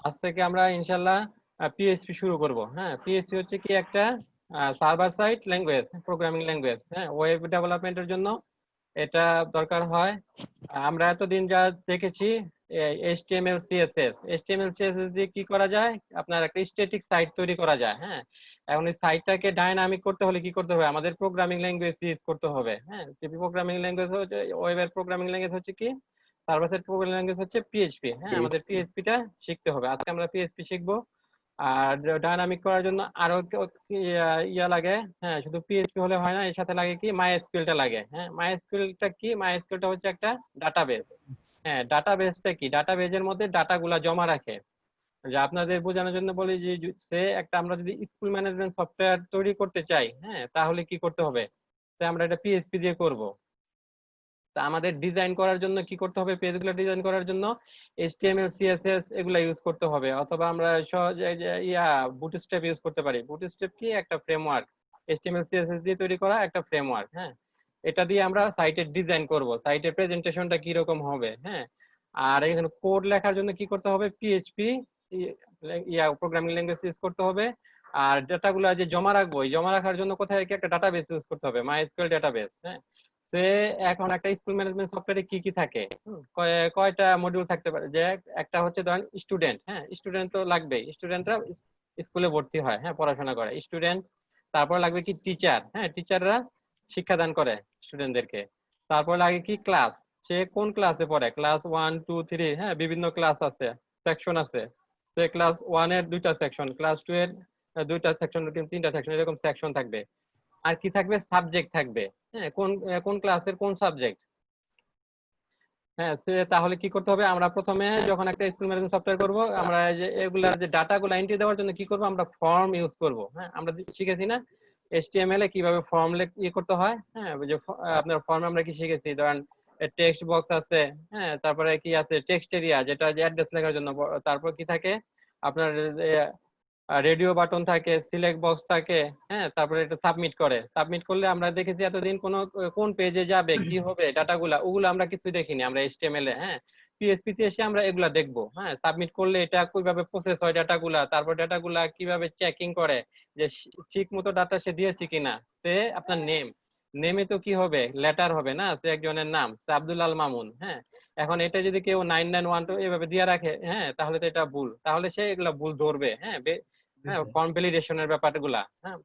আজ থেকে আমরা ইনশাল্লাহ পিএইচপি শুরু করব। হ্যাঁ, পিএইচপি হচ্ছে কি একটা server side language, programming language. হ্যাঁ, ওয়েব ডেভেলপমেন্টের জন্য এটা দরকার হয়। আমরা এতদিন যা দেখেছি এইচটিএমএল সিএসএস, এইচটিএমএল সিএসএস দিয়ে কি করা যায়, আপনার একটা স্ট্যাটিক সাইট তৈরি করা যায়। হ্যাঁ, এখন এই সাইটটাকে ডাইনামিক করতে হলে কি করতে হবে, আমাদের প্রোগ্রামিং ল্যাঙ্গুয়েজ ইউজ করতে হবে। হ্যাঁ, প্রোগ্রামিং ল্যাঙ্গুয়েজ হচ্ছে, ওয়েবের প্রোগ্রামিং ল্যাঙ্গুয়েজ হচ্ছে কি, সার্ভার সাইড প্রোগ্রামিং ল্যাঙ্গুয়েজ হচ্ছে পিএইচপি। হ্যাঁ, আমাদের পিএইচপিটা শিখতে হবে। আজকে আমরা পিএইচপি শিখবো। আর ডায়নামিক করার জন্য আরো ইয়া লাগে। হ্যাঁ, শুধু পিএইচপি হলে হয় না, এর সাথে লাগে কি, মাইএসকিউএলটা লাগে। হ্যাঁ, মাইএসকিউএলটা কি, মাইএসকিউএলটা হচ্ছে একটা ডাটাবেস। হ্যাঁ, ডাটাবেসটা কি, ডাটাবেজের মধ্যে ডাটাগুলা জমা রাখে। যে আপনাদের বোঝানোর জন্য বলি যে সে একটা, আমরা যদি স্কুল ম্যানেজমেন্ট সফটওয়্যার তৈরি করতে চাই, হ্যাঁ, তাহলে কি করতে হবে, তো আমরা এটা পিএইচপি দিয়ে করব। তা আমাদের ডিজাইন করার জন্য কি করতে হবে, পেজগুলো ডিজাইন করার জন্য এইচটিএমএল সিএসএস এগুলা ইউজ করতে হবে, অথবা আমরা সহজে বুটস্ট্র্যাপ ইউজ করতে পারি। বুটস্ট্র্যাপ কি, একটা ফ্রেমওয়ার্ক, এইচটিএমএল সিএসএস দিয়ে তৈরি করা একটা ফ্রেমওয়ার্ক। হ্যাঁ, এটা দিয়ে আমরা সাইটের ডিজাইন করব, সাইটের প্রেজেন্টেশনটা কি রকম হবে। হ্যাঁ, আর এখানে কোড লেখার জন্য কি করতে হবে, পিএইচপি প্রোগ্রামিং ল্যাঙ্গুয়েজ ইউজ করতে হবে। আর ডাটাগুলো যে জমা রাখবো, এই জমা রাখার জন্য কোথায় কি, একটা ডাটাবেস ইউজ করতে হবে, মাইএসকিউএল ডাটাবেস। হ্যাঁ, সে এখন একটা স্কুল ম্যানেজমেন্ট সফটওয়্যারে কি কি থাকে, কয়টা মডিউল থাকতে পারে, যে একটা হচ্ছে ধরেন স্টুডেন্ট। হ্যাঁ, স্টুডেন্ট তো লাগবেই, স্টুডেন্টরা স্কুলে ভর্তি হয়, হ্যাঁ, পড়াশোনা করে স্টুডেন্ট। তারপর লাগবে কি টিচার, হ্যাঁ, টিচাররা শিক্ষাদান করে স্টুডেন্টদেরকে। তারপর লাগে কি ক্লাস, সে কোন ক্লাসে পড়ে, ক্লাস 1 2 3, হ্যাঁ, বিভিন্ন ক্লাস আছে, সেকশন আছে। সে ক্লাস 1-এর 2টা সেকশন, ক্লাস 2-এর 2টা সেকশন, 3টা সেকশন, এরকম সেকশন থাকবে। আর কি থাকবে, সাবজেক্ট থাকবে। হ্যাঁ, কোন কোন ক্লাসের কোন সাবজেক্ট। হ্যাঁ, তাহলে কি করতে হবে, আমরা প্রথমে যখন একটা স্কুল ম্যানেজমেন্ট সফটওয়্যার করব, আমরা যে এগুলার যে ডাটাগুলো এন্ট্রি দেওয়ার জন্য কি করব, আমরা ফর্ম ইউজ করব। হ্যাঁ, আমরা শিখেছি না এইচটিএমএল এ কিভাবে ফর্ম ইয়ে করতে হয়। হ্যাঁ, ওই যে আপনার ফর্মে আমরা কি শিখেছি, ধরেন টেক্সট বক্স আছে। হ্যাঁ, তারপরে কি আছে, টেক্সট এরিয়া, যেটা যে অ্যাড্রেস লেখার জন্য। তারপর কি থাকে, আপনার রেডিও বাটন থাকে, সিলেক্ট বক্স থাকে। হ্যাঁ, তারপরে এটা সাবমিট করে, সাবমিট করলে আমরা দেখেছি এতদিন কোন পেজে যাবে, কি হবে, ডাটাগুলা, ওগুলো আমরা কিছু দেখিনি আমরা এইচটিএমএল এ। হ্যাঁ, পিএইচপি তে এসে আমরা এগুলা দেখবো। হ্যাঁ, সাবমিট করলে এটা কিভাবে প্রসেস হয় ডাটাগুলা, তারপর ডাটাগুলা কিভাবে চেকিং করে যে ঠিক মতো ডাটা সে দিয়েছে কিনা। সে আপনার নেমে তো কি হবে, লেটার হবে না, সে একজনের নাম, সে আব্দুল আল মামুন। হ্যাঁ, এখন এটা যদি কেউ 9912 এভাবে দিয়ে রাখে, হ্যাঁ, তাহলে তো এটা ভুল, তাহলে সে এগুলা ভুল ধরবে। হ্যাঁ, হ্যাঁ, ফর্ম ভ্যালিডেশনের ব্যাপারগুলা। হ্যাঁ,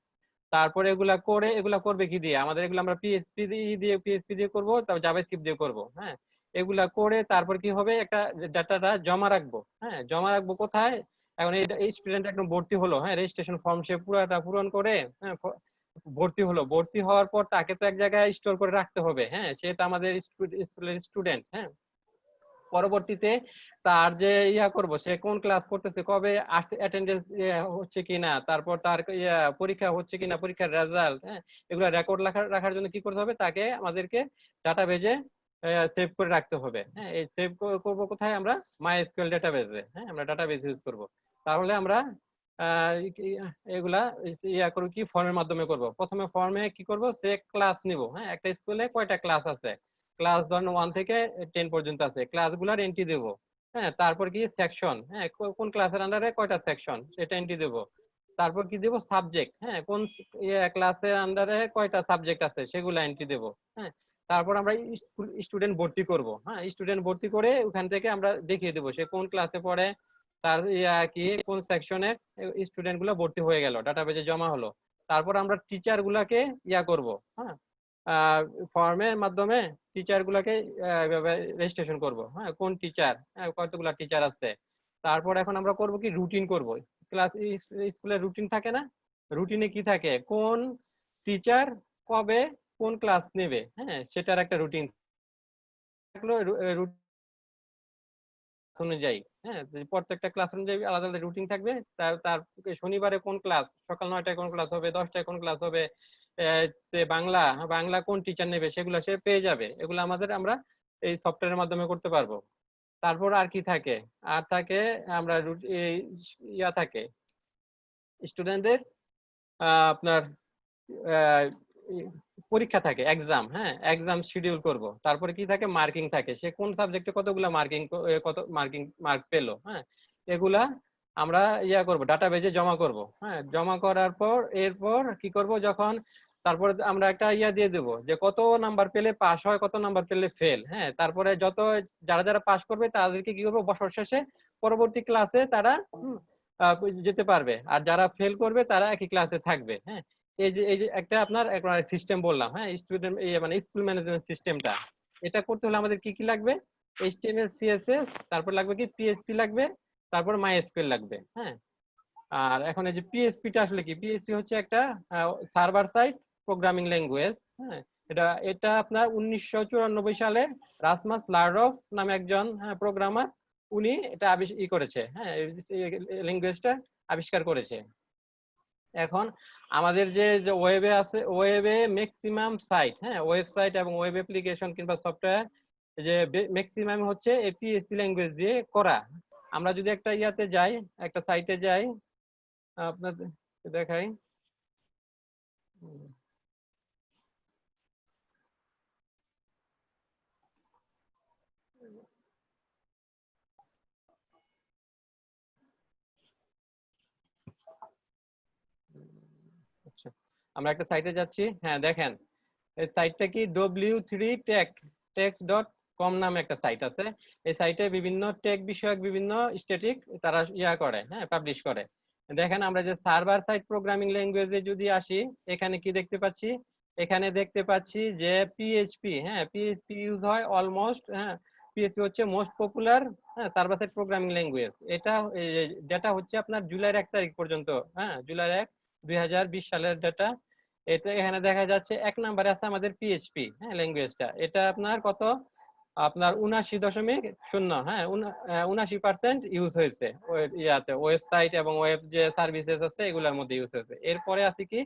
তারপরে এগুলা করবে কি দিয়ে, আমাদের এগুলো আমরা পিএইচপি দিয়ে করবো, তারপর জাভাস্ক্রিপ্ট দিয়ে করবো। হ্যাঁ, এগুলা করে তারপর কি হবে, একটা ডাটাটা জমা রাখবো। হ্যাঁ, জমা রাখবো কোথায়, এখন এই স্টুডেন্ট একদম ভর্তি হলো, হ্যাঁ, রেজিস্ট্রেশন ফর্ম সে পুরাটা পূরণ করে, হ্যাঁ, ভর্তি হলো, ভর্তি হওয়ার পর তাকে তো এক জায়গায় স্টোর করে রাখতে হবে। হ্যাঁ, সে তো আমাদের স্কুলের স্টুডেন্ট। হ্যাঁ, পরবর্তীতে তার যে করব, সে কোন ক্লাস করতেছে, কবে অ্যাটেন্ডেন্স হচ্ছে কিনা, তারপর তার পরীক্ষা হচ্ছে কিনা, পরীক্ষার রেজাল্ট। হ্যাঁ, এগুলো রেকর্ড রাখার জন্য কি করতে হবে, তাকে আমাদেরকে ডাটাবেজে সেভ করে রাখতে হবে। হ্যাঁ, এই সেভ করব কোথায়, আমরা মাইএসকিউএল ডাটাবেজে। হ্যাঁ, আমরা ডাটাবেজ ইউজ করব। তাহলে আমরা এগুলা করব কি, ফর্মের মাধ্যমে করব। প্রথমে ফর্মে কি করব, সে ক্লাস নিব। হ্যাঁ, একটা স্কুলে কয়টা ক্লাস আছে, ক্লাস ধরেন 1 থেকে 10 পর্যন্ত আছে, ক্লাসগুলোর এন্ট্রি দেবো। হ্যাঁ, তারপর কি সেকশন, হ্যাঁ, কোন ক্লাসের আন্ডারে কয়টা সেকশন, সেটা এন্ট্রি দেবো। তারপর কি দেবো, সাবজেক্ট। হ্যাঁ, কোন ক্লাসের আন্ডারে কয়টা সাবজেক্ট আছে, সেগুলো এন্ট্রি দেবো। হ্যাঁ, তারপর আমরা স্টুডেন্ট ভর্তি করব। হ্যাঁ, স্টুডেন্ট ভর্তি করে ওখান থেকে আমরা দেখিয়ে দেবো সে কোন ক্লাসে পড়ে, তার কোন সেকশনে স্টুডেন্ট গুলো ভর্তি হয়ে গেল, ডাটাবেজে জমা হলো। তারপর আমরা টিচার গুলাকে করব। হ্যাঁ, ফর্মের মাধ্যমে টিচার গুলাকে রেজিস্ট্রেশন করব। হ্যাঁ, কোন টিচার, কতগুলা টিচার আছে। তারপর এখন আমরা করব কি, রুটিন করব। ক্লাস স্কুলের রুটিন থাকে না, রুটিনে কি থাকে, কোন টিচার কবে কোন ক্লাস নেবে। হ্যাঁ, সেটার একটা রুটিন থাকলো, অনুযায়ী। হ্যাঁ, প্রত্যেকটা ক্লাস অনুযায়ী আলাদা আলাদা রুটিন থাকবে। তার তার শনিবারে কোন ক্লাস, সকাল 9টায় কোন ক্লাস হবে, 10টায় কোন ক্লাস হবে, সে বাংলা বাংলা কোন টিচার নেবে, সেগুলো সে পেয়ে যাবে। এগুলো আমরা এই সফটওয়্যারের মাধ্যমে করতে পারবো। তারপর আর কি থাকে, আর থাকে আমরা থাকে স্টুডেন্টদের আপনার আহ, পরীক্ষা থাকে, এক্সাম। হ্যাঁ, এক্সাম শিডিউল করব। তারপরে কি থাকে, মার্কিং থাকে, সে কোন সাবজেক্টে কতগুলা মার্কিং, কত মার্ক পেলো। হ্যাঁ, এগুলা আমরা ইয়া করব, ডাটাবেজে জমা করব। হ্যাঁ, জমা করার পর এরপর কি করব, যখন তারপরে আমরা একটা ইয়া দিয়ে দেব যে কত নাম্বার পেলে পাস হয়, কত নাম্বার পেলে ফেল। হ্যাঁ, তারপরে যত যারা যারা পাস করবে তাদেরকে কি করবো, বছর শেষে পরবর্তী ক্লাসে তারা যেতে পারবে, আর যারা ফেল করবে তারা একই ক্লাসে থাকবে। হ্যাঁ, এই যে একটা আপনার সিস্টেম বললাম। হ্যাঁ, স্টুডেন্ট মানে স্কুল ম্যানেজমেন্ট সিস্টেমটা, এটা করতে হলে আমাদের কি কি লাগবে, এইচটিএমএল সিএসএস, তারপর লাগবে কি পিএইচপি লাগবে, তারপর মাইএসকিউএল লাগবে। হ্যাঁ, আর এখন এই যে পিএইচপিটা আসলে কি, পিএইচপি হচ্ছে একটা সার্ভার সাইড প্রোগ্রামিং ল্যাঙ্গুয়েজ। হ্যাঁ, এটা এটা আপনার 1994 সালে রাসমাস লারফ নামে একজন প্রোগ্রামার, উনি এটা করেছে। হ্যাঁ, ল্যাঙ্গুয়েজটা আবিষ্কার করেছে। এখন আমাদের যে ওয়েবে আছে, ওয়েবে ম্যাক্সিমাম সাইট, হ্যাঁ, ওয়েবসাইট এবং ওয়েব অ্যাপ্লিকেশন কিংবা সফটওয়্যার যে ম্যাক্সিমাম হচ্ছে পিএইচপি ল্যাঙ্গুয়েজ দিয়ে করা। আমরা যদি একটা ইয়াতে যাই, একটা সাইটে যাই, আপনাদের দেখাই। আচ্ছা, আমরা একটা সাইটে যাচ্ছি। হ্যাঁ, দেখেন এই সাইটটা কি w3tech.com নামে একটা সাইট আছে। এই সাইটে বিভিন্ন টেক বিষয়ক বিভিন্ন স্ট্যাটিক তারা ইয়া করে, হ্যাঁ, পাবলিশ করে। দেখেন আমরা যে সার্ভার সাইড প্রোগ্রামিং ল্যাঙ্গুয়েজে যদি আসি, এখানে কি দেখতে পাচ্ছি, এখানে দেখতে পাচ্ছি যে পিএইচপি, হ্যাঁ, পিএইচপি ইউজ হয় অলমোস্ট। হ্যাঁ, পিএইচপি হচ্ছে মোস্ট পপুলার, হ্যাঁ, সার্ভার সাইড প্রোগ্রামিং ল্যাঙ্গুয়েজ। এটা ডেটা হচ্ছে আপনার জুলাইয়ের 1 তারিখ পর্যন্ত। হ্যাঁ, জুলাই 1, 2020 সালের ডেটা। এটা এখানে দেখা যাচ্ছে 1 নম্বরে আছে আমাদের পিএইচপি, হ্যাঁ, ল্যাঙ্গুয়েজটা। এটা আপনার কত, আপনার 79.0, হ্যাঁ, 79% ইউজ হয়েছে ইয়াতে, ওয়েবসাইট এবং ওয়েব যে সার্ভিসেস আছে এগুলোর মধ্যে ইউজ হয়েছে। এরপরে আছে কি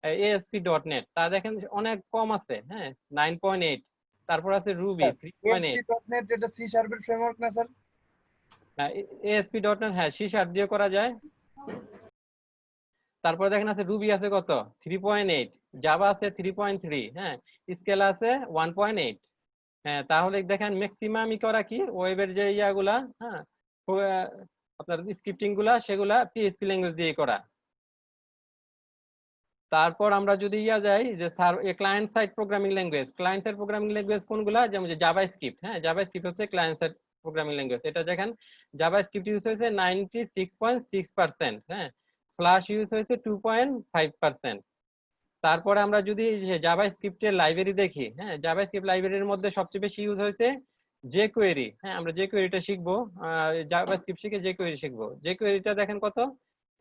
ASP.NET, তা দেখেন অনেক কম আছে। হ্যাঁ, 9.8। তারপর আছে রুবি 3.8। ASP.NET এটা সি শার্পের ফ্রেমওয়ার্ক না স্যার? ASP.NET হ্যাঁ, সি শার্প দিয়ে করা যায়। তারপরে দেখেন আছে রুবি আছে কত, 3.8। জাভা আছে 3.3। হ্যাঁ, স্কেল আছে 1.8। হ্যাঁ, তাহলে দেখেন ম্যাক্সিমামই করা কি ওয়েবের যে ইয়াগুলা, হ্যাঁ, আপনার স্ক্রিপ্টিং গুলা সেগুলা পিএইচপি ল্যাঙ্গুয়েজ দিয়ে করা। তারপর আমরা যদি ইয়া যাই যে client side programming language, client side programming language কোনগুলা, যেমন যে জাভাস্ক্রিপ্ট। হ্যাঁ, জাভাস্ক্রিপ্ট হচ্ছে ক্লায়েন্ট সাইড প্রোগ্রামিং ল্যাঙ্গুয়েজ। এটা দেখেন জাভাস্ক্রিপ্ট ইউজ হয়েছে 96.6%। হ্যাঁ, ফ্লাশ ইউজ হয়েছে 2.5%। তারপরে আমরা যদি জাভাস্ক্রিপ্টের লাইব্রেরি দেখি, হ্যাঁ, জাভাস্ক্রিপ্ট লাইব্রেরির মধ্যে সবচেয়ে বেশি ইউজ হয়েছে jQuery। হ্যাঁ, আমরা jQueryটা শিখবো, জাভাস্ক্রিপ্ট শিখে jQuery শিখবো। jQueryটা দেখেন কত,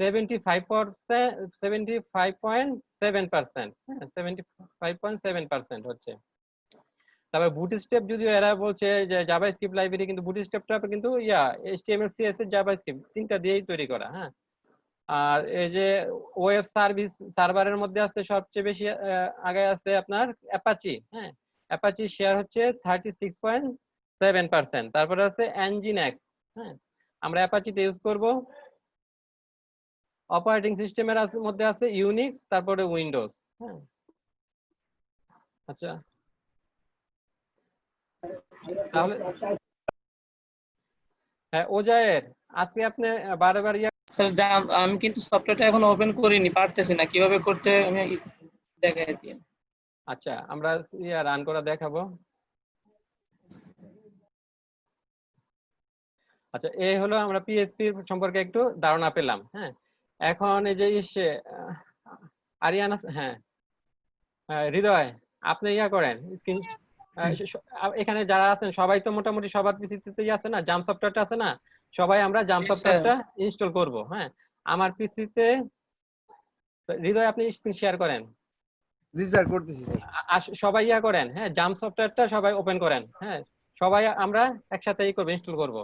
75%, 75.7%। হ্যাঁ, 75.7% হচ্ছে। তারপর বুটস্ট্র্যাপ, যদিও এরা বলছে যে জাভাস্ক্রিপ্ট লাইব্রেরি, কিন্তু বুটস্ট্র্যাপটা কিন্তু ইয়া HTML CSS জাভাস্ক্রিপ্ট তিনটা দিয়েই তৈরি করা। হ্যাঁ, আর এই যে ওয়েব সার্ভিস সার্ভারের মধ্যে আছে সবচেয়ে বেশি আগে আছে আপনার অ্যাপাচি। হ্যাঁ, অ্যাপাচি শেয়ার হচ্ছে 36.7%। তারপরে আছে এনজিনএক্স। হ্যাঁ, আমরা অ্যাপাচিতে ইউজ করব। অপারেটিং সিস্টেমের মধ্যে আছে ইউনিক্স, তারপরে উইন্ডোজ। হ্যাঁ, আচ্ছা, তাহলে হ্যাঁ, ওজায়ের আজকে আপনি বারবার স্যার আমি কিন্তু সফটওয়্যারটা এখন ওপেন করিনি, পারতেছি না কিভাবে করতে, আমি দেখাই দিই। আচ্ছা, আমরা রান করা দেখাবো। আচ্ছা, এই হলো আমরা পিএইচপি সম্পর্কে একটু ধারণা পেলাম। হ্যাঁ, এখন এই যে আরিয়ানা, হ্যাঁ, হৃদয়, আপনি ইয়া করেন স্ক্রিন, এখানে যারা আছেন সবাই তো মোটামুটি সবার পিসিতে আছে না, জাম সফটওয়্যারটা আছে না, সবাই আমরা জাম সফটওয়্যারটা ইনস্টল করব। হ্যাঁ, আমার পিসিতে হৃদয় আপনি স্ক্রিন শেয়ার করেন। জি স্যার, করতেছি স্যার। সবাই ইয়া করেন, হ্যাঁ, জাম সফটওয়্যারটা সবাই ওপেন করেন। হ্যাঁ, সবাই আমরা একসাথে ইনস্টল করব।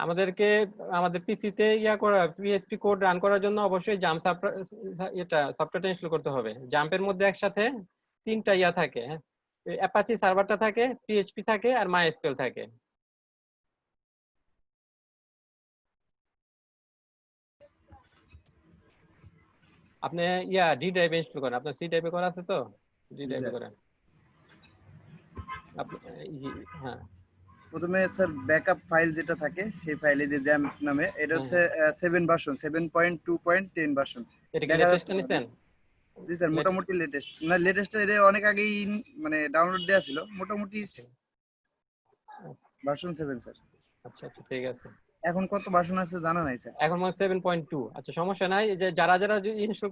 আমাদেরকে আমাদের পিসিতে ইয়া করা পিএইচপি কোড রান করার জন্য অবশ্যই জাম্প এটা সফটওয়্যারটা ইনস্টল করতে হবে। জাম্পের মধ্যে একসাথে তিনটা ইয়া থাকে, হ্যাঁ, অ্যাপাচি সার্ভারটা থাকে, পিএইচপি থাকে, আর মাইএসকিউএল থাকে। আপনি ডি ড্রাইভে ইনস্টল করেন, আপনার সি ড্রাইভে করা আছে তো, ডি ড্রাইভে করেন আপনি। হ্যাঁ, প্রথমে স্যার ব্যাকআপ ফাইল যেটা থাকে সেই ফাইলে যে জ্যাম নামে এটা হচ্ছে 7 ভার্সন 7.2.10 ভার্সন এটা কি দেখা লেটেস্ট যাচ্ছে। নিছেন? জি স্যার মোটামুটি লেটেস্ট না, লেটেস্ট এটা অনেক আগেই মানে ডাউনলোড দেওয়া ছিল, মোটামুটি ভার্সন 7 স্যার। আচ্ছা আচ্ছা ঠিক আছে। এখন কত ভার্সন আছে জানা নাই স্যার। এখন মনে 7.2। আচ্ছা সমস্যা নাই, এই যে যারা যারা ইনস্টল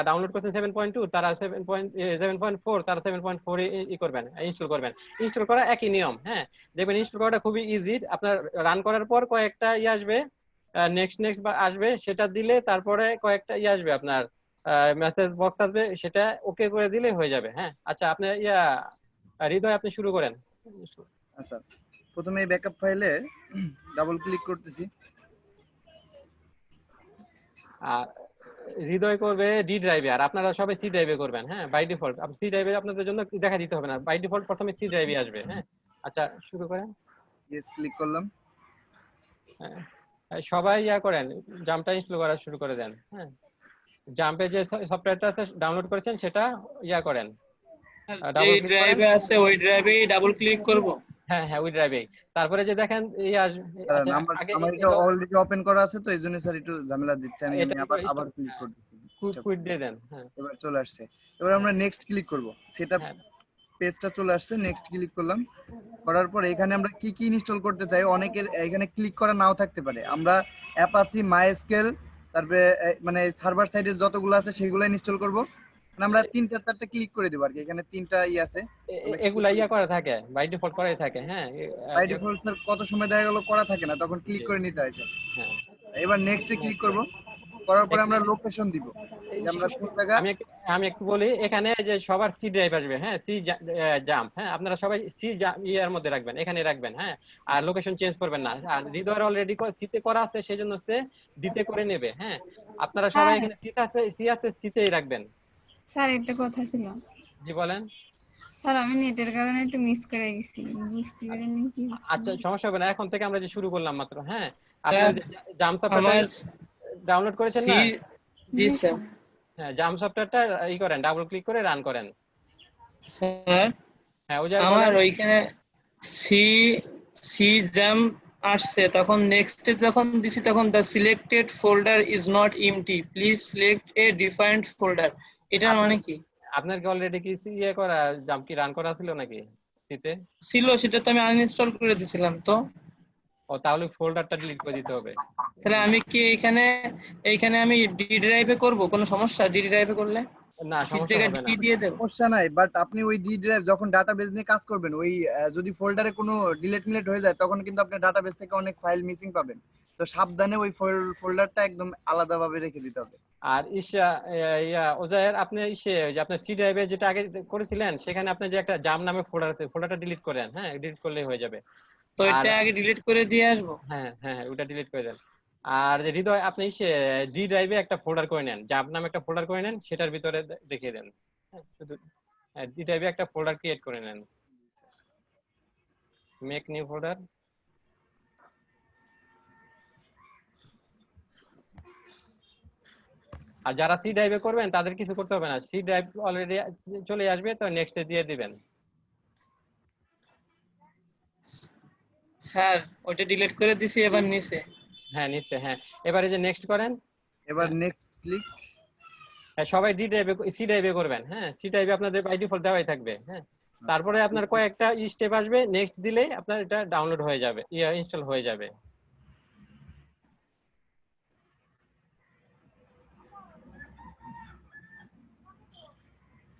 ডাউনলোড করছেন 7.2 তারা 7.4 তারা 7.4 ই করবেন, ইনস্টল করবেন। ইনস্টল করা একই নিয়ম, হ্যাঁ দেখবেন ইনস্টল করাটা খুবই ইজি। আপনার রান করার পর কয়েকটা আসবে, নেক্সট নেক্সট বা আসবে, সেটা দিলে তারপরে কয়েকটা আসবে আপনার মেসেজ বক্স আসবে, সেটা ওকে করে দিলে হয়ে যাবে। হ্যাঁ আচ্ছা আপনি হৃদয় আপনি শুরু করেন। আচ্ছা প্রথমে এই ব্যাকআপ ফাইলে ডাবল ক্লিক করতেছি। আর হৃদয় করবে ডি ড্রাইভে, আর আপনারা সবাই সি ড্রাইভে করবেন। হ্যাঁ বাই ডিফল্ট সি ড্রাইভে আপনাদের জন্য দেখা দিতে হবে না, বাই ডিফল্ট প্রথমে সি ড্রাইভে আসবে। হ্যাঁ আচ্ছা শুরু করেন। ইয়েস ক্লিক করলাম। হ্যাঁ, সবাই করেন, জাম্পটা ইনস্টল করা শুরু করে দেন। হ্যাঁ জাম্পে যে সফটওয়্যারটা আছে ডাউনলোড করেছেন সেটা করেন, যে ডাবল ক্লিক করেন। ড্রাইভে আছে ওই ড্রাইভেই ডাবল ক্লিক করব। হ্যাঁ হ্যাঁ ওই ড্রাইভে। তারপরে যে দেখেন আচ্ছা নাম্বার আগে আমার এটা অলরেডি ওপেন করা আছে, তো এইজন্য স্যার একটু ঝামেলা দিচ্ছে। আমি এটা আবার আবার ক্লিক করতেছি। কুইট দিয়ে দেন। হ্যাঁ এবার চলে আসছে। এবার আমরা নেক্সট ক্লিক করব। সেটআপ হ্যাঁ পেজটা চলে আসছে, নেক্সট ক্লিক করলাম। করার পর এখানে আমরা কি কি ইনস্টল করতে চাই, অনেকের এখানে ক্লিক করা নাও থাকতে পারে। আমরা অ্যাপাচি, মাইস্কেল, তারপরে মানে সার্ভার সাইডের যতগুলো আছে সেগুলো ইনস্টল করব। মানে আমরা 3-4টা ক্লিক করে দেব আর কি। এখানে 3টা আছে, এগুলা করা থাকে, বাই ডিফল্ট করাই থাকে। হ্যাঁ বাই ডিফল্ট স্যার কত সময় দেখা গেল করা থাকে না, তখন ক্লিক করে নিতে হয় স্যার। হ্যাঁ এবার নেক্সটে ক্লিক করব। করার পরে আমরা লোকেশন দিব যে আমরা কোন জায়গা। আমি একটু বলি, এখানে যে সবার সি ড্রাইভ আসবে। হ্যাঁ সি জাম্প, হ্যাঁ আপনারা সবাই সি এর মধ্যে রাখবেন, এখানে রাখবেন। হ্যাঁ আর লোকেশন চেঞ্জ করবেন না। আর হৃদয় অলরেডি সিতে করা আছে সেই জন্য সে দিতে করে নেবে। হ্যাঁ আপনারা সবাই এখানে সি আছে সিতেই রাখবেন। স্যার একটা কথা ছিল। জি বলেন। স্যার আমি নেটের কারণে একটু মিস করে গেছি, বুঝতে পারিনি কি হচ্ছে। আচ্ছা সমস্যা হবে না, এখন থেকে আমরা যে শুরু করলাম মাত্র। হ্যাঁ আপনারা জাম্প আমার সফটওয়্যারটা ডাউনলোড করেছেন সি না? জি স্যার। হ্যাঁ জাম্প সফটওয়্যারটা করেন, ডাবল ক্লিক করে রান করেন। স্যার হ্যাঁ ওই আমার ওইখানে সি সি জ্যাম আসছে, তখন নেক্সটে যখন দিছি তখন the selected folder is not empty, please select a different folder. এটার মানে কি? আপনার কি অলরেডি কি করা জাম্প কি রান করা ছিল নাকি সিতে? ছিল, সেটা তো আমি আনইনস্টল করে দিয়েছিলাম। তো ও তাহলে ফোল্ডারটা ডিলিট করে দিতে হবে। তাহলে আমি কি এইখানে আমি ডি ড্রাইভে করব? কোনো সমস্যা ডি ড্রাইভে করলে? না সির সমস্যা জায়গায় হবে না। ডি দিয়ে দেব? সমস্যা নাই, বাট আপনি ওই ডি ড্রাইভ যখন ডাটাবেস নিয়ে কাজ করবেন, ওই যদি ফোল্ডারে কোনো ডিলিট মিলেট হয়ে যায় তখন কিন্তু আপনি ডাটাবেস থেকে অনেক ফাইল মিসিং পাবেন। তো সাবধানে ওই ফোল্ডারটা একদম আলাদাভাবে রেখে দিতে হবে। আর ওজায়ের আপনি যে আপনার সি ড্রাইভে যেটা আগে করেছিলেন সেখানে আপনি যে একটা জাম নামে ফোল্ডার আছে, ফোল্ডারটা ডিলিট করেন। হ্যাঁ ডিলিট করলেই হয়ে যাবে। তো আর এটা আগে ডিলিট করে দিয়ে আসবো? হ্যাঁ হ্যাঁ ওটা ডিলিট করে দেন। আর হৃদয় আপনি ডি ড্রাইভে একটা ফোল্ডার করে নেন, জাম নামে একটা ফোল্ডার করে নেন, সেটার ভিতরে দেখিয়ে দেন। হ্যাঁ শুধু ডি ড্রাইভে একটা ফোল্ডার ক্রিয়েট করে নেন, মেক নিউ ফোল্ডার। আর যারা সি ড্রাইভে করবেন তাদের কিছু করতে হবে না, সি ড্রাইভ অলরেডি চলে আসবে, তো নেক্সটে দিয়ে দিবেন। স্যার ওইটা ডিলিট করে দিছি, এবার নিচে। হ্যাঁ নিচে। হ্যাঁ এবারে যে নেক্সট করেন। এবার নেক্সট ক্লিক। হ্যাঁ সবাই ডি ড্রাইভে সি ড্রাইভে করবেন। হ্যাঁ সি ড্রাইভে আপনাদের বাই ডিফল্ট দেওয়াই থাকবে। হ্যাঁ তারপরে আপনার কয়েকটা স্টেপ আসবে, নেক্সট দিলেই আপনার এটা ডাউনলোড হয়ে যাবে, ইনস্টল হয়ে যাবে।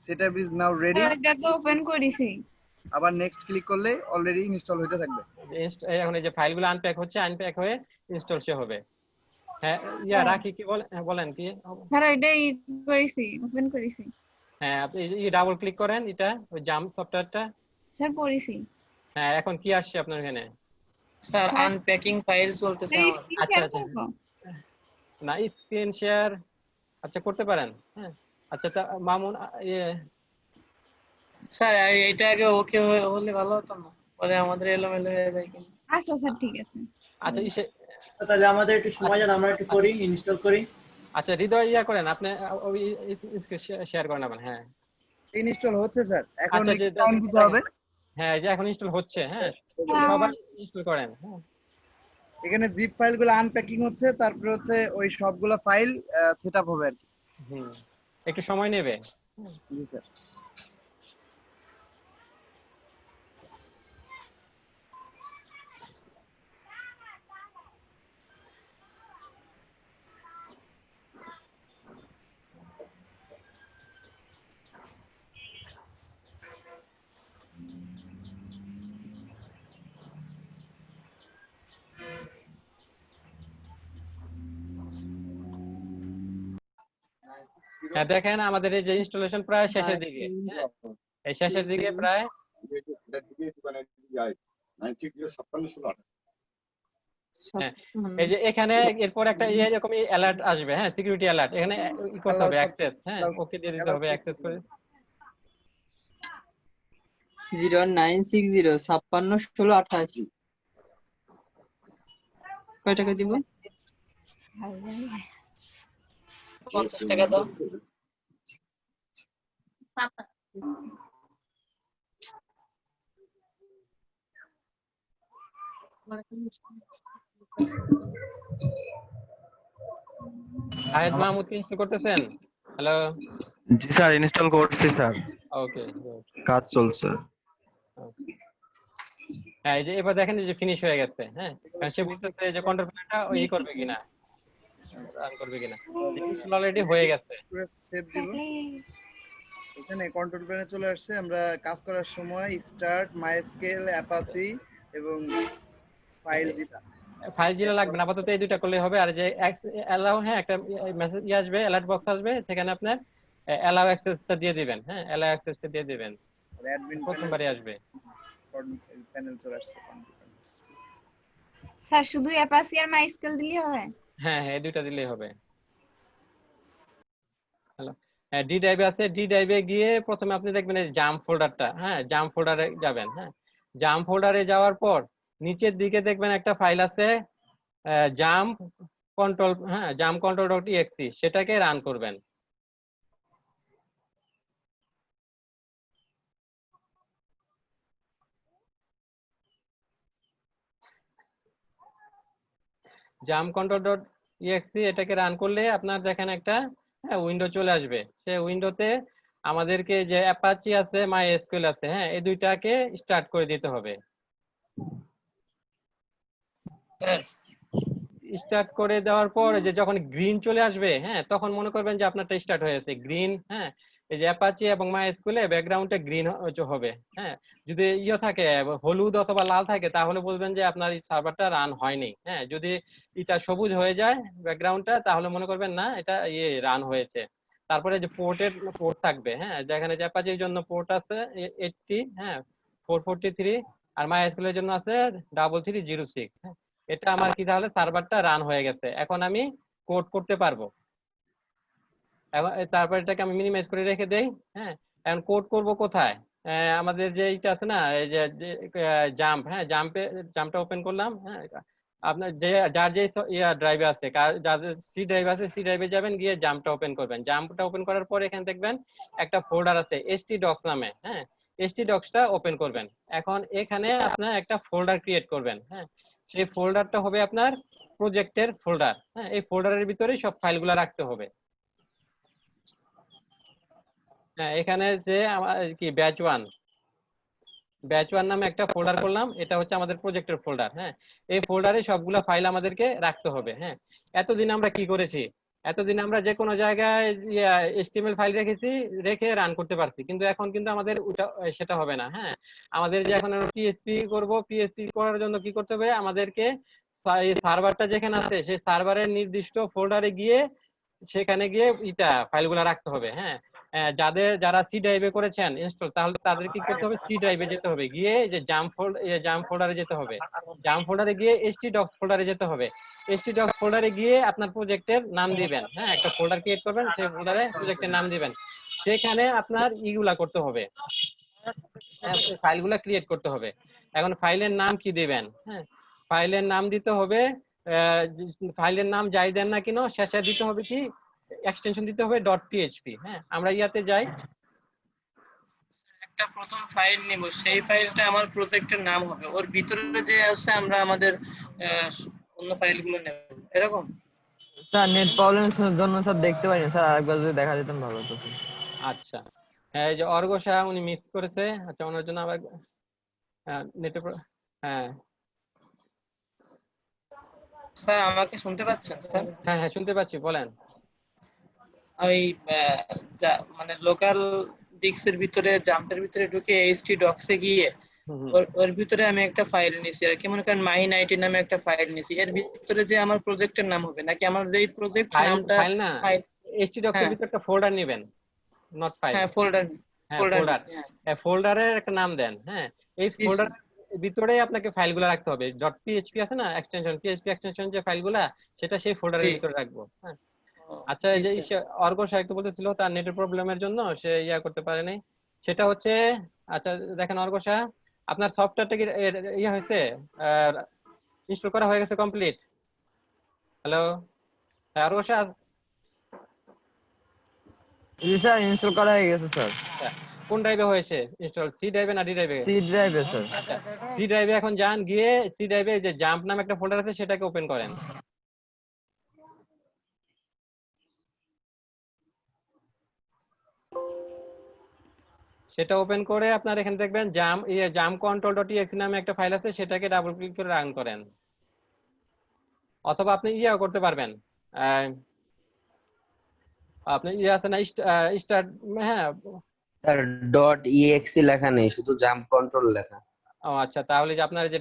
Setup is now ready. এটা তো ওপেন করেছি। আবার নেক্সট ক্লিক করলে অলরেডি ইনস্টল হতে থাকবে। এখন এই যে ফাইলগুলো আনপ্যাক হচ্ছে, আনপ্যাক হয়ে ইনস্টল সে হবে। হ্যাঁ রাখি কি বলেন কি? স্যার এটাই করেছি, ওপেন করেছি। হ্যাঁ আপনি ডাবল ক্লিক করেন এটা, ওই জাম্প সফটওয়্যারটা। স্যার পড়েছি। হ্যাঁ এখন কি আসছে আপনার এখানে? স্যার আনপ্যাকিং ফাইল চলতেছে আমার। আচ্ছা আচ্ছা না স্ক্রিন শেয়ার আচ্ছা করতে পারেন। হ্যাঁ আচ্ছা মামুন স্যার এটা আগে ওকে হলে ভালো হতো না, পরে আমাদের এলোমেলো হয়ে যায় কিন্তু। আচ্ছা স্যার ঠিক আছে। আচ্ছা তাহলে আমাদের একটু সময় দেন, আমরা একটু করি, ইনস্টল করি। আচ্ছা হৃদয় করেন আপনি, ওই শেয়ার করেন আপনি। হ্যাঁ ইনস্টল হচ্ছে স্যার, এখন আচ্ছা টাইম দিতে হবে। হ্যাঁ এই যে এখন ইনস্টল হচ্ছে, হ্যাঁ সবাই ইনস্টল করেন। হ্যাঁ এখানে জিপ ফাইলগুলো আনপ্যাকিং হচ্ছে, তারপরে হচ্ছে ওই সবগুলো ফাইল সেটআপ হবে আর কি। একটু সময় নেবে। জি স্যার। হ্যাঁ দেখেন আমাদের এই যে ইনস্টলেশন প্রায় শেষের দিকে, হ্যাঁ এই শেষের দিকে প্রায় হ্যাঁ এই যে এখানে এরপর একটা এরকম অ্যালার্ট আসবে, হ্যাঁ সিকিউরিটি অ্যালার্ট, এখানে ই করতে হবে অ্যাক্সেস, হ্যাঁ ওকে দিয়ে দিতে হবে অ্যাক্সেস করে। 0960 56 16 28 কয় টাকা দিব? 50 টাকা দাও। আয়েদ মাহমুদ কি ইনস্টল করতেছেন? হ্যালো। জি স্যার, ইনস্টল করছি স্যার, ওকে কাজ চলছে। হ্যাঁ এই যে এবার দেখেন যে ফিনিশ হয়ে গেছে, হ্যাঁ কারণ সে বলতেছে যে কন্ট্রোল প্যানেলটা ওই করবে কিনা, রান করবে কিনা, ইনস্টল অলরেডি হয়ে গেছে। সেভ দিব। এখানে কন্ট্রোল প্যানে চলে আসছে। আমরা কাজ করার সময় স্টার্ট মাইস্কেল অ্যাপাচি এবং ফাইল জিরা লাগবে না আপাতত, এই দুইটা করলে হবে। আর যে অ্যালাউ, হ্যাঁ একটা মেসেজ আসবে, অ্যালার্ট বক্স আসবে, সেখানে আপনার অ্যালাউ অ্যাক্সেসটা দিয়ে দিবেন, হ্যাঁ অ্যালাউ অ্যাক্সেসটা দিয়ে দিবেন, অ্যাডমিন প্রথমবারই আসবে। প্যানেল চলে আসছে। স্যার শুধু অ্যাপাচি আর মাইস্কেল দিলেই হবে? হ্যাঁ হ্যাঁ এই দুইটা দিলেই হবে। হ্যালো, হ্যাঁ ডি ড্রাইভে আছে, ডি ড্রাইভে গিয়ে প্রথমে আপনি দেখবেন এই জাম্প ফোল্ডারটা, হ্যাঁ জাম্প ফোল্ডারে যাবেন। হ্যাঁ জাম্প ফোল্ডারে যাওয়ার পর নিচের দিকে দেখবেন একটা ফাইল আছে জাম্প কন্ট্রোল, হ্যাঁ জাম্প কন্ট্রোল ডট ইএক্সি, সেটাকে রান করবেন। জাম্প কন্ট্রোল ডট ইএক্সি এটাকে রান করলে আপনার দেখেন একটা উইন্ডো চলে আসবে। সেই উইন্ডোতে আমাদেরকে যে অ্যাপাচি আছে, মাই এসকিউএল আছে, হ্যাঁ এই দুইটাকে স্টার্ট করে দিতে হবে। স্টার্ট করে দেওয়ার পর যে যখন গ্রিন চলে আসবে, হ্যাঁ তখন মনে করবেন যে আপনারটা স্টার্ট হয়েছে। গ্রিন, হ্যাঁ এই যে অ্যাপাচি এবং মাইস্কুলে ব্যাকগ্রাউন্ডে গ্রিন হবে। হ্যাঁ যদি ইয়ে থাকে হলুদ অথবা লাল থাকে তাহলে বলবেন যে আপনার এই সার্ভারটা রান হয়নি। হ্যাঁ যদি এটা সবুজ হয়ে যায় ব্যাকগ্রাউন্ডটা তাহলে মনে করবেন না এটা রান হয়েছে। তারপরে যে পোর্ট থাকবে, হ্যাঁ যেখানে যে অ্যাপাচির জন্য পোর্ট আছে 80, হ্যাঁ 443, আর মাইস্কুলের জন্য আছে 3306। হ্যাঁ এটা আমার কি তাহলে সার্ভারটা রান হয়ে গেছে। এখন আমি কোড করতে পারবো। এখন তারপর এটাকে আমি মিনিমাইজ করে রেখে দেই। হ্যাঁ এখন কোড করব কোথায়? আমাদের যে এইটা আছে না, এই যে জাম্প, হ্যাঁ জাম্পটা ওপেন করলাম। হ্যাঁ আপনার যে যার যে ড্রাইভে আছে, যাদের সি ড্রাইভ আছে সি ড্রাইভে যাবেন, গিয়ে জাম্পটা ওপেন করবেন। জাম্পটা ওপেন করার পর এখানে দেখবেন একটা ফোল্ডার আছে htdocs নামে, হ্যাঁ htdocsটা ওপেন করবেন। এখন এখানে আপনার একটা ফোল্ডার ক্রিয়েট করবেন। হ্যাঁ সেই ফোল্ডারটা হবে আপনার প্রজেক্টের ফোল্ডার। হ্যাঁ এই ফোল্ডারের ভিতরে সব ফাইলগুলো রাখতে হবে। হ্যাঁ এখানে যে আমার কি ব্যাচ ওয়ান নামে একটা ফোল্ডার করলাম, এটা হচ্ছে আমাদের প্রজেক্টের ফোল্ডার। হ্যাঁ এই ফোল্ডারে সবগুলো ফাইল আমাদেরকে রাখতে হবে। হ্যাঁ এতদিন আমরা কি করেছি, এতদিন আমরা যে কোনো জায়গায় HTML ফাইল রেখে রান করতে পারছি, কিন্তু এখন কিন্তু আমাদের সেটা হবে না। হ্যাঁ আমাদের যে এখন পিএইচপি করব, পিএইচপি করার জন্য কি করতে হবে, আমাদেরকে সার্ভারটা যেখানে আছে সেই সার্ভারের নির্দিষ্ট ফোল্ডারে গিয়ে সেখানে গিয়ে ফাইলগুলো রাখতে হবে। হ্যাঁ যারা সি ড্রাইভে করেছেন ইনস্টল, তাহলে তাদের কি করতে হবে, সি ড্রাইভে যেতে হবে, গিয়ে যে জাম্প ফোল্ডারে যেতে হবে, জাম্প ফোল্ডারে গিয়ে htdocs ফোল্ডারে যেতে হবে। htdocs ফোল্ডারে গিয়ে আপনার প্রজেক্টের নাম দিবেন। হ্যাঁ একটা ফোল্ডার ক্রিয়েট করবেন, সেই ফোল্ডারে প্রজেক্টের নাম দিবেন। সেখানে আপনার ইগুলা করতে হবে, ফাইলগুলা ক্রিয়েট করতে হবে। এখন ফাইলের নাম কি দিবেন? হ্যাঁ ফাইলের নাম দিতে হবে, ফাইলের নাম যাই দেন না কেন শেষে দিতে হবে কি এক্সটেনশন দিতে হবে .php। হ্যাঁ আমরা ইয়াতে যাই, একটা প্রথম ফাইল নিব, সেই ফাইলটা আমার প্রজেক্টের নাম হবে, ওর ভিতরে যে আছে আমরা আমাদের অন্য ফাইলগুলো নেব, এরকম। স্যার নেট প্রবলেমের জন্য স্যার দেখতে পারি না স্যার, আরেকবার যদি দেখা যেতাম ভালো হতো স্যার। আচ্ছা, হ্যাঁ এই যে অর্ঘ সাহা উনি মিস করেছে। আচ্ছা, ওনার জন্য আবার নেটে হ্যাঁ স্যার আমাকে শুনতে পাচ্ছেন স্যার? হ্যাঁ হ্যাঁ শুনতে পাচ্ছি, বলেন। ওই মানে লোকাল ডিস্কের ভিতরে জাম্পের ভিতরে ঢুকে এইচটি ডক্সে গিয়ে ওর ভিতরে আমি একটা ফাইল নিছি আর কি, মনে করেন মাহি90 নামে একটা ফাইল নিছি। এর ভিতরে যে আমার প্রজেক্টের নাম হবে নাকি আমার যেই প্রজেক্ট নামটা ফাইল না, htdocs এর ভিতরে একটা ফোল্ডার নেবেন, নট ফাইল। হ্যাঁ ফোল্ডার, ফোল্ডার, হ্যাঁ ফোল্ডারের একটা নাম দেন। হ্যাঁ এই ফোল্ডার ভিতরে আপনাকে ফাইলগুলো রাখতে হবে। .php আছে না এক্সটেনশন, php এক্সটেনশন যে ফাইলগুলা, সেটা সেই ফোল্ডারের ভিতরে রাখবো। হ্যাঁ আচ্ছা, এই যে অর্ঘ সাহিত্য বলতেছিল তার নেটের প্রবলেমের জন্য সে করতে পারে নাই, সেটা হচ্ছে। আচ্ছা দেখেন অর্ঘ সাহা, আপনার সফটওয়্যারটা কি হয়েছে, ইনস্টল করা হয়ে গেছে কমপ্লিট? হ্যালো হ্যাঁ অর্ঘ সাহা? জি স্যার ইনস্টল করা হয়ে গেছে স্যার। কোন ড্রাইভে হয়েছে ইনস্টল, সি ড্রাইভে না ডি ড্রাইভে? সি ড্রাইভে স্যার। সি ড্রাইভে এখন যান, গিয়ে সি ড্রাইভে যে জাম্প নামে একটা ফোল্ডার আছে সেটাকে ওপেন করেন। সেটা ওপেন করে আপনার এখানে দেখবেন জাম্প control.exe নামে একটা ফাইল আছে, সেটাকে ডাবল ক্লিক করে রান করেন। অথবা আপনি করতে পারবেন, আপনি আছে না স্টার্ট, হ্যাঁ স্যার .exe লেখা নেই, শুধু জাম্প কন্ট্রোল লেখা। ও আচ্ছা, তাহলে যে আপনার যে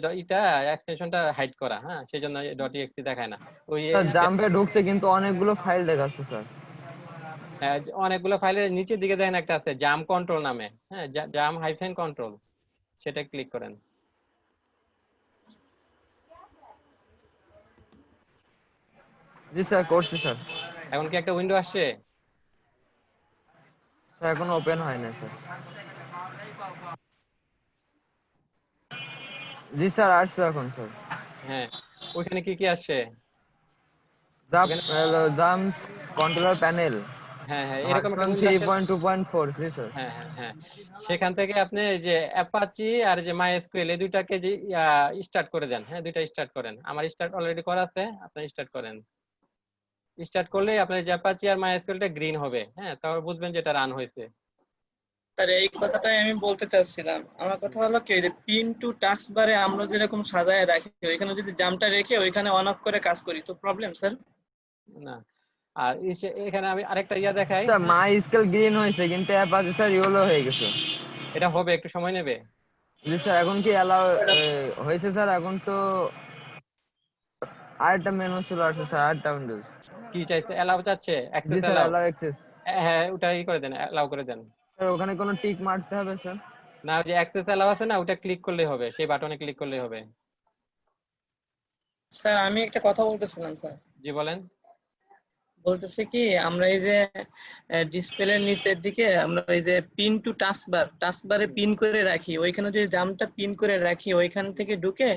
এক্সটেনশনটা হাইড করা, হ্যাঁ সেই জন্য .exe দেখায় না। ওই জাম্পে ঢুকছে কিন্তু অনেকগুলো ফাইল দেখাচ্ছে স্যার। অনেকগুলো ফাইলের নিচের দিকে দেখেন একটা আছে জাম্প কন্ট্রোল নামে, হ্যাঁ জাম-কন্ট্রোল, সেটা ক্লিক করেন। জি স্যার করছি স্যার। এখন কি একটা উইন্ডো আসছে? স্যার এখনো ওপেন হয় না স্যার। জি স্যার আসছে এখন স্যার। হ্যাঁ ওইখানে কি কি আসছে? জাম্প কন্ট্রোলার প্যানেল, হ্যাঁ হ্যাঁ এরকম একটা উইন্ডো আসছে 3.2.4। জি স্যার। হ্যাঁ হ্যাঁ হ্যাঁ, সেখান থেকে আপনি এই যে অ্যাপাচি আর যে মাইএসকিউএল এই দুইটাকে যে স্টার্ট করে দেন। হ্যাঁ দুইটা স্টার্ট করেন, আমার স্টার্ট অলরেডি করা আছে, আপনি স্টার্ট করেন। স্টার্ট করলে আপনার যে অ্যাপাচি আর মাইএসকিউএলটা গ্রিন হবে, হ্যাঁ তারপর বুঝবেন যে এটা রান হয়েছে। স্যার এই কথাটাই আমি বলতে চাচ্ছিলাম। আমার কথা হলো কি, যে পিন টু টাস্ক বারে আমরা যেরকম সাজায় রাখি, ওইখানে যদি জাম্পটা রেখে ওইখানে অন অফ করে কাজ করি তো প্রবলেম স্যার? না, আর এখানে আমি আরেকটা দেখাই। স্যার মাইস্কেল গ্রিন হয়েছে কিন্তু অ্যাপাচি স্যার ইয়েলো হয়ে গেছে। এটা হবে, একটু সময় নেবে। জি স্যার এখন কি অ্যালাউ হয়েছে স্যার? এখন তো আরেকটা মেনু চলে আসছে স্যার, আরেকটা উইন্ডোজ। কি চাইছে? অ্যালাউ চাচ্ছে, জি access sir allow. Allow access. হ্যাঁ ওটা করে দেন, অ্যালাউ করে দেন। স্যার ওখানে কোনো টিক মারতে হবে স্যার? না, যে অ্যাক্সেস অ্যালাউ আছে না, ওটা ক্লিক করলেই হবে, সেই বাটনে ক্লিক করলেই হবে। স্যার আমি একটা কথা বলতেছিলাম স্যার। জি বলেন। বলতেছি কি, আমরা এই যে ডিসপ্লের নিচের দিকে আমরা এই যে পিন টু টাস্কবারে পিন করে রাখি, ওইখানে যদি জাম্পটা পিন করে রাখি, ওইখান থেকে ঢুকে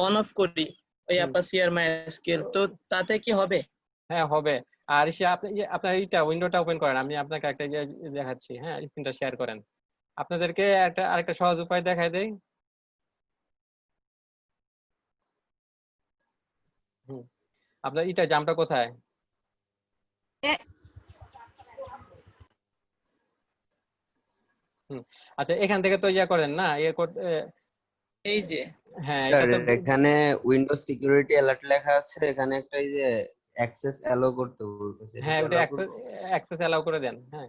অন অফ করি ওই অ্যাপাচি আর মাইএসকিউএল, তো তাতে কি হবে? হ্যাঁ হবে। আর আপনি আপনার এইটা উইন্ডোটা ওপেন করেন, আমি আপনাকে একটা দেখাচ্ছি। হ্যাঁ স্ক্রিনটা শেয়ার করেন, আপনাদেরকে আরেকটা সহজ উপায় দেখাই দেই। আপনার জাম্পটা কোথায়? আচ্ছা এখান থেকে তো করেন না, এই যে হ্যাঁ স্যার এখানে উইন্ডোজ সিকিউরিটি অ্যালার্ট লেখা আছে, এখানে একটা এই যে অ্যাক্সেস অ্যালো করতে বলতেছে। হ্যাঁ ওটা অ্যাক্সেস অ্যালাউ করে দেন। হ্যাঁ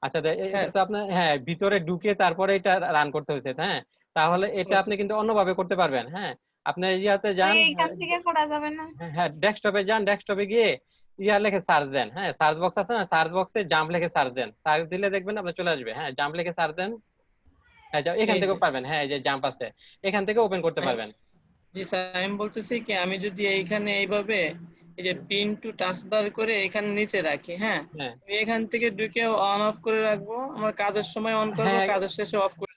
আচ্ছা এটা তো আপনার ভিতরে ঢুকে তারপরে এটা রান করতে হয়েছে। হ্যাঁ তাহলে এটা আপনি কিন্তু অন্যভাবে করতে পারবেন। হ্যাঁ আপনি ইয়াতে যান, এইখান থেকে করা যাবে না? হ্যাঁ ডেস্কটপে যান, ডেস্কটপে গিয়ে লিখে সার্চ দেন। হ্যাঁ সার্চ বক্স আছে না, সার্চ বক্সে জাম্প লিখে সার্চ দেন, সার্চ দিলে দেখবেন আপনার চলে আসবে। হ্যাঁ জাম্প লিখে সার্চ দেন, হ্যাঁ এখান থেকেও পারবেন। হ্যাঁ এই যে জাম্প আছে, এখান থেকে ওপেন করতে পারবেন। জি স্যার আমি বলতেছি কি, আমি যদি এইখানে এইভাবে এই যে পিন টু টাস্কবার করে এখানে নিচে রাখি, হ্যাঁ এখান থেকে ঢুকে অন অফ করে রাখবো, আমার কাজের সময় অন করব, কাজের শেষে অফ করে।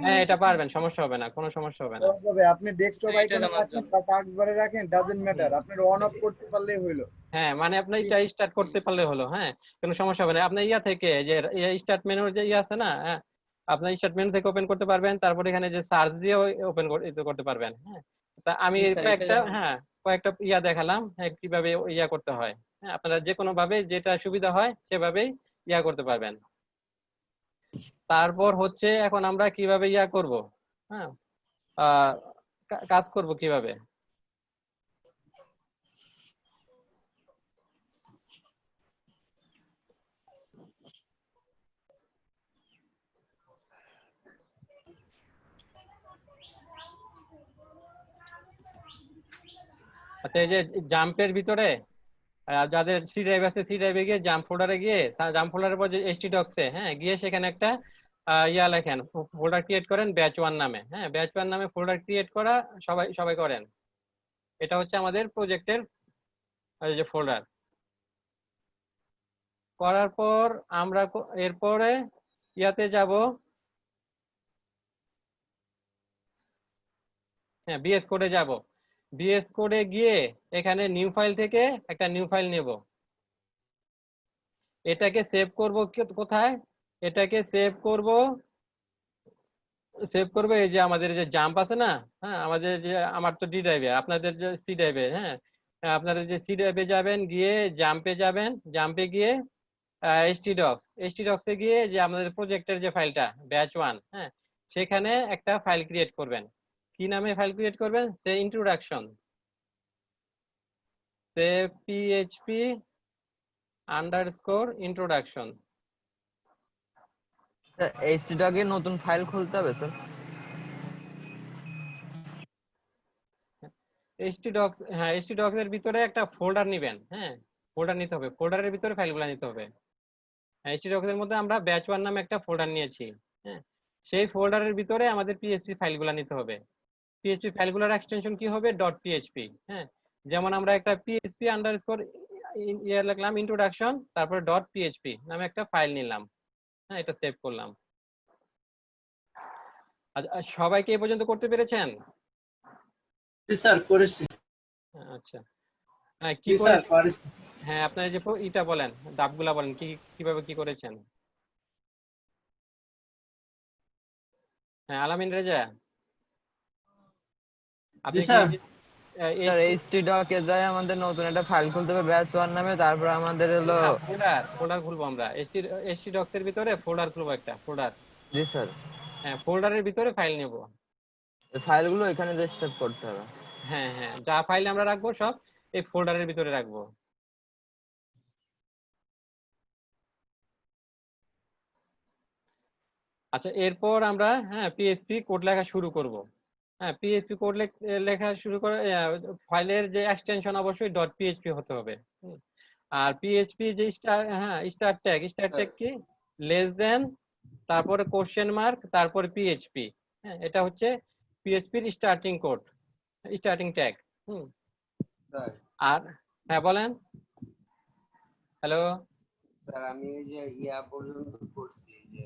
হ্যাঁ এটা পারবেন, সমস্যা হবে না, কোনো সমস্যা হবে না। আপনি ডেস্কটপ আইকনে রাখেন বা টাস্ক বারে রাখেন, ডাজন্ট ম্যাটার, আপনার অন অফ করতে পারলেই হলো। হ্যাঁ মানে আপনি এটা স্টার্ট করতে পারলে হলো। হ্যাঁ কোনো সমস্যা হবে না। আপনি থেকে যে স্টার্ট মেনুর যে আছে না, আপনার স্টেটমেন্ট থেকে ওপেন করতে পারবেন, তারপরে এখানে যে সার্চ দিয়ে ওপেন করতে পারবেন। হ্যাঁ, তা আমি জি স্যার, এটা কয়েকটা জানা আছে। কয়েকটা দেখালাম কিভাবে করতে হয়। হ্যাঁ, আপনারা যে কোনো ভাবে যেটা সুবিধা হয় সেভাবেই করতে পারবেন। তারপর হচ্ছে এখন আমরা কিভাবে করব, হ্যাঁ, কাজ করব কিভাবে। আচ্ছা, এই যে জাম্পের ভিতরে যাদের সি ড্রাইভ আছে, সি ড্রাইভে গিয়ে জাম্প ফোল্ডারে গিয়ে জাম্প ফোল্ডারের পর যে htdocs হ্যাঁ গিয়ে সেখানে একটা লেখেন, ফোল্ডার ক্রিয়েট করেন ব্যাচ 1 নামে। হ্যাঁ, ব্যাচ 1 নামে ফোল্ডার ক্রিয়েট করা সবাই করেন। এটা হচ্ছে আমাদের প্রজেক্টের যে ফোল্ডার। করার পর আমরা এরপরে যাব, হ্যাঁ বিএস কোডে যাব। বিএস কোডে গিয়ে এখানে নিউ ফাইল থেকে একটা নিউ ফাইল নেব। এটাকে সেভ করব কোথায়? এটাকে সেভ করব এই যে আমাদের যে জাম্প আছে না, হ্যাঁ আমাদের যে আমার তো ডি ড্রাইভে, আপনাদের যে সি ড্রাইভে। হ্যাঁ, আপনারা যে সি ড্রাইভে যাবেন, গিয়ে জাম্পে যাবেন, জাম্পে গিয়ে htdocs এ গিয়ে যে আমাদের প্রজেক্টের যে ফাইলটা ব্যাচ 1, হ্যাঁ সেখানে একটা ফাইল ক্রিয়েট করবেন। কি নামে ফাইল ক্রিয়েট করবেন? সে ইন্ট্রোডাকশন, সে php_introduction। স্যার htdoc এর নতুন ফাইল খুলতে হবে স্যার? htdocs এর ভিতরে একটা ফোল্ডার নেবেন। হ্যাঁ, ফোল্ডার নিতে হবে, ফোল্ডারের ভিতরে ফাইলগুলো নিতে হবে। htdocs এর মধ্যে আমরা ব্যাচ 1 নামে একটা ফোল্ডার নিয়েছি। হ্যাঁ, সেই ফোল্ডারের ভিতরে আমাদের পিএইচপি ফাইলগুলো নিতে হবে। পিএইচপি ফাইলগুলোর এক্সটেনশন কি হবে? .php। হ্যাঁ, যেমন আমরা একটা php_ লিখলাম ইন্ট্রোডাকশন, তারপরে .php নামে একটা ফাইল নিলাম। হ্যাঁ, এটা সেভ করলাম। আচ্ছা, সবাইকে এই পর্যন্ত করতে পেরেছেন? জি স্যার করেছি। আচ্ছা, হ্যাঁ কি জি করে? স্যার করেছি। হ্যাঁ, আপনার যে ইটা বলেন, ধাপগুলা বলেন, কিভাবে কি করেছেন। হ্যাঁ, আলামিন রেজা, জি আপনি কি স্যার। স্যার htdoc এ যায় আমাদের নতুন একটা ফাইল খুলতে হবে ব্যাচ 1 নামে, তারপর আমাদের হলো ফোল্ডার খুলবো আমরা, htdocs এর ভিতরে ফোল্ডার খুলবো, একটা ফোল্ডার। জি স্যার, হ্যাঁ, ফোল্ডারের ভিতরে ফাইল নেব। এই ফাইলগুলো এখানে যে সেভ করতে হবে। হ্যাঁ হ্যাঁ, যা ফাইল আমরা রাখবো সব এই ফোল্ডারের ভিতরে রাখবো। আচ্ছা, এরপর আমরা পিএইচপি কোড লেখা শুরু করব। হ্যাঁ, পিএইচপি কোড লেখা শুরু করে ফাইলের যে এক্সটেনশন অবশ্যই .php হতে হবে। আর পিএইচপি যে স্টার ট্যাগ কি? লেস দেন, তারপরে কোশ্চেন মার্ক, তারপরে পিএইচপি। হ্যাঁ, এটা হচ্ছে পিএইচপির starting code, starting tag. Sir আর হ্যাঁ বলেন। হ্যালো স্যার আমি ওই যে পর্যন্ত করছি, যে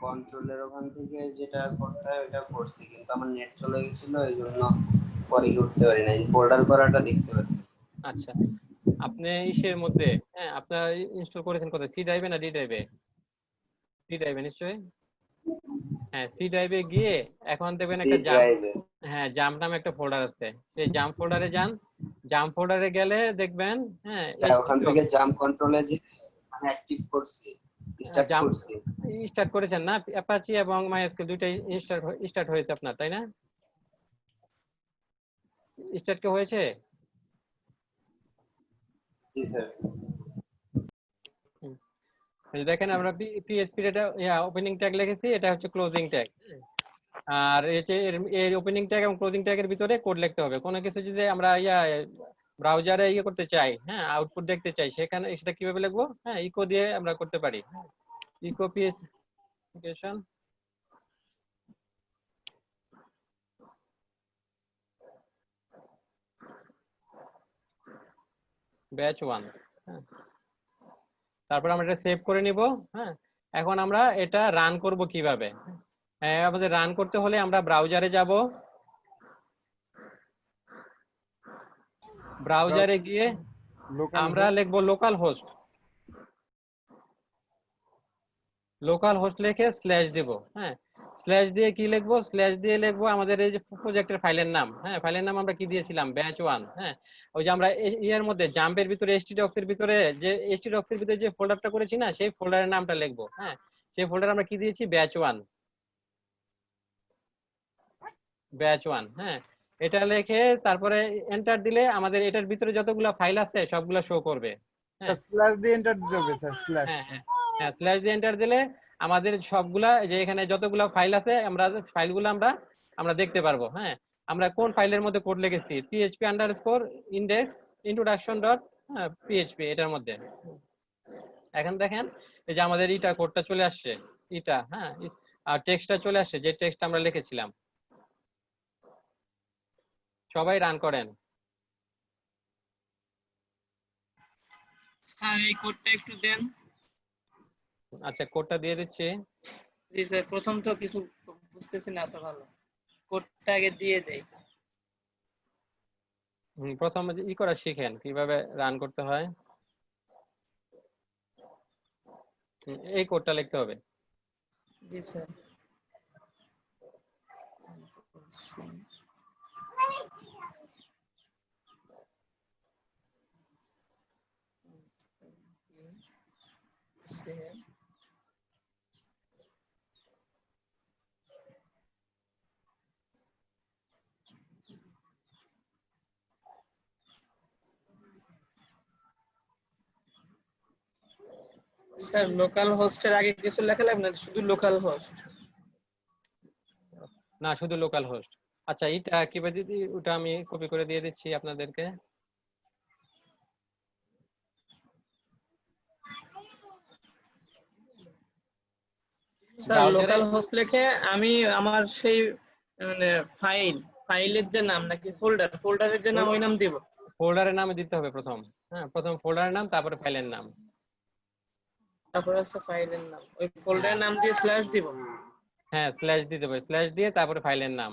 কন্ট্রোলের ওখান থেকে যেটা করতে হয় ওটা করছি, কিন্তু আমার নেট চলে গেছিল, এই জন্য পরে করতে পারি না। ফোল্ডার করাটা দেখতে পাচ্ছি। আচ্ছা, আপনি ইসের মধ্যে আপনার ইনস্টল করেছেন কোথায়? সি ড্রাইভে না ডি ড্রাইভে? সি ড্রাইভে নিশ্চয়ই। হ্যাঁ, সি ড্রাইভে গিয়ে এখন দেখবেন একটা জাম্প নামে একটা ফোল্ডার আছে, সেই জাম্প ফোল্ডারে যান। জাম্প ফোল্ডারে গেলে দেখবেন ওখান থেকে জাম্প কন্ট্রোলে যে মানে অ্যাক্টিভ করছি, স্টার্ট করছি। স্টার্ট করেছেন না? অ্যাপাচি এবং মাইএসকিউএল দুইটাই স্টার্ট হয়েছে আপনার, তাই না? স্টার্ট কি হয়েছে? জি স্যার। দেখেন আমরা পিএইচপি এটা ওপেনিং ট্যাগ লিখেছি, এটা হচ্ছে ক্লোজিং ট্যাগ। আর এই ওপেনিং ট্যাগ এবং ক্লোজিং ট্যাগের ভিতরে কোড লিখতে হবে। কোনো কিছু যদি আমরা ব্রাউজারে করতে চাই, হ্যাঁ আউটপুট দেখতে চাই, সেখানে সেটা কিভাবে লিখবো? হ্যাঁ, ইকো দিয়ে আমরা করতে পারি। Echo PHP batch 1। হ্যাঁ, তারপর আমরা এটা সেভ করে নিব। হ্যাঁ, এখন আমরা এটা রান করব কিভাবে? হ্যাঁ, আমাদের রান করতে হলে আমরা ব্রাউজারে যাব। ব্রাউজারে গিয়ে আমরা লিখব লোকাল হোস্ট। লোকাল হোস্ট লিখে স্ল্যাশ দিব, হ্যাঁ স্ল্যাশ দিয়ে কি লিখবো, স্ল্যাশ দিয়ে লিখবো আমাদের এই যে প্রজেক্টের ফাইলের নাম, হ্যাঁ ফাইলের নাম আমরা কি দিয়েছিলাম, ব্যাচ 1, হ্যাঁ ওই যে আমরা এর মধ্যে জাম্পের ভিতরে htdocs এর ভিতরে যে htdocs এর ভিতরে যে ফোল্ডারটা করেছি না, সেই ফোল্ডারের নামটা লিখবো, হ্যাঁ সেই ফোল্ডার আমরা কি দিয়েছি, ব্যাচ 1, হ্যাঁ এটা লিখে তারপরে এন্টার দিলে আমাদের এটার ভিতরে যতগুলো ফাইল আছে সবগুলো শো করবে। হ্যাঁ স্ল্যাশ দিয়ে এন্টার দিতে হবে স্যার, স্ল্যাশ। হ্যাঁ হ্যাঁ হ্যাঁ স্ল্যাশ দিয়ে এন্টার দিলে আমাদের সবগুলা যে এখানে যতগুলা ফাইল আছে আমরা ফাইলগুলো আমরা দেখতে পারবো। হ্যাঁ আমরা কোন ফাইলের মধ্যে কোড লিখেছি, php_index introduction.php এটার মধ্যে। এখন দেখেন এই যে আমাদের ইটা কোডটা চলে আসছে, ইটা, হ্যাঁ আর টেক্সটটা চলে আসছে, যে টেক্সট আমরা লিখেছিলাম। সবাই রান করেন। স্যার এই কোডটা একটু দেন। আচ্ছা কোডটা দিয়ে দিচ্ছি। জি স্যার, প্রথম তো কিছু বুঝতেছি না তো ভালো, কোডটা আগে দিয়ে দেই। প্রথম ই করা শিখেন কিভাবে রান করতে হয়। এই কোডটা লিখতে হবে। জি স্যার। স্যার লোকাল হোস্টের আগে কিছু লেখা লাগবে না, শুধু লোকাল হোস্ট? না শুধু লোকাল হোস্ট। আচ্ছা এটা কিভাবে দিদি, ওটা আমি কপি করে দিয়ে দিচ্ছি আপনাদেরকে। স্যার লোকাল হোস্ট লিখে আমি আমার সেই মানে ফাইলের যে নাম নাকি ফোল্ডারের যে নাম ওই নাম দিব? ফোল্ডারের নামে দিতে হবে প্রথম, হ্যাঁ প্রথম ফোল্ডারের নাম তারপরে ফাইলের নাম। তারপরে হচ্ছে ফাইলের নাম, ওই ফোল্ডারের নাম দিয়ে স্ল্যাশ দিব? হ্যাঁ স্ল্যাশ দিতে হবে, স্ল্যাশ দিয়ে তারপরে ফাইলের নাম।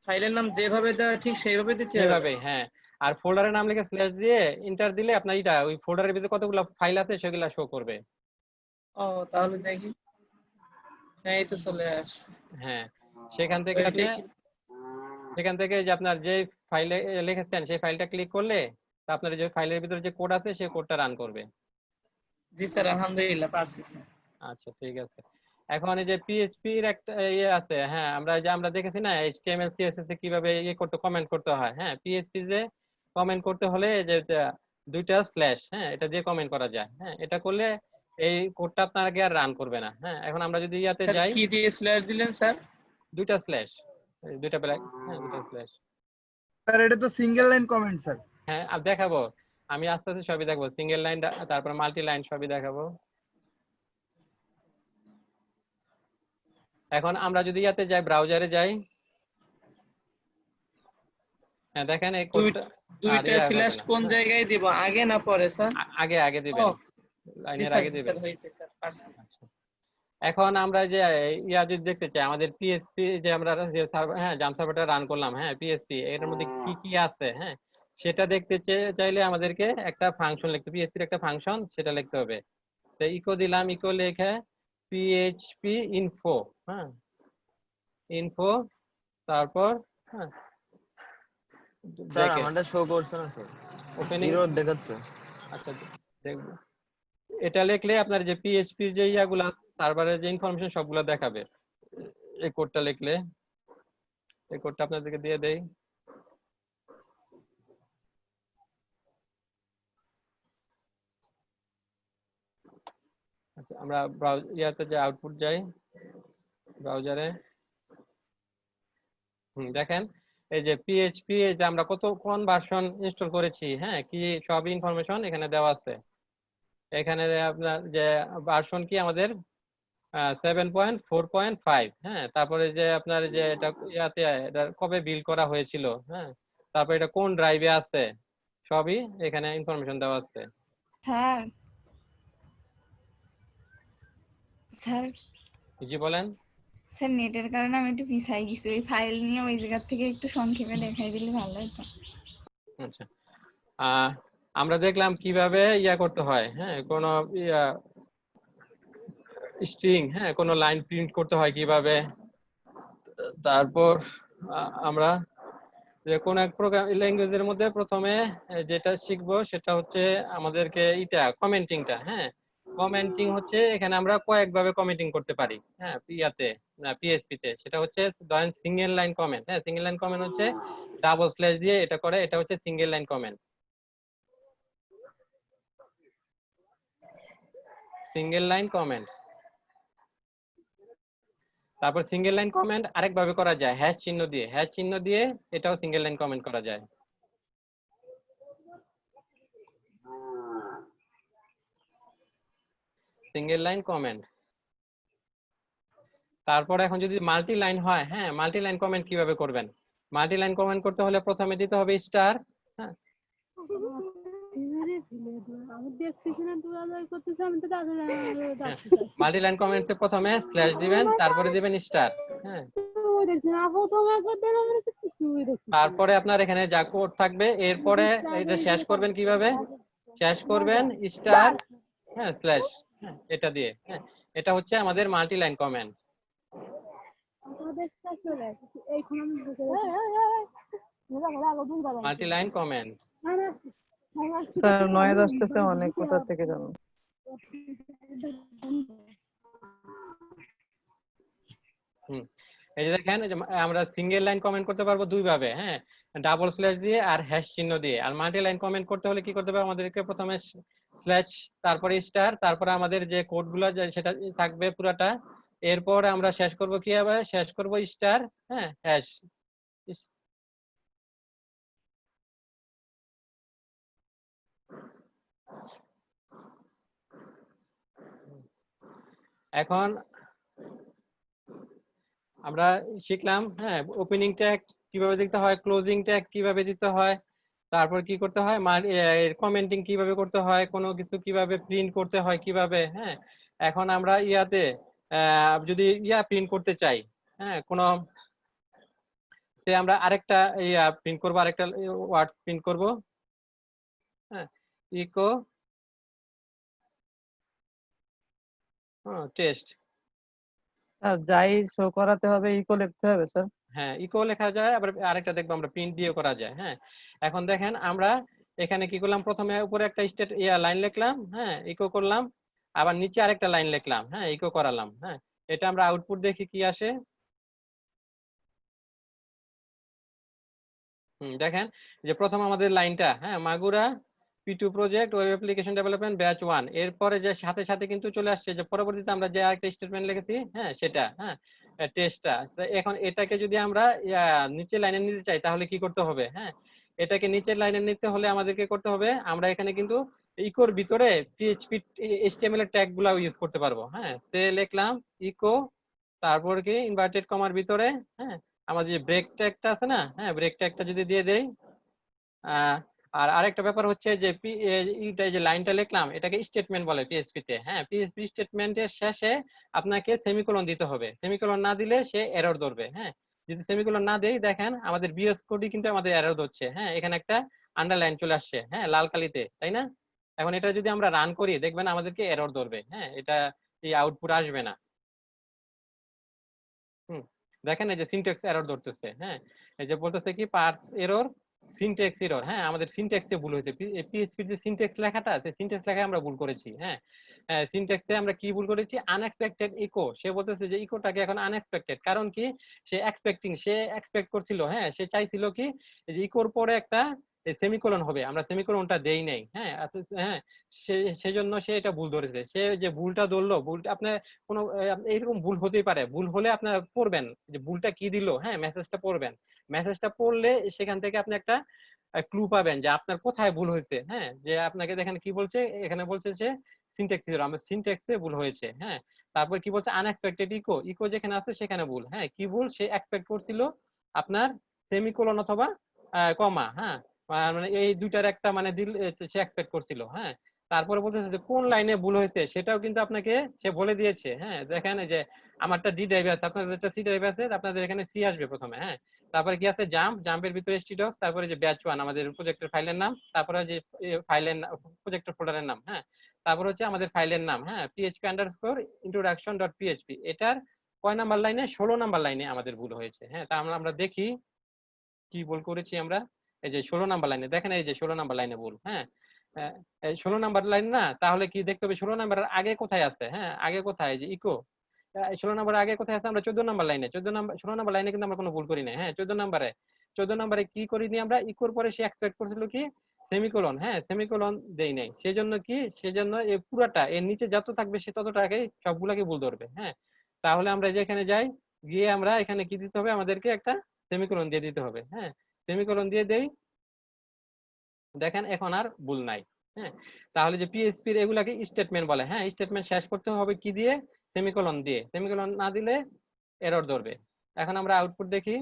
ফাইলের নাম যেভাবে দেওয়া ঠিক সেইভাবে দিতে হবে? সেভাবে, হ্যাঁ। আর ফোল্ডারের নাম লিখে স্ল্যাশ দিয়ে এন্টার দিলে আপনার এটা ওই ফোল্ডারের ভিতরে কতগুলো ফাইল আছে সেগুলো শো করবে। ও তাহলে দেখি, হ্যাঁ এই তো চলে আসছে। হ্যাঁ সেখান থেকে আপনি যে আপনার যে ফাইলে লিখেছেন সেই ফাইলটা ক্লিক করলে আপনার যে ফাইলের ভিতরে যে কোড আছে সেই কোডটা রান করবে। জি স্যার আলহামদুলিল্লাহ পারছি স্যার। আচ্ছা ঠিক আছে। এখন এই যে পিএইচপি এর একটা ইয়ে আছে, হ্যাঁ আমরা দেখেছি না এইচটিএমএল সিএসএস এ কিভাবে ইয়ে করতে, কমেন্ট করতে হয়। হ্যাঁ পিএইচপি যে কমেন্ট করতে হলে যে দুইটা স্ল্যাশ, হ্যাঁ এটা দিয়ে কমেন্ট করা যায়। হ্যাঁ এটা করলে এই কোডটা আপনার আগে আর রান করবে না। হ্যাঁ এখন আমরা যদি ইয়াতে স্যার যাই, কি দিয়ে স্ল্যাশ দিলেন স্যার? দুইটা স্ল্যাশ, দুইটা ব্ল্যাক, হ্যাঁ দুইটা স্ল্যাশ। স্যার এটা তো সিঙ্গেল লাইন কমেন্ট স্যার। হ্যাঁ আর দেখাবো, আমি আস্তে আস্তে সবই দেখাবো, সিঙ্গেল লাইন তারপর মাল্টি লাইন সবই দেখাবো। এখন আমরা যদি ইয়াতে যাই, ব্রাউজারে যাই, হ্যাঁ দেখেন এই কোডটা দুইটা স্ল্যাশ কোন জায়গায় দিব, আগে না পরে স্যার? আগে দিবেন, লাইনের আগে দিবেন। হয়েছে স্যার পারছি। এখন আমরা যে ইয়া যদি দেখতে চাই আমাদের পিএসপি যে আমরা যে সার্ভার, হ্যাঁ জাম্প সার্ভারটা রান করলাম, হ্যাঁ পিএসপি এর মধ্যে কি কি আছে, হ্যাঁ সেটা দেখতে চাইলে আমাদেরকে একটা ফাংশন লিখতে, পিএসপি এর একটা ফাংশন সেটা লিখতে হবে। তো ইকো দিলাম, ইকো লিখে পিএইচপি ইনফো, হ্যাঁ ইনফো, তারপর হ্যাঁ স্যার আমাদের শো করছে না স্যার, ওপেনিং জিরো দেখাচ্ছে। আচ্ছা দেখব, এটা লিখলে আপনার যে পিএইচপি যে ইয়াগুলা সার্ভারের যে ইনফরমেশন সবগুলো দেখাবে। এই কোডটা লিখলে, এই কোডটা আপনাদেরকে দিয়ে দেই। আচ্ছা আমরা ইয়াতে যে আউটপুট যাই ব্রাউজারে, দেখেন এই যে পিএইচপি যে আমরা কোন ভার্সন ইনস্টল করেছি, হ্যাঁ কি সব ইনফরমেশন এখানে দেওয়া আছে। এখানে আপনার যে ভার্সন কি আমাদের 7.4.5, হ্যাঁ তারপরে যে আপনার যে এটা ইয়াতে এটা কবে বিল্ড করা হয়েছিল, হ্যাঁ তারপরে এটা কোন ড্রাইভে আছে সবই এখানে ইনফরমেশন দেওয়া আছে। স্যার জি বলেন। স্যার নেটের কারণে আমি একটু পিছাই গেছি, ওই ফাইল নিয়ে ওই জায়গা থেকে একটু সংক্ষেপে দেখাই দিলে ভালো হতো। আচ্ছা আমরা দেখলাম কিভাবে ইয়া করতে হয়, হ্যাঁ কোন স্ট্রিং, হ্যাঁ কোনো লাইন প্রিন্ট করতে হয় কিভাবে। তারপর আমরা যে কোন এক প্রোগ্রাম ল্যাঙ্গুয়েজের মধ্যে প্রথমে যেটা শিখবো সেটা হচ্ছে আমাদেরকে কমেন্টিংটা। হ্যাঁ, কমেন্টিং হচ্ছে এখানে আমরা কয়েকভাবে কমেন্টিং করতে পারি। হ্যাঁ, পিএইচপি তে সেটা হচ্ছে ধরেন সিঙ্গেল লাইন কমেন্ট। হ্যাঁ, সিঙ্গেল লাইন কমেন্ট হচ্ছে ডাবল স্ল্যাশ দিয়ে এটা করে, এটা হচ্ছে single line comment. Single line comment. তারপর সিঙ্গেল লাইন কমেন্ট আরেকভাবে করা যায় হ্যাশ চিহ্ন দিয়ে। হ্যাশ চিহ্ন দিয়ে এটাও সিঙ্গেল লাইন কমেন্ট করা যায়। Single line comment. তারপর এখন যদি মাল্টি লাইন হয়, হ্যাঁ মাল্টি লাইন কমেন্ট কিভাবে করবেন? মাল্টি লাইন কমেন্ট করতে হলে প্রথমে দিতে হবে স্টার। হ্যাঁ, মাল্টি লাইন কমেন্টে প্রথমে স্ল্যাশ দিবেন, তারপরে দিবেন স্টার। হ্যাঁ, তারপরে আপনার এখানে যা কোড থাকবে এরপরে এটা শেষ করবেন কিভাবে? শেষ করবেন স্টার, হ্যাঁ স্ল্যাশ, হ্যাঁ এটা দিয়ে। হ্যাঁ, এটা হচ্ছে আমাদের multi line comment. Multi line comment. Sir noise আসতেছে অনেক, কোথা থেকে জানো? এই যে দেখেন আমরা সিঙ্গেল লাইন কমেন্ট করতে পারবো দুই ভাবে। হ্যাঁ, ডাবল স্ল্যাশ দিয়ে আর হ্যাশ চিহ্ন দিয়ে। আর মাল্টি লাইন কমেন্ট করতে হলে কি করতে হবে? আমাদেরকে প্রথমে স্ল্যাশ, তারপরে স্টার, তারপরে আমাদের যে কোডগুলো সেটা থাকবে পুরাটা। এরপর আমরা শেষ করব কি হবে? শেষ করব স্টার, হ্যাঁ হ্যাশ। এখন আমরা শিখলাম হ্যাঁ ওপেনিং ট্যাগ কিভাবে দিতে হয়, ক্লোজিং ট্যাগ কিভাবে দিতে হয়, তারপর কি করতে হয় কমেন্টিং কিভাবে করতে হয়, কোনো কিছু কিভাবে প্রিন্ট করতে হয় কিভাবে। হ্যাঁ, এখন আমরা যদি প্রিন্ট করতে চাই, হ্যাঁ কোনো আমরা আরেকটা প্রিন্ট করব, আরেকটা ওয়ার্ড প্রিন্ট করব। হ্যাঁ, ইকো টেস্ট। স্যার যাই শো করাতে হবে ইকো লিখতে হবে স্যার? হ্যাঁ, ইকো লেখা যায়, আবার আরেকটা দেখবো আমরা প্রিন্ট দিয়ে করা যায়। হ্যাঁ, এখন দেখেন আমরা এখানে কি করলাম? প্রথমে উপরে একটা লাইন লিখলাম, হ্যাঁ ইকো করলাম, আবার নিচে আরেকটা লাইন লিখলাম, হ্যাঁ ইকো করালাম। হ্যাঁ, এটা আমরা আউটপুট দেখি কি আসে। দেখেন যে প্রথম আমাদের লাইনটা, হ্যাঁ Magura P2 project web application development batch 1, এরপরে যে সাথে সাথে কিন্তু চলে আসছে যে পরবর্তীতে আমরা যে আরেকটা স্টেটমেন্ট লিখেছি, হ্যাঁ সেটা, হ্যাঁ টেস্টটা। এখন এটাকে যদি আমরা নিচে লাইনে নিতে চাই তাহলে কি করতে হবে? হ্যাঁ, এটাকে নিচের লাইনে নিতে হলে আমাদেরকে করতে হবে, আমরা এখানে কিন্তু ইকোর ভিতরে PHP HTML এর ট্যাগ গুলা ইউজ করতে পারবো। হ্যাঁ, সে লিখলাম ইকো, তারপর কি ইনভার্টেড কমার ভিতরে, হ্যাঁ আমাদের যে ব্রেক ট্যাগটা আছে না, হ্যাঁ ব্রেক ট্যাগটা যদি দিয়ে দেই। আর আরেকটা ব্যাপার হচ্ছে যে এইটা যে লাইনটা লিখলাম এটাকে স্টেটমেন্ট বলে PHP তে। হ্যাঁ, PHP স্টেটমেন্টের শেষে আপনাকে সেমিকোলন দিতে হবে, সেমিকোলন না দিলে সে এরর ধরবে। হ্যাঁ, যদি সেমিকোলন না দেই দেখেন আমাদের বিএস কোডই কিন্তু আমাদের এরর ধরছে। হ্যাঁ, এখানে একটা আন্ডারলাইন চলে আসছে, হ্যাঁ লাল কালিতে, তাই না? এখন এটা যদি আমরা রান করি দেখবেন আমাদেরকে এরর ধরবে। হ্যাঁ, এটা এই আউটপুট আসবে না। দেখেন এই যে সিনট্যাক্স এরর ধরতেছে। হ্যাঁ, এই যে বলতেছে কি পার্স এরর, সিনট্যাক্স এরর। হ্যাঁ, আমাদের সিনট্যাক্সে ভুল হয়েছে। পিএইচপি যে সিনট্যাক্স লেখাটা আছে, সিনট্যাক্স লেখায় আমরা ভুল করেছি। হ্যাঁ, সিনট্যাক্সে আমরা কি ভুল করেছি? Unexpected eco. সে বলতেছে যে ইকোটাকে এখন আনএক্সপেক্টেড, কারণ কি সে এক্সপেক্ট করছিল, হ্যাঁ সে চাইছিল কি যে ইকোর পরে একটা সেমিকোলন হবে, আমরা সেমিকোলনটা দেই নাই। হ্যাঁ, হ্যাঁ সেজন্য সে এটা ভুল ধরেছে। সে যে ভুলটা ধরলো, ভুলটা আপনার কোনো এইরকম ভুল হতেই পারে, ভুল হলে আপনার পড়বেন যে ভুলটা কি দিল। হ্যাঁ, মেসেজটা পড়বেন, মেসেজটা পড়লে সেখান থেকে আপনি একটা ক্লু পাবেন যে আপনার কোথায় ভুল হয়েছে। হ্যাঁ, যে আপনাকে দেখেন কি বলছে, এখানে বলছে যে সিনট্যাক্স এরর, আমার সিনট্যাক্সে ভুল হয়েছে। হ্যাঁ, তারপর কি বলছে? আনএক্সপেক্টেড ইকো, ইকো যেখানে আছে সেখানে ভুল। হ্যাঁ, কি ভুল? সে এক্সপেক্ট করছিল আপনার সেমিকোলন অথবা কমা। হ্যাঁ, মানে এই দুইটার একটা মানে দিল সে এক্সপেক্ট করছিল। হ্যাঁ, তারপরে বলতেছে যে কোন লাইনে ভুল হয়েছে সেটাও কিন্তু আপনাকে সে বলে দিয়েছে। হ্যাঁ, দেখেন এই যে আমারটা ডি ড্রাইভ আছে, আপনাদের সি ড্রাইভ আছে, আপনাদের এখানে সি আসবে প্রথমে। হ্যাঁ, তারপরে কি আছে জাম্পের ভিতরে stdoc, তারপরে যে ব্যাচ 1 আমাদের প্রজেক্টের ফাইলের নাম, তারপরে যে ফাইলের প্রজেক্টের ফোল্ডারের নাম। হ্যাঁ, তারপর হচ্ছে আমাদের ফাইলের নাম। হ্যাঁ, php_introduction.php, এটার কয় নাম্বার লাইনে? 16 নাম্বার লাইনে আমাদের ভুল হয়েছে। হ্যাঁ, তা আমরা দেখি কি ভুল করেছি আমরা। এই যে 16 নাম্বার লাইনে দেখেন, এই যে 16 নাম্বার লাইনে ভুল। হ্যাঁ, এই 16 নাম্বার লাইন না, তাহলে কি দেখতে হবে 16 নাম্বারের আগে কোথায় আছে? হ্যাঁ, আগে কোথায়? যে ইকো 16 নাম্বার আগে কোথায় আছে? আমরা 14 নাম্বার লাইনে, 16 নাম্বার লাইনে কিন্তু আমরা কোনো ভুল করি না। হ্যাঁ, 14 নাম্বারে কি করিনি আমরা? ইকোর পরে সে এক্সপেক্ট করছিল কি সেমিকোলন। হ্যাঁ, সেমিকোলন দেই নাই। সেজন্য কি, সেজন্য এই পুরাটা এর নিচে যত থাকবে সে ততটাকে সবগুলাকে ভুল ধরবে। হ্যাঁ, তাহলে আমরা যেখানে যাই, গিয়ে আমরা এখানে কি দিতে হবে? আমাদেরকে একটা সেমিকোলন দিয়ে দিতে হবে। হ্যাঁ, সেমিকোলন দিয়ে দেই, দেখেন এখন আর ভুল নাই। হ্যাঁ, তাহলে যে পিএইচপির এগুলাকে স্টেটমেন্ট বলে। হ্যাঁ, স্টেটমেন্ট শেষ করতে হবে কি দিয়ে? সেমিকোলন দিয়ে। সেমিকোলন না দিলে এরর ধরবে। এখন আমরা আউটপুট দেখি।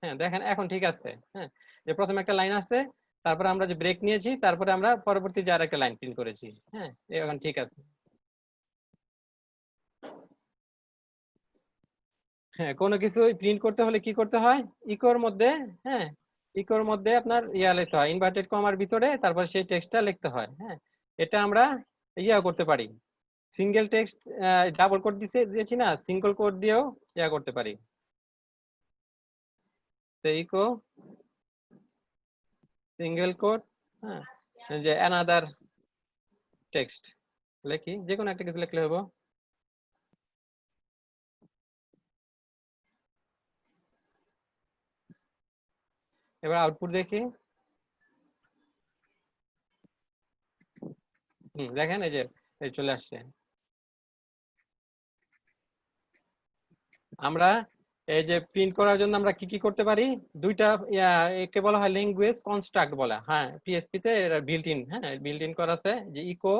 হ্যাঁ, দেখেন এখন ঠিক আছে। হ্যাঁ, যে প্রথমে একটা লাইন আছে, তারপরে আমরা যে ব্রেক নিয়েছি, তারপরে আমরা পরবর্তী যে আরেকটা লাইন প্রিন্ট করেছি। হ্যাঁ, এখন ঠিক আছে। হ্যাঁ, কোনো কিছু প্রিন্ট করতে হলে কি করতে হয়? ইকোর মধ্যে, হ্যাঁ, ইকোর মধ্যে আপনার লিখতে হয় ইনভার্টেড কমার ভিতরে, তারপর সেই টেক্সটটা লিখতে হয়। হ্যাঁ, এটা আমরা করতে পারি। সিঙ্গেল টেক্সট, ডাবল কোড দিয়েছি না, সিঙ্গেল কোড দিয়েও করতে পারি। তো ইকো সিঙ্গেল কোড, হ্যাঁ, যে অ্যানাদার টেক্সট লিখি, যে কোনো একটা কিছু লিখলে হবে। এবার আউটপুট দেখি। দেখেন এই যে চলে আসছে। আমরা এই যে প্রিন্ট করার জন্য আমরা কি কি করতে পারি? দুইটা একে বলা হয় ল্যাঙ্গুয়েজ কনস্ট্রাক্ট বলা। হ্যাঁ, পিএইচপি তে এটা বিল্ট ইন। হ্যাঁ, বিল্ট ইন করা আছে যে ইকো,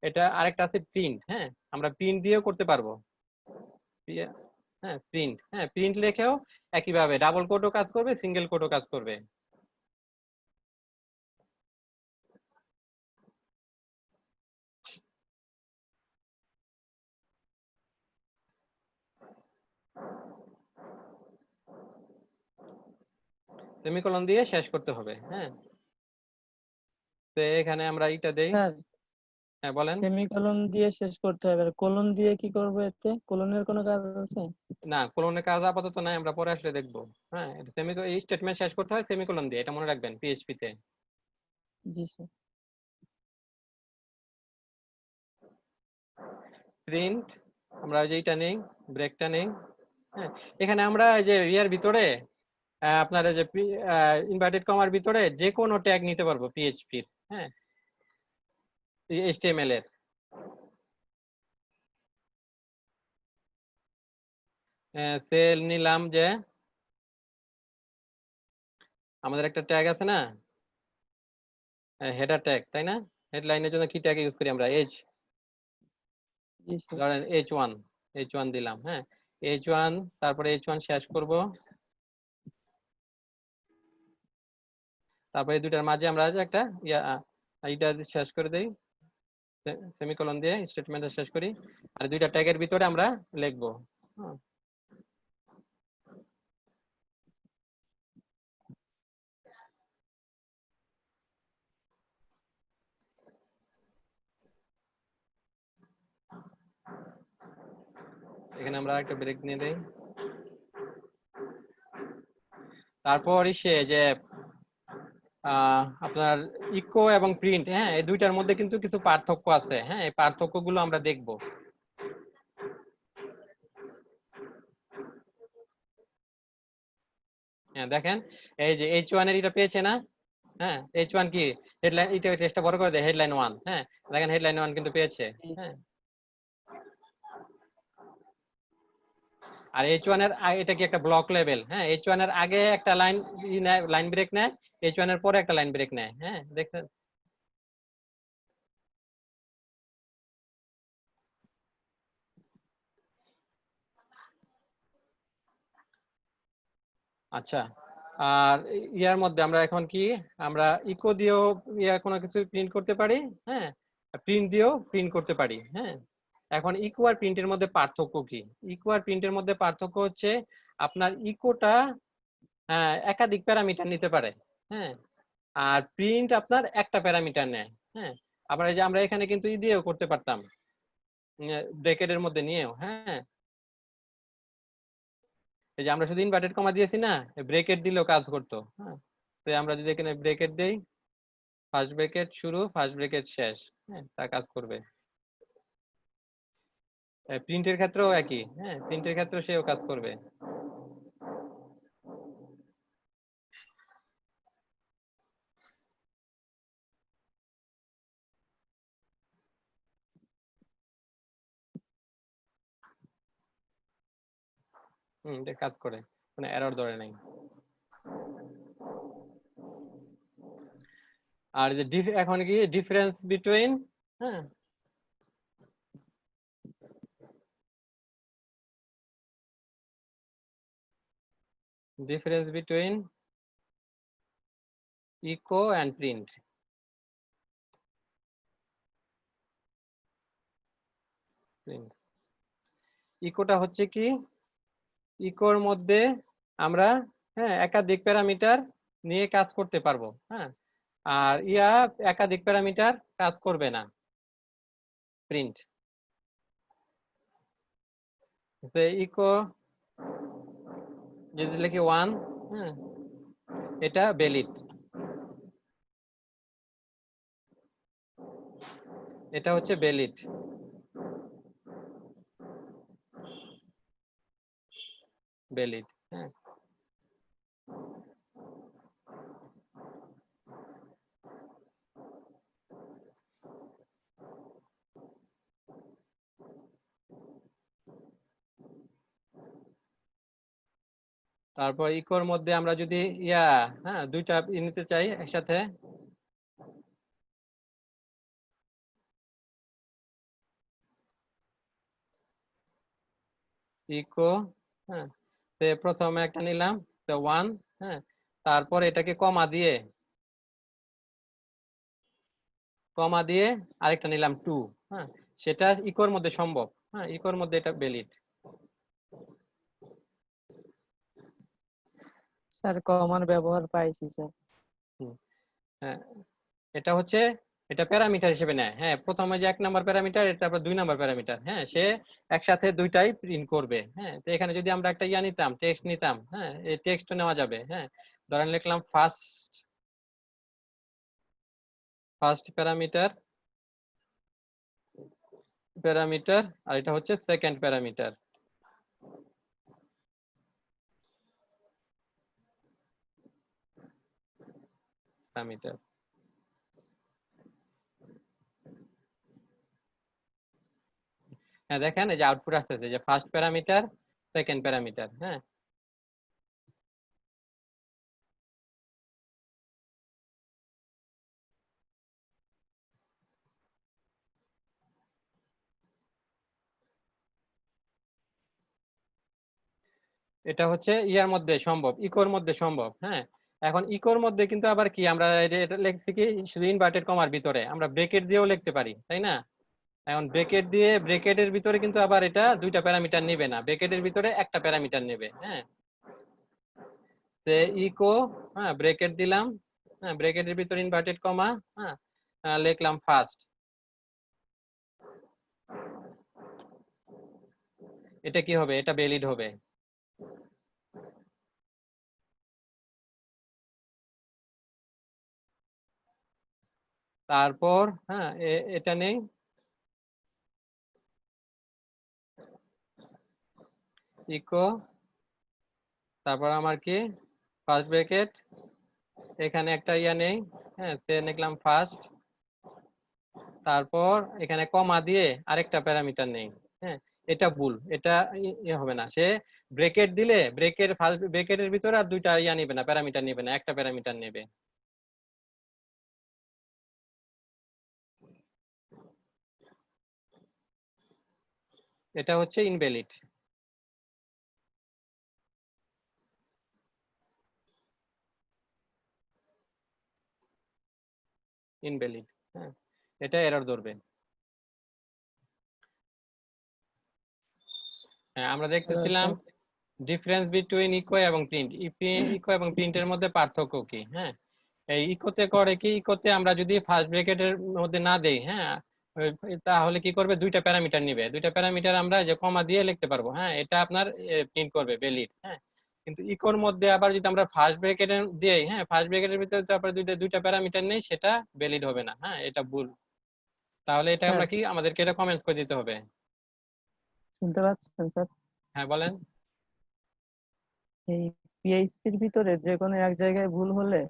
এটা আরেকটা আছে প্রিন্ট। হ্যাঁ, আমরা প্রিন্ট দিয়েও করতে পারবো। হ্যাঁ, প্রিন্ট, হ্যাঁ, প্রিন্ট লেখেও একইভাবে ডাবল কোডও কাজ করবে, সিঙ্গেল কোডও কাজ করবে। সেমিকোলন দিয়ে শেষ করতে হবে। হ্যাঁ, তো এখানে আমরা এটা দেই। স্যার, হ্যাঁ, বলেন। সেমিকোলন দিয়ে শেষ করতে হবে, আর কোলন দিয়ে কি করবো? এতে কোলনের কোনো কাজ আছে? না, কোলনের কাজ আপাতত নাই, আমরা পরে আসলে দেখবো। হ্যাঁ, এই স্টেটমেন্ট শেষ করতে হয় সেমিকোলন দিয়ে, এটা মনে রাখবেন পিএইচপি তে। জি স্যার। প্রিন্ট, আমরা যেটা নেই, ব্রেকটা নেই। হ্যাঁ, এখানে আমরা এই যে ভিতরে আপনার এই যে ইনভার্টেড কমার ভিতরে যে কোনো ট্যাগ নিতে পারবো পিএইচপির। হ্যাঁ, এইচটিএমএল এর সেল নিলাম, যে আমাদের একটা ট্যাগ আছে না, হেডার ট্যাগ, তাই না? হেডলাইনের জন্য কি ট্যাগ ইউজ করি আমরা? এজ, জি স্যার। ধরেন H1 দিলাম। হ্যাঁ, H1, তারপরে H1 শেষ করব, তারপরে এই দুটার মাঝে আমরা একটা এইটা শেষ করে দেই, সেমিকোলন দিয়ে স্টেটমেন্টটা শেষ করি, আর দুইটা ট্যাগের ভিতরে আমরা লিখবো। এখানে আমরা একটা ব্রেক নিয়ে দেই। তারপর সে যে আপনার ইকো এবং প্রিন্ট, হ্যাঁ, এই দুইটার মধ্যে কিন্তু কিছু পার্থক্য আছে। হ্যাঁ, এই পার্থক্যগুলো আমরা দেখব। হ্যাঁ, দেখেন এই যে H1 এর এটা পেয়েছে না? হ্যাঁ, H1 কি হেডলাইন, এটা টেক্সটটা বড় করে দেয়, হেডলাইন 1। হ্যাঁ, দেখেন হেডলাইন 1 কিন্তু পেয়েছে। হ্যাঁ, আর H1 এর এটা কি একটা ব্লক লেভেল? হ্যাঁ, H1 এর আগে একটা লাইন ব্রেক নেয়, H1 এর পরে একটা লাইন ব্রেক নেয়। হ্যাঁ, দেখছেন? আচ্ছা, আর ইয়ার মধ্যে আমরা এখন কি আমরা ইকো দিয়েও কোনো কিছু প্রিন্ট করতে পারি, হ্যাঁ, প্রিন্ট দিয়েও প্রিন্ট করতে পারি। হ্যাঁ, এখন ইকো আর প্রিন্টের মধ্যে পার্থক্য কি? ইকো আর প্রিন্টের মধ্যে পার্থক্য হচ্ছে আপনার ইকোটা একাধিক প্যারামিটার নিতে পারে, হ্যাঁ, আর প্রিন্ট আপনার একটা প্যারামিটার নেয়। হ্যাঁ, আবার এই যে আমরা এখানে কিন্তু ই দিয়েও করতে পারতাম, ব্র্যাকেটের মধ্যে নিয়েও। হ্যাঁ, এই যে আমরা শুধু ইনভার্টেড কমা দিয়েছি না, ব্রেকেট দিলেও কাজ করতো। হ্যাঁ, তো আমরা যদি এখানে ব্রেকেট দেই, ফার্স্ট ব্রেকেট শুরু, ফার্স্ট ব্রেকেট শেষ, হ্যাঁ, তা কাজ করবে। প্রিন্টের ক্ষেত্রেও একই, হ্যাঁ, প্রিন্টের ক্ষেত্রেও সেও কাজ করবে। এটা কাজ করে, মানে এরর ধরে নাই। আর যে এখন কি ডিফারেন্স বিটুইন, হ্যাঁ, difference between echo and print. ইকোটা হচ্ছে কি, ইকোর মধ্যে আমরা একাধিক প্যারামিটার নিয়ে কাজ করতে পারবো। হ্যাঁ, আর একাধিক প্যারামিটার কাজ করবে না প্রিন্ট। ইকো যদি লিখি 1, হ্যাঁ, এটা ভ্যালিড, এটা হচ্ছে ভ্যালিড। ভ্যালিড, হ্যাঁ, তারপর ইকোর মধ্যে আমরা যদি দুইটা নিতে চাই একসাথে, ইকো, হ্যাঁ, প্রথমে একটা নিলাম 1, হ্যাঁ, তারপর এটাকে কমা দিয়ে আরেকটা নিলাম 2, হ্যাঁ, সেটা ইকোর মধ্যে সম্ভব। হ্যাঁ, ইকোর মধ্যে এটা ভ্যালিড। স্যার কমার ব্যবহার পাইছি স্যার। হ্যাঁ, এটা হচ্ছে এটা প্যারামিটার হিসেবে নেয়। হ্যাঁ, প্রথমে যে 1 নাম্বার প্যারামিটার, তারপর 2 নাম্বার প্যারামিটার, হ্যাঁ, সে একসাথে দুইটাই প্রিন্ট করবে। হ্যাঁ, তো এখানে যদি আমরা একটা নিতাম, টেক্সট নিতাম, হ্যাঁ, এই টেক্সট নেওয়া যাবে। হ্যাঁ, ধরেন লিখলাম ফার্স্ট প্যারামিটার আর এটা হচ্ছে সেকেন্ড প্যারামিটার। হ্যাঁ, দেখেন এই যে আউটপুট আসতেছে যে ফার্স্ট প্যারামিটার, সেকেন্ড প্যারামিটার। হ্যাঁ, এটা হচ্ছে ইয়ার মধ্যে সম্ভব, ইকোর মধ্যে সম্ভব। হ্যাঁ, এখন ইকোর মধ্যে কিন্তু আবার কি আমরা এটা লিখছি কি শুধু ইনভার্টেড কমার ভিতরে, আমরা ব্রেকেট দিয়েও লিখতে পারি, তাই না? এখন ব্রেকেটের ভিতরে কিন্তু আবার এটা দুইটা প্যারামিটার নেবে না, ব্রেকেটের ভিতরে একটা প্যারামিটার নেবে। হ্যাঁ, ইকো, হ্যাঁ, ব্রেকেট দিলাম, হ্যাঁ, ব্রেকেটের ভিতরে ইনভার্টেড কমা, হ্যাঁ, লিখলাম ফার্স্ট, এটা কি হবে? এটা ভ্যালিড হবে। তারপর হ্যাঁ, এটা নেই, ইকো, তারপর আমার কি ফার্স্ট ব্র্যাকেট, এখানে একটা নেই, হ্যাঁ, সে লিখলাম ফার্স্ট, তারপর এখানে কমা দিয়ে আরেকটা প্যারামিটার নেই। হ্যাঁ, এটা ভুল, এটা হবে না। সে ব্রেকেট দিলে ফার্স্ট ব্রেকেটের ভিতরে আর দুইটা নেবে না, প্যারামিটার নেবে না, একটা প্যারামিটার নেবে। এটা হচ্ছে ইনভ্যালিড। ইনভ্যালিড। হ্যাঁ, এটা এরর ধরবে। হ্যাঁ, আমরা দেখতেছিলাম ডিফারেন্স বিটুইন ইকো এবং প্রিন্ট। ইকো এবং প্রিন্টের মধ্যে পার্থক্য কি? হ্যাঁ, এই ইকোতে করে কি, ইকোতে আমরা যদি ফার্স্ট ব্র্যাকেটের মধ্যে না দেই, হ্যাঁ, তাহলে কি করবে, দুইটা প্যারামিটার নিবে, দুইটা প্যারামিটার আমরা যে কমা দিয়ে লিখতে পারবো, হ্যাঁ, এটা আপনার প্রিন্ট করবে ভ্যালিড। হ্যাঁ, কিন্তু ইকোর মধ্যে আবার যদি আমরা ফার্স্ট ব্র্যাকেটে দিই, হ্যাঁ, ফার্স্ট ব্র্যাকেটের ভিতরে তারপরে দুইটা প্যারামিটার নেই, সেটা ভ্যালিড হবে না। হ্যাঁ, এটা ভুল। তাহলে এটা আমরা কি, আমাদেরকে এটা কমেন্টস করে দিতে হবে। শুনতে পাচ্ছেন স্যার? হ্যাঁ, বলেন। এই পিএইচপির ভিতরে যে কোনো এক জায়গায় ভুল হলে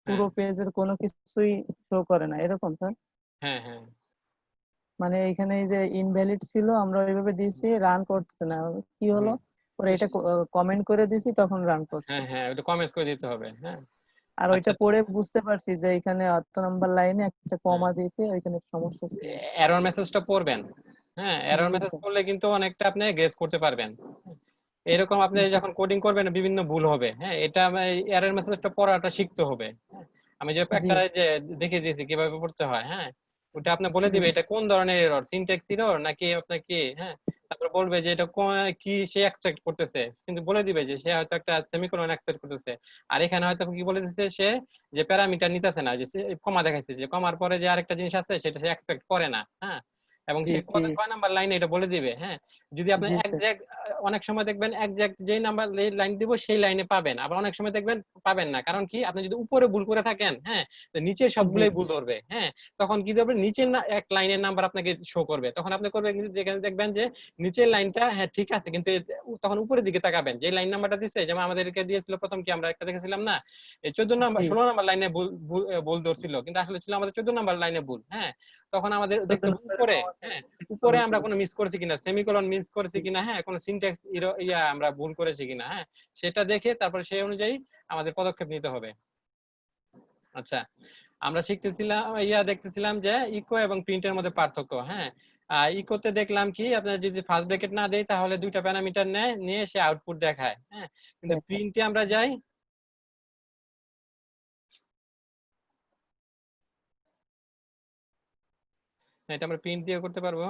পুরো পেজের কোনো কিছুই শো করে না, এরকম স্যার? হ্যাঁ হ্যাঁ, মানে এখানে এই যে ইনভ্যালিড ছিল, আমরা ওইভাবে দিয়েছি, রান করছে না, কি হলো, পরে এটা কমেন্ট করে দিয়েছি, তখন রান করছে। হ্যাঁ হ্যাঁ, ওটা কমেন্টস করে দিতে হবে। হ্যাঁ, আর ওইটা পড়ে বুঝতে পারছি যে এখানে 8 নাম্বার লাইনে একটা কমা দিয়েছে, ওইখানে সমস্যা ছিল। এরর মেসেজটা পড়বেন। হ্যাঁ, এরর মেসেজ পড়লে কিন্তু অনেকটা আপনি গেস করতে পারবেন। এরকম আপনি যখন কোডিং করবেন বিভিন্ন ভুল হবে। হ্যাঁ, এটা এরর মেসেজটা পড়াটা শিখতে হবে। আমি যে একটা যে দেখিয়ে দিয়েছি কিভাবে পড়তে হয়, হ্যাঁ, ওটা আপনি বলে দিবে এটা কোন ধরনের এরর, সিনট্যাক্স এরর নাকি আপনার কি, হ্যাঁ, তারপর বলবে যে এটা কি সে এক্সট্রাক্ট করতেছে, কিন্তু বলে দিবে যে সে হয়তো একটা সেমিকোলন এক্সট্রাক্ট করতেছে, আর এখানে হয়তো কি বলে দিচ্ছে সে যে প্যারামিটার নিতেছে না, যে কমা দেখাচ্ছে, যে কমার পরে যে আরেকটা জিনিস আছে সেটা সে এক্সপেক্ট করে না। হ্যাঁ, এবং সে কয় নাম্বার লাইনে এটা বলে দিবে। হ্যাঁ, যদি আপনি একজ্যাক্ট, অনেক সময় দেখবেন একজ্যাক্ট যেই নাম্বার লাইন দিব সেই লাইনে পাবেন, আবার অনেক সময় দেখবেন পাবেন না। কারণ কি, আপনি যদি উপরে ভুল করে থাকেন, হ্যাঁ, তো নিচের সবগুলোই ভুল ধরবে। হ্যাঁ, তখন কি ধরবে, নিচের এক লাইনের নাম্বার আপনাকে শো করবে, তখন আপনি করবেন যেখানে দেখবেন যে নিচের লাইনটা হ্যাঁ ঠিক আছে, কিন্তু তখন উপরের দিকে তাকাবেন, যে লাইন নাম্বারটা দিচ্ছে, যেমন আমাদেরকে দিয়েছিল প্রথম কি আমরা একটা দেখেছিলাম না, এই 14 নাম্বার 16 নাম্বার লাইনে ভুল ধরছিল, কিন্তু আসলে ছিল আমাদের 14 নাম্বার লাইনে ভুল। হ্যাঁ, তখন আমাদের দেখতে উপরে, হ্যাঁ, উপরে আমরা কোনো মিস করেছি কিনা, সেমিকোলন মিস করেছি কিনা, হ্যাঁ, কোনো সিনট্যাক্স আমরা ভুল করেছি কিনা, হ্যাঁ, সেটা দেখে তারপর সেই অনুযায়ী আমাদের পদক্ষেপ নিতে হবে। আচ্ছা, আমরা শিখতেছিলাম, দেখতেছিলাম যে ইকো এবং প্রিন্টের মধ্যে পার্থক্য। হ্যাঁ, ইকোতে দেখলাম কি, আপনার যদি ফার্স্ট ব্র্যাকেট না দেই তাহলে দুইটা প্যারামিটার নেয়, নিয়ে সে আউটপুট দেখায়। হ্যাঁ, কিন্তু প্রিন্টে আমরা যাই, এটা আমরা প্রিন্ট দিয়ে করতে পারবো।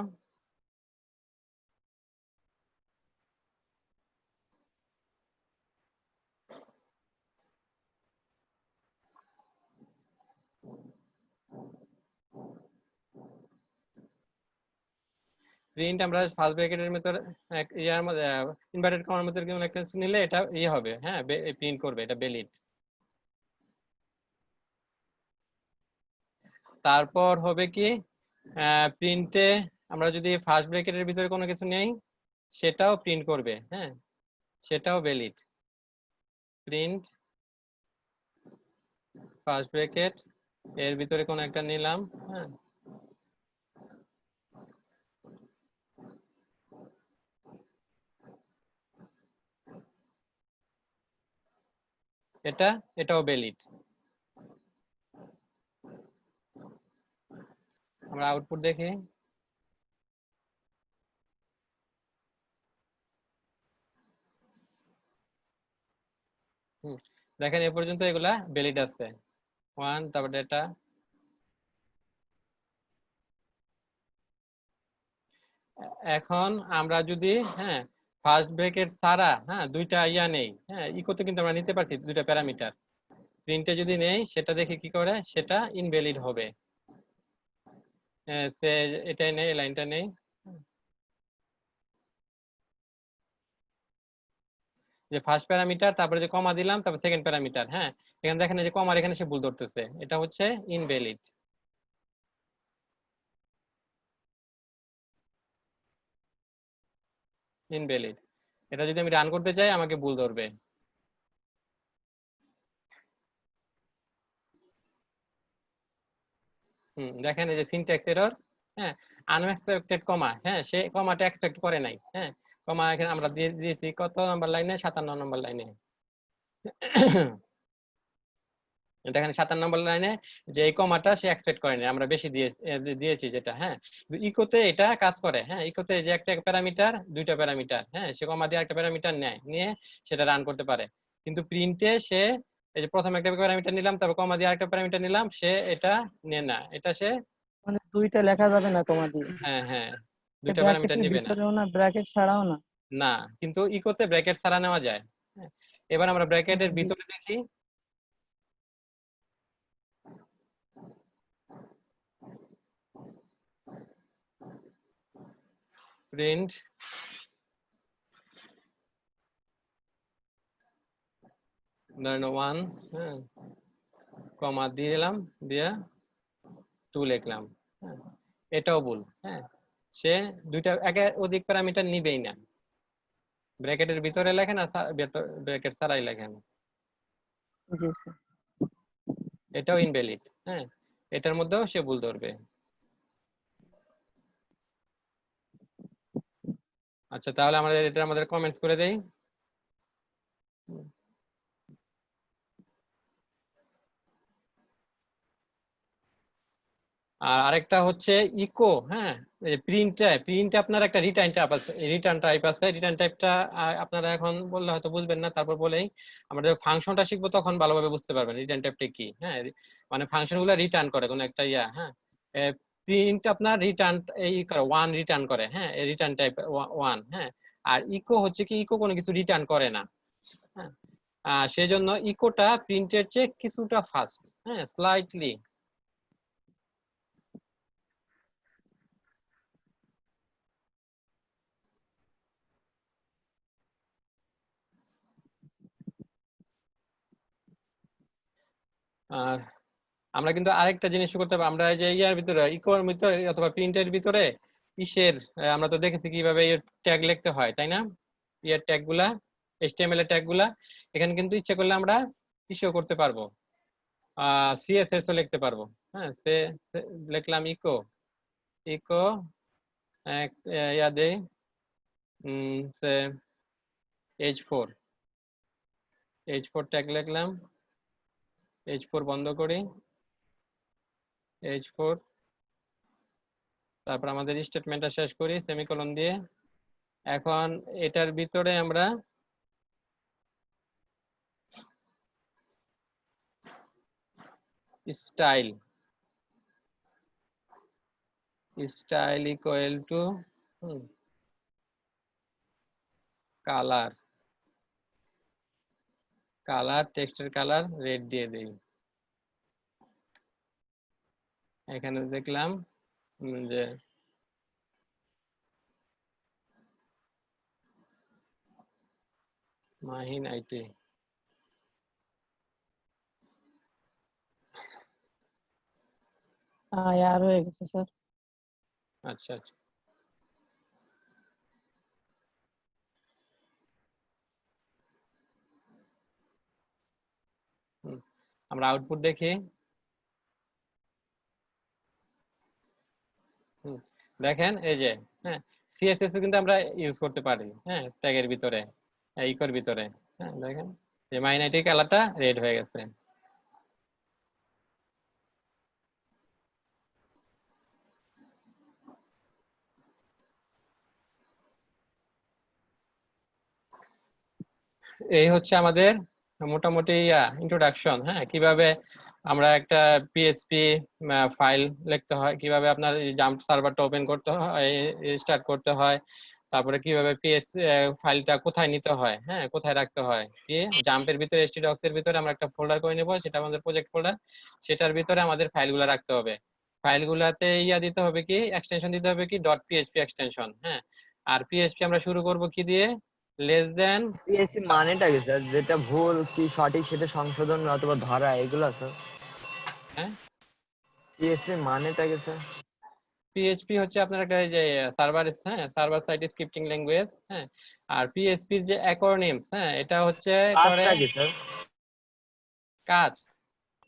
প্রিন্ট আমরা ফার্স্ট ব্র্যাকেটের ভিতরে ইয়ার মধ্যে ইনভার্টেড কমার মধ্যে কোনো একটা নিলে এটা হবে, হ্যাঁ, প্রিন্ট করবে, এটা ভ্যালিড। তারপর হবে কি, প্রিন্টে আমরা যদি ফার্স্ট ব্র্যাকেটের ভিতরে কোনো কিছু নেই সেটাও প্রিন্ট করবে। হ্যাঁ, সেটাও ভ্যালিড। প্রিন্ট ফার্স্ট ব্র্যাকেট এর ভিতরে কোনো একটা নিলাম, হ্যাঁ, এটাও ভ্যালিড। আমরা আউটপুট দেখি। দেখেন এ পর্যন্ত এগুলা ভ্যালিড আছে। 1, তারপর ডেটা। এখন আমরা যদি, হ্যাঁ, ফার্স্ট ব্র্যাকেট ছাড়া, হ্যাঁ, দুইটা নেই, হ্যাঁ, ইকোতে কিন্তু আমরা নিতে পারছি দুইটা প্যারামিটার, প্রিন্টে যদি নেই সেটা দেখে কি করে, সেটা ইনভ্যালিড হবে। এটাই নেই, লাইনটা নেই। যে ফার্স্ট প্যারামিটার, তারপরে যে কমা দিলাম, তারপর সেকেন্ড প্যারামিটার, হ্যাঁ, এখানে দেখেন যে কমার এখানে সে ভুল ধরতেছে, এটা হচ্ছে ইনভ্যালিড। ইনভ্যালিড, এটা যদি আমি রান করতে চাই আমাকে ভুল ধরবে। দেখেন এই যে সিনট্যাক্স এরর, হ্যাঁ, আনএক্সপেক্টেড কমা, হ্যাঁ, সে কমাটা এক্সপেক্ট করে নাই। হ্যাঁ, কমা এখানে আমরা দিয়েছি কত নাম্বার লাইনে, 57 নম্বর লাইনে। দেখেন 57 নম্বর লাইনে যে এই কমাটা সে এক্সপেক্ট করেনি, আমরা বেশি দিয়েছি যেটা। হ্যাঁ, ইকোতে এটা কাজ করে। হ্যাঁ, ইকোতে যে একটা প্যারামিটার, দুইটা প্যারামিটার, হ্যাঁ, সে কমা দিয়ে একটা প্যারামিটার নেয়, নিয়ে সেটা রান করতে পারে। কিন্তু প্রিন্টে সে এই যে প্রথম একটা প্যারামিটার নিলাম, তারপর কমা দিয়ে আরেকটা প্যারামিটার নিলাম, সে এটা নেয় না, এটা সে মানে দুইটা লেখা যাবে না কমা দিয়ে? হ্যাঁ দুইটা প্যারামিটার ব্র্যাকেটের নেবে না। ভিতরেও না, ব্র্যাকেট ছাড়াও না? না, কিন্তু ইকোতে ব্র্যাকেট ছাড়া নেওয়া যায়। হ্যাঁ, এবার আমরা ব্র্যাকেটের জি। ভিতরে দেখি। প্রিন্ট ধরেন 1, হ্যাঁ, কমা দিলাম, দিয়ে 2 লিখলাম। হ্যাঁ, এটাও ভুল। হ্যাঁ, সে দুইটা অধিক প্যারামিটার নিবেই না, ব্র্যাকেটের ভিতরে লেখেন আর ব্র্যাকেট ছাড়াই লেখেন, জি স্যার। এটাও ইনভ্যালিড। হ্যাঁ, এটার মধ্যেও সে ভুল ধরবে। আচ্ছা, তাহলে আমাদের কমেন্টস করে দেই। আর আরেকটা হচ্ছে ইকো। হ্যাঁ, প্রিন্টে আপনার একটা রিটার্ন টাইপ আছে। রিটার্ন টাইপটা আপনারা এখন বললে হয়তো বুঝবেন না, তারপর বলেই আমরা যখন ফাংশনটা শিখবো তখন ভালোভাবে বুঝতে পারবেন রিটার্ন টাইপটা কি। হ্যাঁ, মানে ফাংশনগুলো রিটার্ন করে কোনো একটা হ্যাঁ, প্রিন্ট আপনার রিটার্ন এই করে 1 রিটার্ন করে। হ্যাঁ, রিটার্ন টাইপ 1। হ্যাঁ, আর ইকো হচ্ছে কি, ইকো কোনো কিছু রিটার্ন করে না। হ্যাঁ, সেজন্য ইকোটা প্রিন্টের চেয়ে কিছুটা ফাস্ট। হ্যাঁ, স্লাইটলি। আর আমরা কিন্তু আরেকটা জিনিস করতে পারি, আমরা এই যে ভিতরে ইকোর ভিতরে অথবা প্রিন্টের ভিতরে আমরা তো দেখেছি কিভাবে ট্যাগ লিখতে হয়, তাই না? ট্যাগ গুলা, HTML এর ট্যাগ গুলা এখানে কিন্তু ইচ্ছে করলে আমরা ইস্যু করতে পারবো, CSS ও লিখতে পারবো। হ্যাঁ, লিখলাম ইকো দেই H4 ট্যাগ লিখলাম, H4 বন্ধ করি, H4, তারপর আমাদের স্টেটমেন্টটা শেষ করি সেমিকোলন দিয়ে। এখন এটার ভিতরে আমরা স্টাইল ইকুয়াল টু কালার টেক্সটের কালার রেড দিয়ে দেই। এখানে দেখলাম যে মাহিন আইটি আর হয়ে গেছে স্যার। আচ্ছা আমরা আউটপুট দেখি। দেখেন এই যে, হ্যাঁ, CSS কিন্তু আমরা ইউজ করতে পারি। হ্যাঁ, ট্যাগের ভিতরে, ইকোর ভিতরে। হ্যাঁ, দেখেন যে মাহিন আইটি কালারটা রেড হয়ে গেছে। এই হচ্ছে আমাদের মোটামুটি ইন্ট্রোডাকশন। হ্যাঁ, কিভাবে আমরা একটা পিএইচপি ফাইল লিখতে হয়, কিভাবে আপনার জাম্প সার্ভারটা ওপেন করতে হয়, স্টার্ট করতে হয়, তারপরে কিভাবে ফাইলটা কোথায় নিতে হয়, হ্যাঁ, কোথায় রাখতে হয়, কি জাম্পের ভিতরে htdocs এর ভিতরে আমরা একটা ফোল্ডার করে নেব, সেটা আমাদের প্রজেক্ট ফোল্ডার। সেটার ভিতরে আমাদের ফাইলগুলো রাখতে হবে। ফাইলগুলোতে দিতে হবে কি, এক্সটেনশন দিতে হবে কি .php এক্সটেনশন। হ্যাঁ, আর পিএইচপি আমরা শুরু করব কি দিয়ে, লেস দেন। পিএসসি মানেটা কি স্যার? যেটা ভুল কি সঠিক সেটা সংশোধন অথবা ধরা, এগুলো স্যার? হ্যাঁ, পিএসসি মানেটা কি স্যার? পিএইচপি হচ্ছে আপনার একটা যে সার্ভার সাইড স্ক্রিপ্টিং ল্যাঙ্গুয়েজ। হ্যাঁ, আর পিএইচপি এর যে অ্যাক্রোনিমস, হ্যাঁ, এটা হচ্ছে করে কাজটা কি স্যার? কাজ।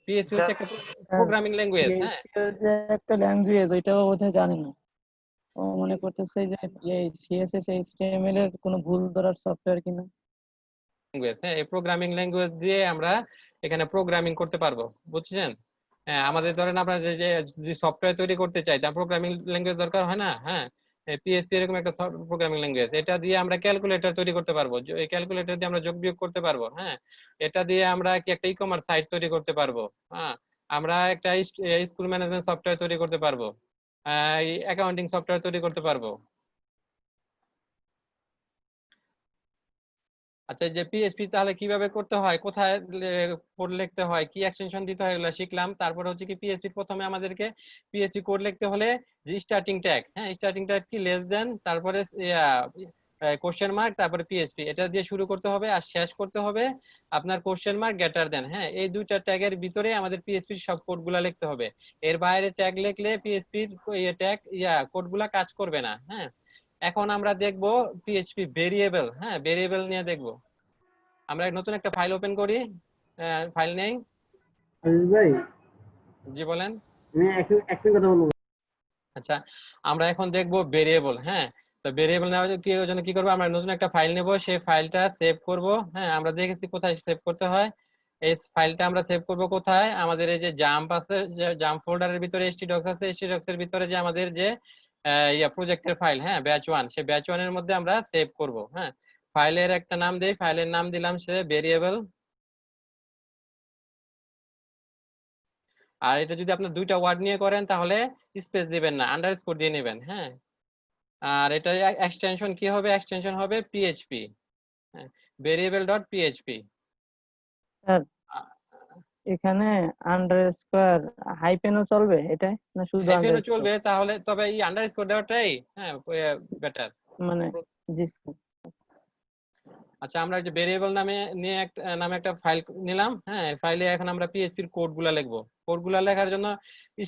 পিএইচপি হচ্ছে একটা প্রোগ্রামিং ল্যাঙ্গুয়েজ। হ্যাঁ, যে একটা ল্যাঙ্গুয়েজ, ওইটাও বোধহয় জানে না। ও মনে করতেছে যে এই CSS HTML এর কোনো ভুল ধরার সফটওয়্যার কিনা। ল্যাঙ্গুয়েজ, হ্যাঁ, এই প্রোগ্রামিং ল্যাঙ্গুয়েজ দিয়ে আমরা এখানে প্রোগ্রামিং করতে পারবো, বুঝছেন? হ্যাঁ, আমাদের ধরেন আমরা যে সফটওয়্যার তৈরি করতে চাই, তার প্রোগ্রামিং ল্যাঙ্গুয়েজ দরকার হয় না? হ্যাঁ, পিএইচপি এরকম একটা প্রোগ্রামিং ল্যাঙ্গুয়েজ, এটা দিয়ে আমরা ক্যালকুলেটর তৈরি করতে পারবো, এই ক্যালকুলেটর দিয়ে আমরা যোগ বিয়োগ করতে পারবো। হ্যাঁ, এটা দিয়ে আমরা কি একটা ই কমার্স সাইট তৈরি করতে পারবো। হ্যাঁ, আমরা একটা স্কুল ম্যানেজমেন্ট সফটওয়্যার তৈরি করতে পারবো, অ্যাকাউন্টিং সফটওয়্যার তৈরি করতে পারবো। আচ্ছা, যে পিএইচপি তাহলে কিভাবে করতে হয়, কোথায় কোড লিখতে হয়, কি এক্সটেনশন দিতে হয়, এগুলো শিখলাম। তারপরে হচ্ছে কি পিএইচপি প্রথমে আমাদেরকে পিএইচপি কোড লিখতে হলে যে স্টার্টিং ট্যাগ, হ্যাঁ স্টার্টিং ট্যাগ কি লেস দেন, তারপরে কোশ্চেন মার্ক, তারপরে পিএইচপি, এটা দিয়ে শুরু করতে হবে আর শেষ করতে হবে আপনার কোশ্চেন মার্ক গ্রেটার দেন। হ্যাঁ, এই দুইটা ট্যাগের ভিতরে আমাদের পিএইচপির সব কোডগুলা লিখতে হবে। এর বাইরে ট্যাগ লিখলে পিএইচপির ট্যাগ কোডগুলা কাজ করবে না। হ্যাঁ, এখন আমরা দেখব পিএইচপি ভেরিয়েবল। হ্যাঁ, ভেরিয়েবল নিয়ে দেখব। আমরা নতুন একটা ফাইল ওপেন করি, ফাইল নেই। ভাই জি বলেন। আমি একটা কথা বলবো। আচ্ছা, আমরা এখন দেখব ভেরিয়েবল। হ্যাঁ, তো ভেরিয়েবল নেওয়ার জন্য কি করব, আমরা নতুন একটা ফাইল নেব, সেই ফাইলটা সেভ করব। হ্যাঁ, আমরা দেখেছি কোথায় সেভ করতে হয়। এই ফাইলটা আমরা সেভ করব কোথায়, আমাদের এই যে জাম্প আছে, যে জাম্প ফোল্ডারের ভিতরে htdocs আছে, htdocs এর ভিতরে যে আমাদের যে প্রজেক্টের ফাইল, হ্যাঁ ব্যাচ 1, সেই ব্যাচ 1 এর মধ্যে আমরা সেভ করব। হ্যাঁ, ফাইলের একটা নাম দেই, ফাইলের নাম দিলাম সে ভেরিয়েবল। আর এটা যদি আপনার দুইটা ওয়ার্ড নিয়ে করেন তাহলে স্পেস দিবেন না, আন্ডারস্কোর দিয়ে নেবেন। হ্যাঁ, আর এটা এক্সটেনশন কি হবে, এক্সটেনশন হবে পিএইচপি, হ্যাঁ ভেরিয়েবল ডট পিএইচপি। স্যার এখানে আন্ডারস্কোর হাইপেনও চলবে এটা, না শুধু হাইফেনও আন্ডারস্কোর? চলবে, তাহলে তবে এই আন্ডারস্কোর দেওয়াটাই হ্যাঁ বেটার। মানে জি স্যার। আচ্ছা, আমরা যে ভেরিয়েবল নামে একটা ফাইল নিলাম। হ্যাঁ, ফাইলে এখন আমরা পিএইচপির কোডগুলা লিখবো। কোডগুলা লেখার জন্য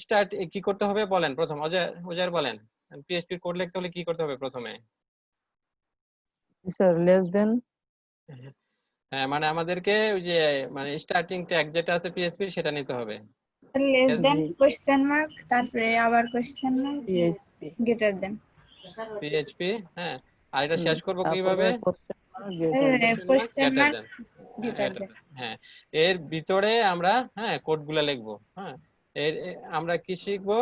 স্টার্ট কি করতে হবে বলেন, প্রথম ওজার বলেন, পিএইচপির কোড লিখতে হলে কি করতে হবে প্রথমে? Sir less than. হ্যাঁ, মানে আমাদেরকে ওই যে মানে স্টার্টিং ট্যাগ যেটা আছে পিএইচপি সেটা নিতে হবে, লেস দেন কোশ্চেন মার্ক, তারপরে আবার question mark PHP greater than. PHP. হ্যাঁ, আর এটা শেষ করব কিভাবে, question mark greater greater than. হ্যাঁ, এর ভিতরে আমরা হ্যাঁ কোডগুলা লিখবো। হ্যাঁ, আমরা কি শিখবো,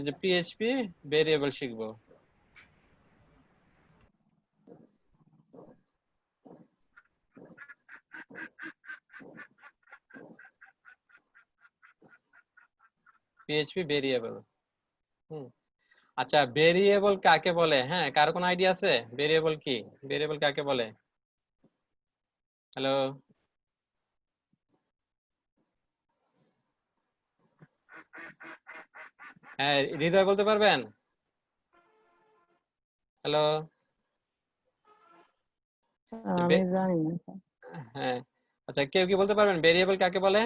যে পিএইচপি ভেরিয়েবল শিখবো। PHP variable. আচ্ছা, ভেরিয়েবল কাকে বলে? হ্যাঁ, কার কোনো আইডিয়া আছে ভেরিয়েবল কি, ভেরিয়েবল কাকে বলে? হ্যালো, হ্যাঁ হৃদয় বলতে পারবেন? হ্যালো, আমি জানি না। হ্যাঁ আচ্ছা, কেউ কি বলতে পারবেন ভেরিয়েবল কাকে বলে?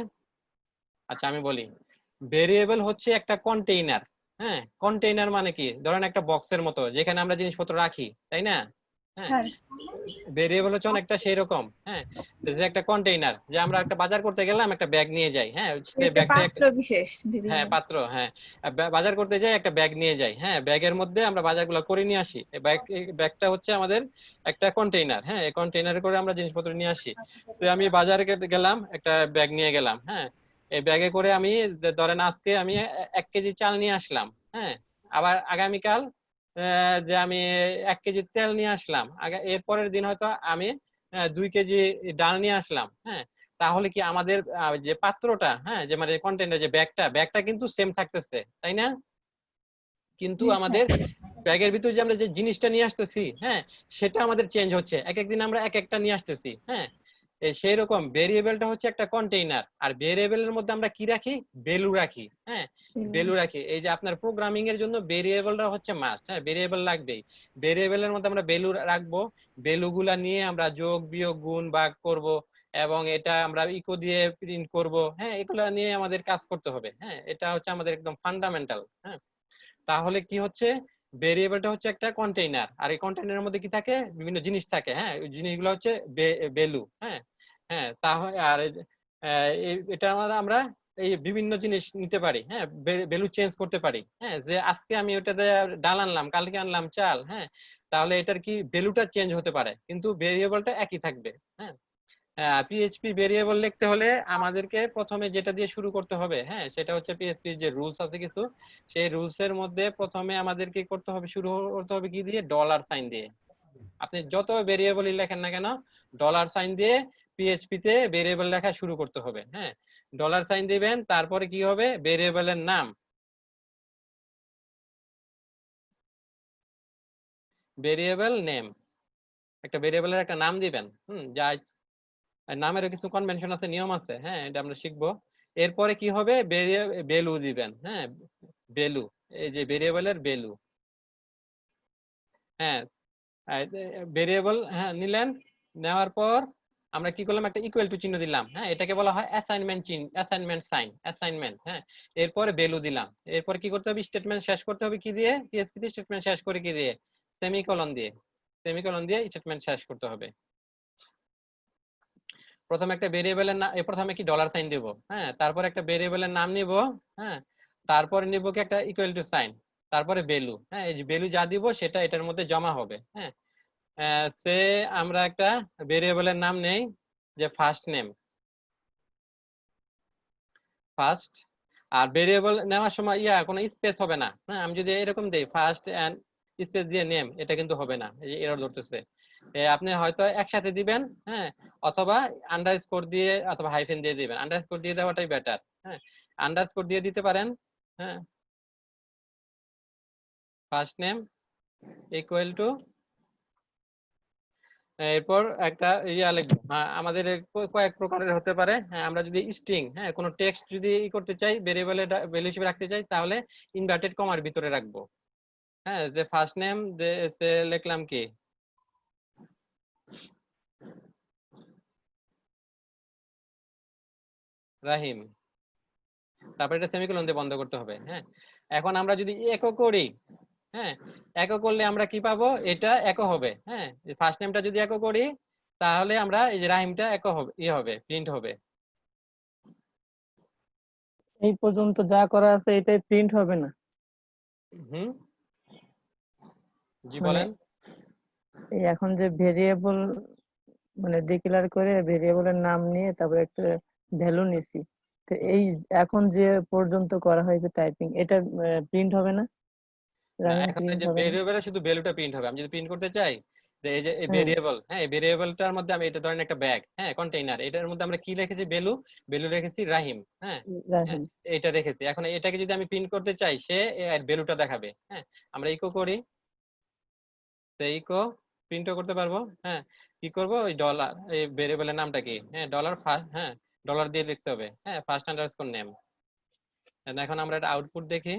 আচ্ছা আমি বলি, ভেরিয়েবল হচ্ছে একটা কন্টেইনার। হ্যাঁ, কন্টেইনার মানে কি, ধরেন একটা বক্সের মতো যেখানে আমরা জিনিসপত্র রাখি, তাই না? হ্যাঁ, ভেরিয়েবল হচ্ছে অনেকটা সেই রকম। হ্যাঁ, যে একটা কন্টেইনার, যে আমরা একটা বাজার করতে গেলাম, একটা ব্যাগ নিয়ে যাই। হ্যাঁ, সেই ব্যাগটা পাত্র বিশেষ। হ্যাঁ পাত্র, হ্যাঁ বাজার করতে যাই, একটা ব্যাগ নিয়ে যাই। হ্যাঁ, ব্যাগের মধ্যে আমরা বাজারগুলো করে নিয়ে আসি। এই ব্যাগটা হচ্ছে আমাদের একটা কন্টেইনার। হ্যাঁ, এই কন্টেইনারে করে আমরা জিনিসপত্র নিয়ে আসি। তো আমি বাজারে গেলাম, একটা ব্যাগ নিয়ে গেলাম। হ্যাঁ, এই ব্যাগে করে আমি ধরেন আজকে আমি 1 কেজি চাল নিয়ে আসলাম। হ্যাঁ, আবার আগামীকাল যে আমি 1 কেজি তেল নিয়ে আসলাম। এর পরের দিন হয়তো আমি 2 কেজি ডাল নিয়ে আসলাম। হ্যাঁ, তাহলে কি আমাদের যে পাত্রটা, হ্যাঁ যে মানে কন্টেইনার যে ব্যাগটা কিন্তু সেম থাকতেছে, তাই না? কিন্তু আমাদের ব্যাগের ভিতরে যে আমরা যে জিনিসটা নিয়ে আসতেছি, হ্যাঁ সেটা আমাদের চেঞ্জ হচ্ছে, এক একদিন আমরা এক একটা নিয়ে আসতেছি। হ্যাঁ, সেই রকম ভেরিয়েবলটা হচ্ছে একটা কন্টেইনার। আর ভেরিয়েবলের মধ্যে আমরা কি রাখি, ভ্যালু রাখি। হ্যাঁ, ভ্যালু রাখি। এই যে আপনার প্রোগ্রামিং এর জন্য ভেরিয়েবলটা হচ্ছে মাস্ট। হ্যাঁ, ভেরিয়েবল লাগবেই। ভেরিয়েবলের মধ্যে আমরা ভ্যালু রাখবো, ভ্যালুগুলা নিয়ে আমরা যোগ বিয়োগ গুণ ভাগ করব, এবং এটা আমরা ইকো দিয়ে প্রিন্ট করব। হ্যাঁ, এগুলা নিয়ে আমাদের কাজ করতে হবে। হ্যাঁ, এটা হচ্ছে আমাদের একদম ফান্ডামেন্টাল। হ্যাঁ, তাহলে কি হচ্ছে, ভেরিয়েবলটা হচ্ছে একটা কন্টেইনার, আর এই কন্টেইনারের মধ্যে কি থাকে, বিভিন্ন জিনিস থাকে। হ্যাঁ, ওই জিনিসগুলো হচ্ছে ভ্যালু। হ্যাঁ, হ্যাঁ তাহলে আর এটা আমরা এই বিভিন্ন জিনিস নিতে পারি। হ্যাঁ, ভ্যালু চেঞ্জ করতে পারি। হ্যাঁ, যে আজকে আমি ওটাতে ডাল আনলাম, কালকে আনলাম চাল। হ্যাঁ, তাহলে এটার কি ভ্যালুটা চেঞ্জ হতে পারে, কিন্তু ভেরিয়েবলটা একই থাকবে। হ্যাঁ, পিএইচপি ভেরিয়েবল লিখতে হলে আমাদেরকে প্রথমে যেটা দিয়ে শুরু করতে হবে, হ্যাঁ, সেটা হচ্ছে পিএইচপি যে রুলস আছে কিছু, সেই রুলস এর মধ্যে প্রথমে আমাদেরকে করতে হবে, শুরু করতে হবে কি দিয়ে, ডলার সাইন দিয়ে। আপনি যত ভেরিয়েবলই লেখেন না কেন, ডলার সাইন দিয়ে পিএইচপি তে ভেরিয়েবল লেখা শুরু করতে হবে। হ্যাঁ, ডলার সাইন দিবেন, তারপরে কি হবে, ভেরিয়েবলের নাম, ভেরিয়েবল নেম, একটা ভেরিয়েবলের একটা নাম দিবেন। যা নামেরও কিছু কনভেনশন আছে, নিয়ম আছে, হ্যাঁ, এটা আমরা শিখবো। এরপরে কি হবে, ভ্যালু দিবেন। হ্যাঁ, ভ্যালু, এই যে ভেরিয়েবলের ভ্যালু। হ্যাঁ, ভেরিয়েবল, হ্যাঁ, নিলেন, নেওয়ার পর আমরা কি করলাম, একটা ইকুয়াল টু চিহ্ন দিলাম। হ্যাঁ, এটাকে বলা হয় অ্যাসাইনমেন্ট চিহ্ন, অ্যাসাইনমেন্ট সাইন, অ্যাসাইনমেন্ট। হ্যাঁ, এরপরে ভ্যালু দিলাম। এরপর কি করতে হবে, স্টেটমেন্ট শেষ করতে হবে কি দিয়ে, পিএইচপি তে স্টেটমেন্ট শেষ করে কি দিয়ে, সেমিকোলন দিয়ে। সেমিকোলন দিয়ে স্টেটমেন্ট শেষ করতে হবে। প্রথমে একটা ভেরিয়েবলের নাম, প্রথমে কি ডলার সাইন দেব, হ্যাঁ, তারপর একটা ভেরিয়েবলের নাম নিব, হ্যাঁ, তারপরে নিব কি একটা ইকুয়াল টু সাইন, তারপরে ভ্যালু। হ্যাঁ, এই যে ভ্যালু যা দিব সেটা এটার মধ্যে জমা হবে। হ্যাঁ, সে আমরা একটা ভেরিয়েবলের নাম নেই, যে ফার্স্ট নেম, ফার্স্ট। আর ভেরিয়েবল নেওয়ার সময় কোনো স্পেস হবে না। হ্যাঁ, আমি যদি এরকম দেই ফার্স্ট এন্ড স্পেস দিয়ে নেম, এটা কিন্তু হবে না, এই যে এরর ধরতেছে। আপনি হয়তো একসাথে দিবেন, হ্যাঁ, অথবা আন্ডারস্কোর দিয়ে অথবা হাইফেন দিয়ে দিবেন। আন্ডারস্কোর দিয়ে দেওয়াটাই বেটার। হ্যাঁ, আন্ডারস্কোর দিয়ে দিতে পারেন। হ্যাঁ, ফার্স্ট নেম ইকুয়াল টু, এরপর একটা লিখবো। হ্যাঁ, আমাদের কয়েক প্রকারের হতে পারে। হ্যাঁ, আমরা যদি স্ট্রিং, হ্যাঁ, কোনো টেক্সট যদি করতে চাই, ভেরিয়েবলের ভ্যালু হিসেবে রাখতে চাই, তাহলে ইনভার্টেড কমার ভিতরে রাখবো। হ্যাঁ, যে ফার্স্ট নেম সে লিখলাম কি, রাহিম, তারপর এটা সেমিকোলন দিয়ে বন্ধ করতে হবে। হ্যাঁ, এখন আমরা যদি একো করি, হ্যাঁ, একো করলে আমরা কি পাবো, এটা একো হবে। হ্যাঁ, ফার্স্ট নেমটা যদি একো করি, তাহলে আমরা এই যে রাহিমটা একো হবে, হবে, প্রিন্ট হবে। এই পর্যন্ত যা করা আছে এটাই প্রিন্ট হবে না? হুম, জি মানে বলেন। এই এখন যে ভেরিয়েবল মানে ডিক্লেয়ার করে ভেরিয়েবলের নাম নিয়ে তারপরে একটা ভ্যালু নিছি, তো এই এখন যে পর্যন্ত করা হয়েছে টাইপিং, এটা প্রিন্ট হবে না? না, রাহিম এখন এই প্রিন্ট যে হবে না? ভেরিয়েবলে শুধু ভ্যালুটা প্রিন্ট হবে। আমি যদি প্রিন্ট করতে চাই যে এই যে হ্যাঁ, ভেরিয়েবল, হ্যাঁ, এই ভেরিয়েবলটার মধ্যে আমি এটা ধরেন একটা ব্যাগ, হ্যাঁ, কন্টেইনার, এটার মধ্যে আমরা কি রেখেছি, ভ্যালু, ভ্যালু রেখেছি রাহিম। হ্যাঁ, হ্যাঁ, রাহিম। এটা রেখেছি। এখন এটাকে যদি আমি প্রিন্ট করতে চাই, সে ভ্যালুটা দেখাবে। হ্যাঁ, আমরা ইকো করি, সেই ইকো প্রিন্টও করতে পারবো। হ্যাঁ, কি করব, ওই ডলার, এই ভেরিয়েবলের নামটা কি, হ্যাঁ, ডলার ফার্স্ট, হ্যাঁ, ডলার দিয়ে লিখতে হবে। হ্যাঁ, ফার্স্ট আন্ডারস্কোর নেম। এখন আমরা একটা আউটপুট দেখি।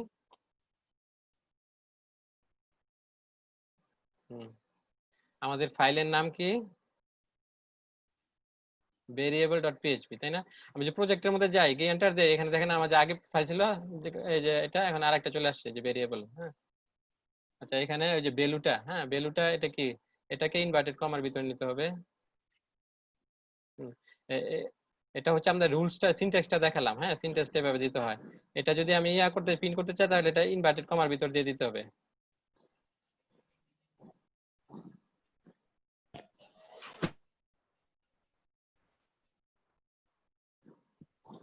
হুম, আমাদের ফাইলের নাম কি, ভেরিয়েবল ডট পিএইচপি, তাই না? আমি যে প্রজেক্টের মধ্যে যাই, গিয়ে এন্টার দেই, এখানে দেখেন আমাদের আগে ফাইল ছিল, এই যে এটা, এখন আরেকটা চলে আসছে, যে ভেরিয়েবল। হ্যাঁ, আচ্ছা, এখানে ওই যে ভ্যালুটা, হ্যাঁ, ভ্যালুটা এটা কি, এটাকে ইনভার্টেড কমার ভিতরে নিতে হবে। হুম, এটা হচ্ছে আমাদের রুলসটা, সিনট্যাক্সটা দেখালাম। হ্যাঁ, সিনট্যাক্সটা এভাবে দিতে হয়। এটা যদি আমি প্রিন্ট করতে চাই, তাহলে এটা ইনভার্টেড কমার ভিতর দিয়ে দিতে হবে।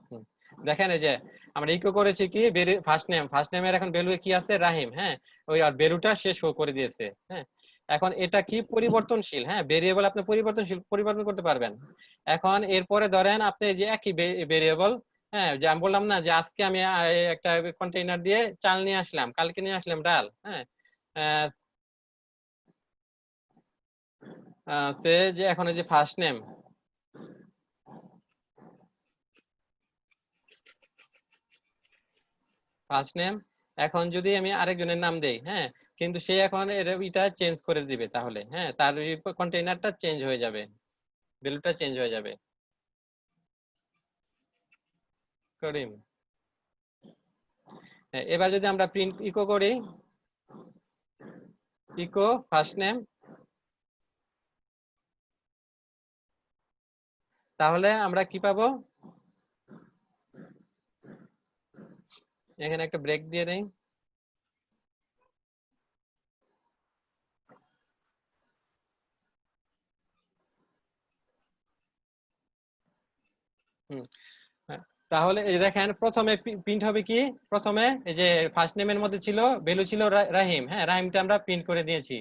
হুম, দেখেন এই যে আমরা ইকো করেছি কি, ফার্স্ট নেম, ফার্স্ট নেমের এখন ভ্যালু কি আছে, রাহিম। হ্যাঁ, ওই আর ভ্যালুটা সে শো করে দিয়েছে। হ্যাঁ, এখন এটা কি, পরিবর্তনশীল। হ্যাঁ, ভেরিয়েবল আপনি পরিবর্তনশীল, পরিবর্তন করতে পারবেন। এখন এরপরে ধরেন আপনি যে একই ভেরিয়েবল, হ্যাঁ, যে আমি বললাম না যে আজকে আমি একটা কন্টেইনার দিয়ে চাল নিয়ে আসলাম, কালকে নিয়ে আসলাম ডাল। হ্যাঁ, সে যে এখন এই যে ফার্স্ট নেম, ফার্স্ট নেম, এখন যদি আমি আরেকজনের নাম দেই, হ্যাঁ, কিন্তু সে এখন এটা চেঞ্জ করে দিবে, তাহলে হ্যাঁ, তার কন্টেইনারটা চেঞ্জ হয়ে যাবে, ভ্যালুটা চেঞ্জ হয়ে যাবে। করিম, হ্যাঁ, এবার যদি আমরা প্রিন্ট ইকো করি, ইকো ফার্স্ট নেম, তাহলে আমরা কি পাবো, এখানে একটা ব্রেক দিয়ে দেই। হ্যাঁ, তাহলে এই দেখেন প্রথমে প্রিন্ট হবে কি, প্রথমে এই যে ফার্স্ট নেমের মধ্যে ছিল ভ্যালু ছিল রাহিম, হ্যাঁ রাহিমটা আমরা প্রিন্ট করে দিয়েছি।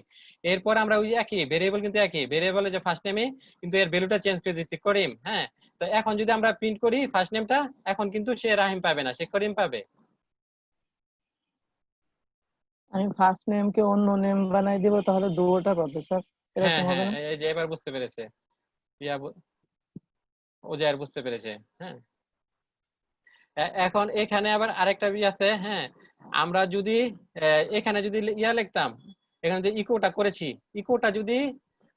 এরপর আমরা ওই একই ভেরিয়েবল, কিন্তু একই ভেরিয়েবলে যে ফার্স্ট নেমে কিন্তু এর ভ্যালুটা চেঞ্জ করে দিচ্ছি করিম। হ্যাঁ, তো এখন যদি আমরা প্রিন্ট করি ফার্স্ট নেমটা, এখন কিন্তু সে রাহিম পাবে না, সে করিম পাবে। আমি ফার্স্ট নেম কে অন্য নেম বানাই দেব, তাহলে দুটোটা পাবে স্যার, হ্যাঁ এরকম হবে হ্যাঁ, না? এই যে এবার বুঝতে পেরেছে, ওজায়ের বুঝতে পেরেছে। হ্যাঁ, এখন এখানে আবার আরেকটা আছে। হ্যাঁ, আমরা যদি এখানে যদি লিখতাম, এখানে যে ইকোটা করেছি, ইকোটা যদি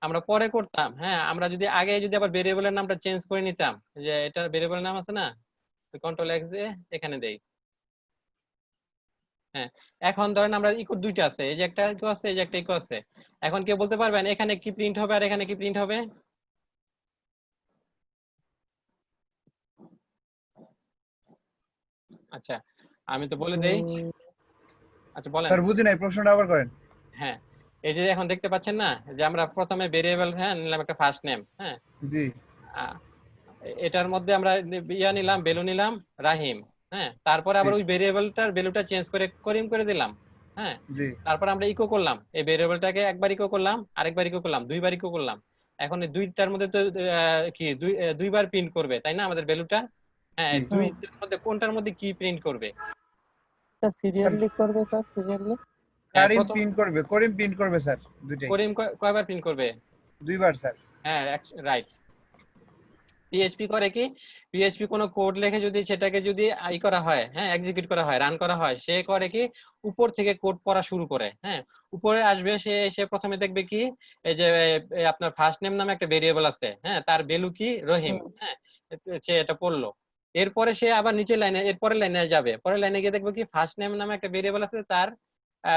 আমরা পরে করতাম, হ্যাঁ আমরা যদি আগে যদি আবার ভেরিয়েবলের নামটা চেঞ্জ করে নিতাম, যে এটা ভেরিয়েবলের নাম আছে না, কন্ট্রোল এক্স দিয়ে এখানে দেই। হ্যাঁ, এখন ধরেন আমরা ইকো দুইটা আছে, এই যে একটা ইকো আছে, এই যে একটা ইকো আছে। এখন কেউ বলতে পারবেন এখানে কি প্রিন্ট হবে আর এখানে কি প্রিন্ট হবে? আচ্ছা, আমি তো বলে দেই। আচ্ছা বলেন। স্যার বুঝি নাই, প্রশ্নটা আবার করেন। হ্যাঁ, এই যে এখন দেখতে পাচ্ছেন না যে আমরা প্রথমে ভেরিয়েবল, হ্যাঁ নিলাম একটা ফার্স্ট নেম। হ্যাঁ, জি এটার মধ্যে আমরা নিলাম ভ্যালু নিলাম রাহিম। হ্যাঁ, তারপরে আবার ওই ভেরিয়েবলটার ভ্যালুটা চেঞ্জ করে করিম করে দিলাম। হ্যাঁ, জি তারপর আমরা ইকো করলাম, এই ভেরিয়েবলটাকে একবার ইকো করলাম, আরেকবার ইকো করলাম, দুইবার ইকো করলাম। এখন এই দুইটার মধ্যে তো কি দুইবার প্রিন্ট করবে তাই না আমাদের ভ্যালুটা? হ্যাঁ, এই দুইটার মধ্যে কোনটার মধ্যে কি প্রিন্ট করবে? স্যার সিরিয়ালি করবে স্যার, সিরিয়ালি। করিম প্রিন্ট করবে, করিম প্রিন্ট করবে স্যার, দুইটাই। করিম কয়বার প্রিন্ট করবে? দুইবার স্যার। হ্যাঁ রাইট। পিএইচপি করে কি, পিএইচপি কোনো কোড লিখে যদি সেটাকে যদি ই করা হয়, হ্যাঁ এক্সিকিউট করা হয়, রান করা হয়, সে করে কি উপর থেকে কোড পড়া শুরু করে। হ্যাঁ, উপরে আসবে, সে প্রথমে দেখবে কি এই যে আপনার ফার্স্ট নেম নামে একটা ভেরিয়েবল আছে, হ্যাঁ তার ভ্যালু কি রহিম। হ্যাঁ, সে এটা পড়লো। এরপরে সে আবার নিচে লাইনে, এরপরের লাইনে যাবে, পরের লাইনে গিয়ে দেখবে কি ফার্স্ট নেম নামে একটা ভেরিয়েবল আছে, তার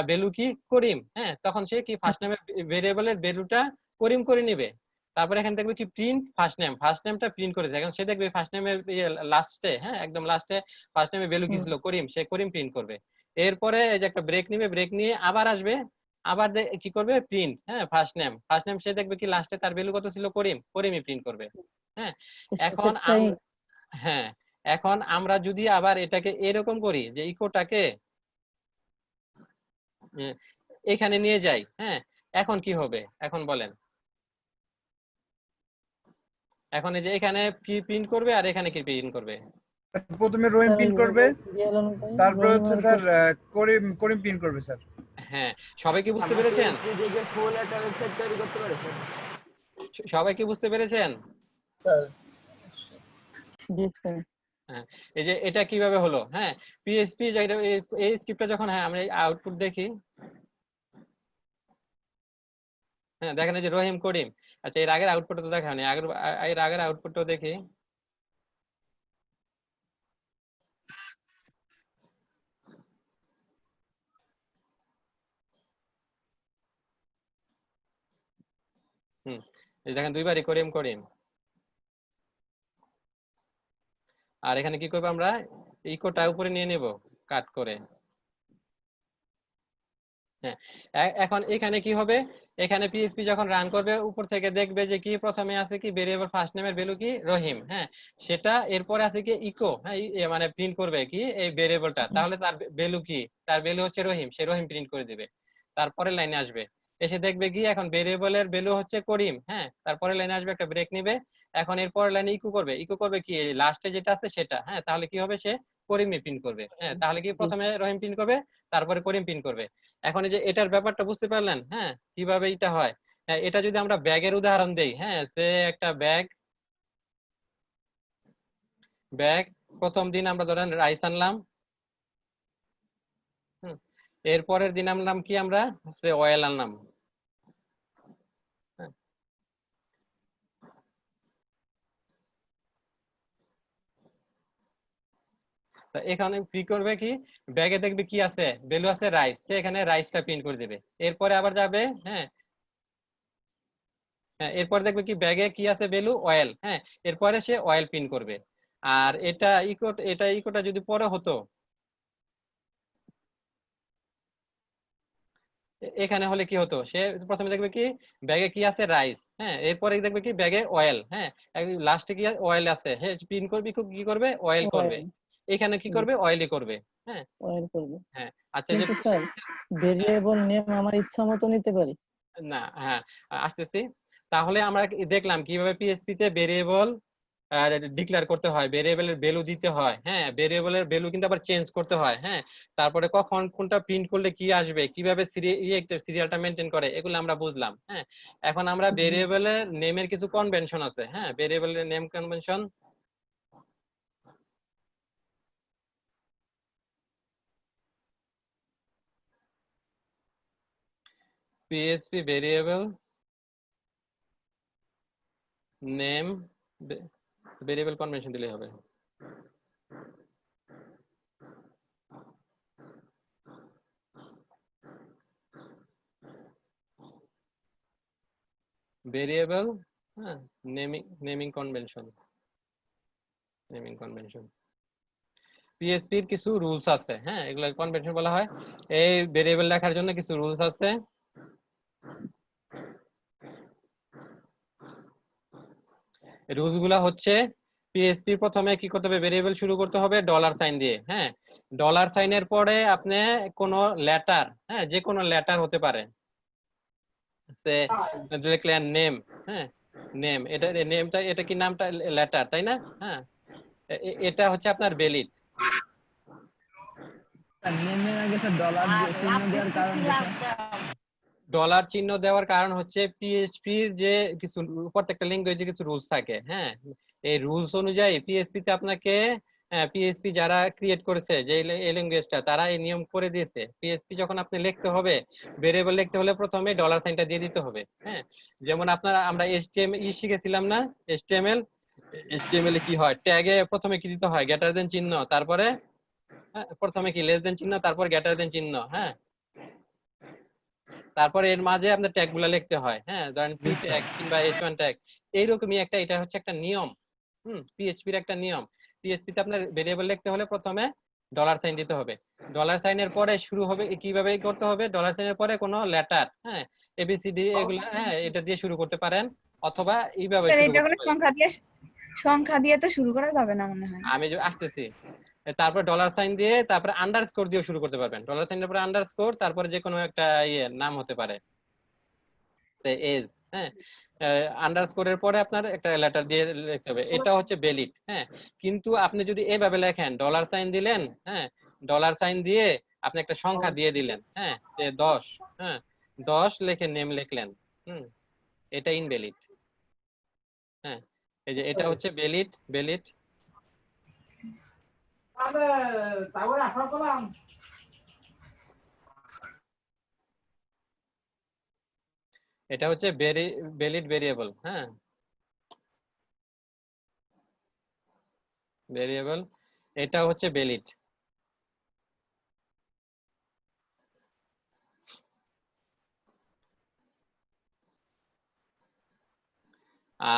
ভ্যালু কি করিম। হ্যাঁ, তখন সে কি ফার্স্ট নেমের ভেরিয়েবলের ভ্যালুটা করিম করে নিবে। তারপরে এখানে দেখবে কি প্রিন্ট ফার্স্ট নেম, ফার্স্ট নেমটা প্রিন্ট করেছে। এখন সে দেখবে ফার্স্ট নেমের লাস্টে, হ্যাঁ একদম লাস্টে ফার্স্ট নেমের ভ্যালু কি ছিল করিম, সে করিম প্রিন্ট করবে। এরপরে এই যে একটা ব্রেক নিবে, ব্রেক নিয়ে আবার আসবে, আবার কি করবে প্রিন্ট, হ্যাঁ ফার্স্ট নেম, ফার্স্ট নেম সে দেখবে কি লাস্টে তার ভ্যালু কত ছিল করিম, করিমই প্রিন্ট করবে। হ্যাঁ, এখন হ্যাঁ এখন আমরা যদি আবার এটাকে এরকম করি যে ইকোটাকে এখানে নিয়ে যাই, হ্যাঁ এখন কি হবে এখন বলেন? এখন এই যে এখানে কি প্রিন্ট করবে আর এখানে কি প্রিন্ট করবে? প্রথমে রহিম প্রিন্ট করবে, তারপরে হচ্ছে স্যার করিম করিম প্রিন্ট করবে স্যার। হ্যাঁ, সবাই কি বুঝতে পেরেছেন? ফুল একটা ওয়েবসাইট তৈরি করতে পারে স্যার? সবাই কি বুঝতে পেরেছেন? স্যার জি স্যার। হ্যাঁ, এই যে এটা কিভাবে হলো? হ্যাঁ, পিএইচপি এই স্ক্রিপ্টটা যখন, হ্যাঁ আমরা আউটপুট দেখি। হ্যাঁ, দেখেন এই যে রহিম করিম। আচ্ছা, এর আগের আউটপুটটা তো দেখানি, এর আগের আউটপুটটাও দেখি। এই দেখেন দুইবারই করিম করিম। আর এখানে কি করবো আমরা, ইকোটা উপরে নিয়ে নেব কাট করে। হ্যাঁ, এখন এখানে কি হবে, এখানে পিএইচপি যখন রান করবে উপর থেকে দেখবে যে কি প্রথমে আছে কি ভেরিয়েবল ফার্স্ট নেমের ভ্যালু কি রহিম। হ্যাঁ, সেটা এরপরে আছে কি ইকো, হ্যাঁ মানে প্রিন্ট করবে কি এই ভেরিয়েবলটা, তাহলে তার ভ্যালু কি, তার ভ্যালু হচ্ছে রহিম, সে রহিম প্রিন্ট করে দিবে। তারপরে লাইনে আসবে, এসে দেখবে কি এখন ভেরিয়েবলের ভ্যালু হচ্ছে করিম। হ্যাঁ, তারপরে লাইনে আসবে একটা ব্রেক নিবে, এখন এরপরে লাইনে ইকো করবে, ইকো করবে কি লাস্টে যেটা আছে সেটা। হ্যাঁ, তাহলে কি হবে, সে করিমই প্রিন্ট করবে। হ্যাঁ, তাহলে কি প্রথমে রহিম প্রিন্ট করবে, তারপরে করিম প্রিন্ট করবে। এখন এই যে এটার ব্যাপারটা বুঝতে পারলেন? হ্যাঁ, কিভাবে এটা হয়। হ্যাঁ, এটা যদি আমরা ব্যাগের উদাহরণ দেই, হ্যাঁ সে একটা ব্যাগ, প্রথম দিন আমরা ধরেন রাইস আনলাম, এরপরের দিন আনলাম কি আমরা সে অয়েল আনলাম। এখানে কি করবে কি, ব্যাগে দেখবে কি আছে ভ্যালু আছে রাইস, সে এখানে রাইসটা প্রিন্ট করে দেবে। এরপরে আবার যাবে, হ্যাঁ হ্যাঁ এরপর দেখবে কি ব্যাগে কি আছে ভ্যালু অয়েল। হ্যাঁ, এরপরে সে অয়েল প্রিন্ট করবে। আর এটা ইকোটা যদি পরে হতো, এখানে হলে কি হতো, সে প্রথমে দেখবে কি ব্যাগে কি আছে, রাইস, হ্যাঁ, এরপরে দেখবে কি ব্যাগে অয়েল, হ্যাঁ, লাস্টে কি অয়েল আছে, হ্যাঁ, পিন করবে কি করবে, অয়েল করবে, অয়েল, এখানে কি করবে, অয়েলই করবে, হ্যাঁ। অয়েল করবে। হ্যাঁ, আচ্ছা, যে কিন্তু স্যার ভেরিয়েবল নেম আমার ইচ্ছা মতো নিতে পারি? না, হ্যাঁ, আসতেছি। তাহলে আমরা দেখলাম কিভাবে পিএইচপি তে ভেরিয়েবল ডিক্লেয়ার করতে হয়, ভেরিয়েবলের ভ্যালু দিতে হয়, হ্যাঁ, ভেরিয়েবলের ভ্যালু কিন্তু আবার চেঞ্জ করতে হয়, হ্যাঁ, তারপরে কখন কোনটা প্রিন্ট করলে কি আসবে, কিভাবে সিরিয়ালটা মেনটেন করে, এগুলো আমরা বুঝলাম, হ্যাঁ। এখন আমরা ভেরিয়েবলের নেমের কিছু কনভেনশন আছে, হ্যাঁ, ভেরিয়েবলের name convention. PHP variable name variable convention দিলেই হবে। ভেরিয়েবল, হ্যাঁ, নেমিং কনভেনশন, পিএইচপির কিছু রুলস আছে, হ্যাঁ, এগুলো কনভেনশন বলা হয়। এই ভেরিয়েবল লেখার জন্য কিছু রুলস আছে। রুলস গুলা হচ্ছে, পিএইচপি প্রথমে কি করতে হবে, ভেরিয়েবল শুরু করতে হবে ডলার সাইন দিয়ে, হ্যাঁ, ডলার সাইনের পরে আপনি কোনো লেটার, হ্যাঁ, যে কোনো লেটার হতে পারে, লিখলেন নেম, হ্যাঁ, নেম, এটা কি নামটা লেটার, তাই না, হ্যাঁ, এটা হচ্ছে আপনার ভ্যালিড। নেমের আগে স্যার ডলার চিহ্ন দেওয়ার কারণ কি স্যার? ডলার চিহ্ন দেওয়ার কারণ হচ্ছে পিএইচপির যে কিছু প্রত্যেকটা ল্যাঙ্গুয়েজে কিছু রুলস থাকে, হ্যাঁ, এই রুলস অনুযায়ী পিএইচপি তে আপনাকে, পিএইচপি যারা ক্রিয়েট করেছে যে এই ল্যাঙ্গুয়েজটা, তারা এই নিয়ম করে দিয়েছে, পিএইচপি যখন আপনি লিখতে হবে, ভেরিয়েবল লিখতে হলে প্রথমে ডলার সাইনটা দিয়ে দিতে হবে, হ্যাঁ। যেমন আমরা এইচটিএমএল শিখেছিলাম না, এইচটিএমএল এ কি হয়, ট্যাগে প্রথমে কি দিতে হয়, গ্রেটার দেন চিহ্ন, তারপরে প্রথমে কি লেস দেন চিহ্ন, তারপর গ্রেটার দেন চিহ্ন, হ্যাঁ, তারপরে এর মাঝে আপনার ট্যাগ গুলা লিখতে হয়, হ্যাঁ, ধরেন পি ট্যাগ কিংবা H1 ট্যাগ, এইরকমই একটা, এটা হচ্ছে একটা নিয়ম, পিএইচপির একটা নিয়ম। পিএইচপি তে আপনার ভেরিয়েবল লিখতে হলে প্রথমে ডলার সাইন দিতে হবে, ডলার সাইনের পরে শুরু হবে, কিভাবে করতে হবে, ডলার সাইনের পরে কোনো লেটার, হ্যাঁ, এবিসিডি এগুলা, হ্যাঁ, এটা দিয়ে শুরু করতে পারেন, অথবা এইভাবে স্যার শুরু এটা করতে কোনো পারেন। সংখ্যা দিয়ে তো শুরু করা যাবে না মনে হয়। আমি আসতেছি, তারপর ডলার সাইন দিয়ে, তারপরে আন্ডারস্কোর দিয়ে শুরু করতে পারবেন, ডলার সাইনের পরে আন্ডারস্কোর, তারপরে যে কোনো একটা নাম হতে পারে, এজ, হ্যাঁ, আন্ডারস্কোরের পরে আপনার একটা লেটার দিয়ে লিখতে হবে, এটা হচ্ছে ভ্যালিড, হ্যাঁ। কিন্তু আপনি যদি এভাবে লেখেন, ডলার সাইন দিলেন, হ্যাঁ, ডলার সাইন দিয়ে আপনি একটা সংখ্যা দিয়ে দিলেন, হ্যাঁ, যে 10, হ্যাঁ, 10 লিখে নেম লিখলেন, এটা ইনভ্যালিড, হ্যাঁ, এই যে এটা হচ্ছে ভ্যালিড। এটা হচ্ছে ভ্যালিড ভেরিয়েবল, হ্যাঁ, ভেরিয়েবল, এটা হচ্ছে ভ্যালিড।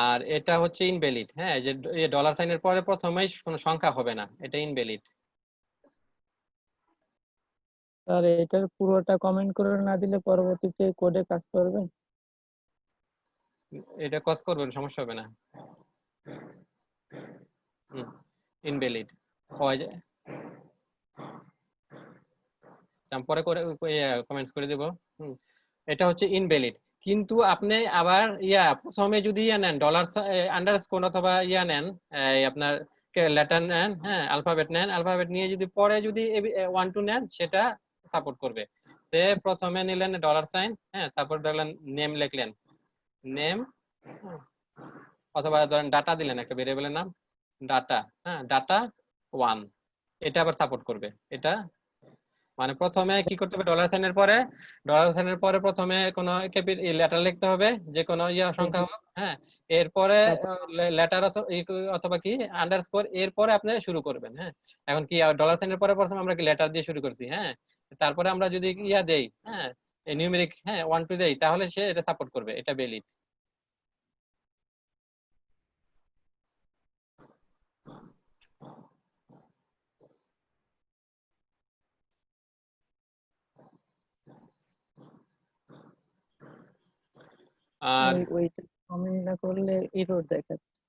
আর এটা হচ্ছে ইনভ্যালিড, হ্যাঁ, যে ডলার সাইনের পরে প্রথমেই কোনো সংখ্যা হবে না, এটা ইনভ্যালিড। স্যার এটার পুরোটা কমেন্ট করে না দিলে পরবর্তীতে কোডে কাজ করবে? এটা কজ করবেন, সমস্যা হবে না, ইনভ্যালিড হয় যায়, পরে করে কমেন্টস করে দেব, এটা হচ্ছে ইনভ্যালিড। কিন্তু আপনি আবার প্রথমে যদি নেন ডলার আন্ডারস্কোর অথবা নেন, আপনার লেটার নেন, হ্যাঁ, আলফাবেট নেন, আলফাবেট নিয়ে যদি পরে যদি 1 2 নেন, সেটা সাপোর্ট করবে। প্রথমে নিলেন ডলার সাইন, হ্যাঁ, তারপর দেখলেন নেম লিখলেন, নেম, অথবা ধরেন ডাটা দিলেন, একটা ভেরিয়েবলের নাম ডাটা, হ্যাঁ, ডাটা 1, এটা আবার সাপোর্ট করবে। এটা মানে প্রথমে কি করতে হবে, ডলার সাইনের পরে প্রথমে কোনো লেটার লিখতে হবে, যে কোনো সংখ্যা হোক, হ্যাঁ, এরপরে লেটার অথবা কি আন্ডারস্কোর, এরপরে আপনি শুরু করবেন, হ্যাঁ। এখন কি ডলার সাইনের পরে প্রথমে আমরা কি লেটার দিয়ে শুরু করছি, হ্যাঁ, তারপরে আমরা যদি দেই, হ্যাঁ, নিউমেরিক, হ্যাঁ, 1 2 দেই, তাহলে সে এটা সাপোর্ট করবে, এটা ভ্যালিড। আর ওইটা কমেন্ট না করলে এরর দেখাচ্ছে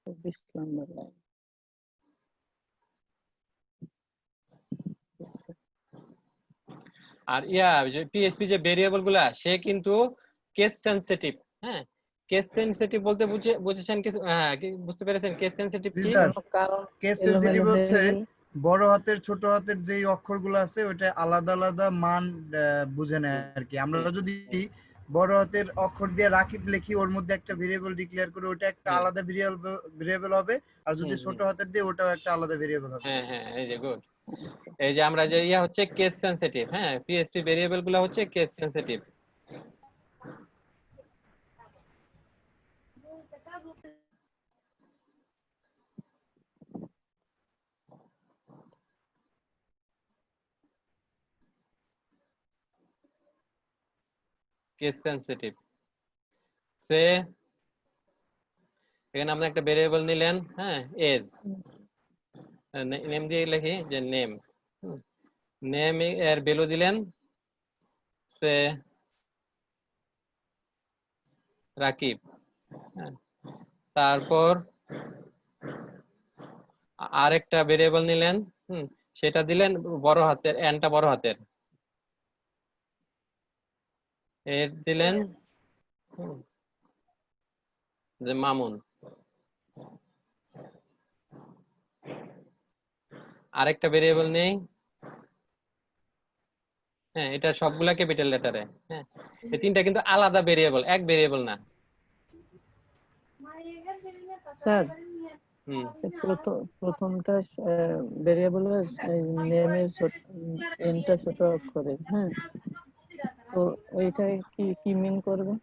24 নম্বর লাইন। আর যে পিএইচপি যে ভেরিয়েবল গুলা সে কিন্তু কেস সেনসিটিভ। হ্যাঁ, কেস সেনসিটিভ বলতে বুঝেছেন কিছু? হ্যাঁ, বুঝতে পেরেছেন কেস সেনসিটিভ জি কি? স্যার, কারণ কেস এলোমেলো সেনসিটিভ হয়ে হচ্ছে গেলে বড় হাতের ছোট হাতের যেই অক্ষরগুলো আছে ওইটা আলাদা আলাদা মান বুঝে নেয় আর কি। আমরা যদি বড় হাতের অক্ষর দিয়ে রাকিব লিখি, ওর মধ্যে একটা ভেরিয়েবল ডিক্লেয়ার করে ওটা একটা আলাদা ভেরিয়েবল হবে, আর যদি ছোট হাতের দিয়ে ওটাও একটা আলাদা ভেরিয়েবল হবে। হ্যাঁ হ্যাঁ, এই যে গুড। এই যে আমরা যে হচ্ছে কেস সেনসিটিভ। হ্যাঁ, পিএইচপি ভেরিয়েবল গুলো হচ্ছে কেস সেনসিটিভ। কেস সেনসিটিভ সে এখানে আপনি একটা ভেরিয়েবল নিলেন, হ্যাঁ, এজ, নেম দিয়ে লিখি যে নেম। নেম এর ভ্যালু দিলেন সে রাকিব। হ্যাঁ, তারপর আরেকটা ভেরিয়েবল নিলেন, সেটা দিলেন বড় হাতের, এনটা বড় হাতের, এর দিলেন যে মামুন। আরেকটা ভেরিয়েবল নেই, হ্যাঁ, এটা সবগুলা ক্যাপিটাল লেটারে। হ্যাঁ, এই তিনটা কিন্তু আলাদা ভেরিয়েবল, এক ভেরিয়েবল না। স্যার হুম, প্রথমটা ভেরিয়েবলের নেমের এনটা ছোট অক্ষরে, হ্যাঁ, তো এইটা কি মিন করবে?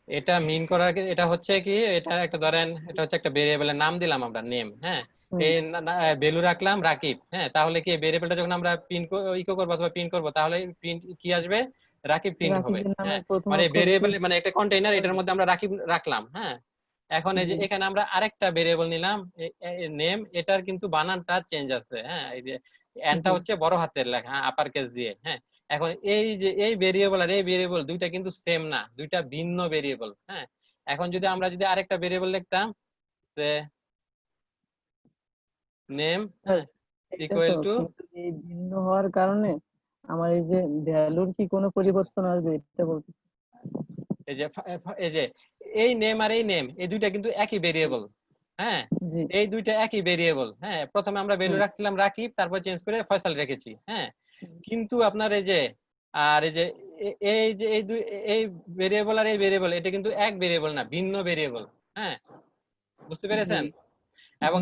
এটা মিন করার এটা হচ্ছে কি, এটা একটা ধরেন এটা হচ্ছে একটা ভেরিয়েবলের নাম দিলাম আমরা নেম। হ্যাঁ, এই ভ্যালু রাখলাম রাকিব। হ্যাঁ, তাহলে কি ভেরিয়েবলটা যখন আমরা প্রিন্ট ইকো করব অথবা প্রিন্ট করব, তাহলে প্রিন্ট কি আসবে? রাকিব প্রিন্ট হবে। রাকিবের হ্যাঁ, নামের প্রথম মানে অক্ষর ভেরিয়েবল কি? মানে একটা কন্টেইনার, এটার মধ্যে আমরা রাকিব রাখলাম। হ্যাঁ, এখন এই যে এখানে আমরা আরেকটা ভেরিয়েবল নিলাম নেম, এটার কিন্তু বানানটা চেঞ্জ আছে। হ্যাঁ, এই যে এনটা হচ্ছে বড় হাতের লেখা আপার কেস দিয়ে। হ্যাঁ, এখন এই যে এই ভেরিয়েবল আর এই ভেরিয়েবল দুইটা কিন্তু সেম না, দুইটা ভিন্ন ভেরিয়েবল। হ্যাঁ, এখন যদি আমরা আরেকটা ভেরিয়েবল লিখতাম যে নেম এটা ইকুয়াল তো টু, কিন্তু এই ভিন্ন হওয়ার কারণে আমার এই যে ভ্যালুর কি কোনো পরিবর্তন আসবে এটা বলতে? এই যে এই নেম আর এই নেম, এই দুইটা কিন্তু একই ভেরিয়েবল। হ্যাঁ, জি, এই দুইটা একই ভেরিয়েবল। হ্যাঁ, প্রথমে আমরা ভ্যালু রাখছিলাম রাকিব, তারপর চেঞ্জ করে ফয়সাল রেখেছি। হ্যাঁ, কিন্তু আপনার এই যে আর এই যে এই যে এই ভেরিয়েবল আর এই ভেরিয়েবল, এটা কিন্তু এক ভেরিয়েবল না, ভিন্ন ভেরিয়েবল। হ্যাঁ, বুঝতে পেরেছেন? এবং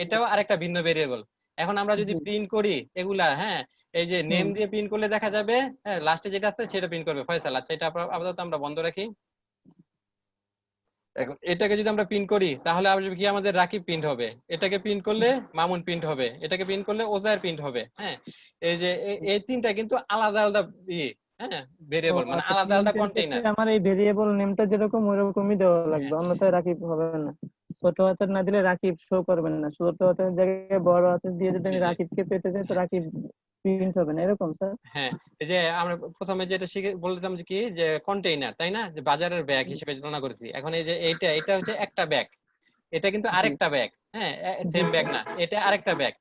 এটাও আরেকটা ভিন্ন ভেরিয়েবল। এখন আমরা যদি প্রিন্ট করি এগুলা, হ্যাঁ, এই যে নেম দিয়ে প্রিন্ট করলে দেখা যাবে, হ্যাঁ, লাস্টে যেটা আছে সেটা প্রিন্ট করবে ফয়সাল। আচ্ছা, এটা আপাতত আমরা বন্ধ রাখি। এখন এটাকে যদি আমরা প্রিন্ট করি তাহলে কি আমাদের রাকিব প্রিন্ট হবে, এটাকে প্রিন্ট করলে মামুন প্রিন্ট হবে, এটাকে প্রিন্ট করলে ওজায়ের প্রিন্ট হবে। হ্যাঁ, এই যে এই তিনটা কিন্তু আলাদা আলাদা হ্যাঁ, ভেরিয়েবল, মানে আচ্ছা, আলাদা আলাদা প্রিন্টের ক্ষেত্রে কন্টেইনার। আমার এই ভেরিয়েবল নেমটা যেরকম ওইরকমই দেওয়া লাগবে, অন্যথায় রাকিব হবে না। ছোট হাতের না দিলে রাকিব শো করবে না, ছোট হাতের জায়গায় বড় হাতের দিয়ে যদি আমি রাকিবকে পেতে চাই তো রাকিব প্রিন্ট হবে না, এরকম স্যার? হ্যাঁ, এই যে আমরা প্রথমে যেটা শিখে বলতাম যে কি, যে কন্টেইনার, তাই না, যে বাজারের ব্যাগ হিসেবে তুলনা করেছি। এখন এই যে এটা হচ্ছে একটা ব্যাগ, এটা কিন্তু আরেকটা ব্যাগ। হ্যাঁ, সেম ব্যাগ না, এটা আরেকটা ব্যাগ।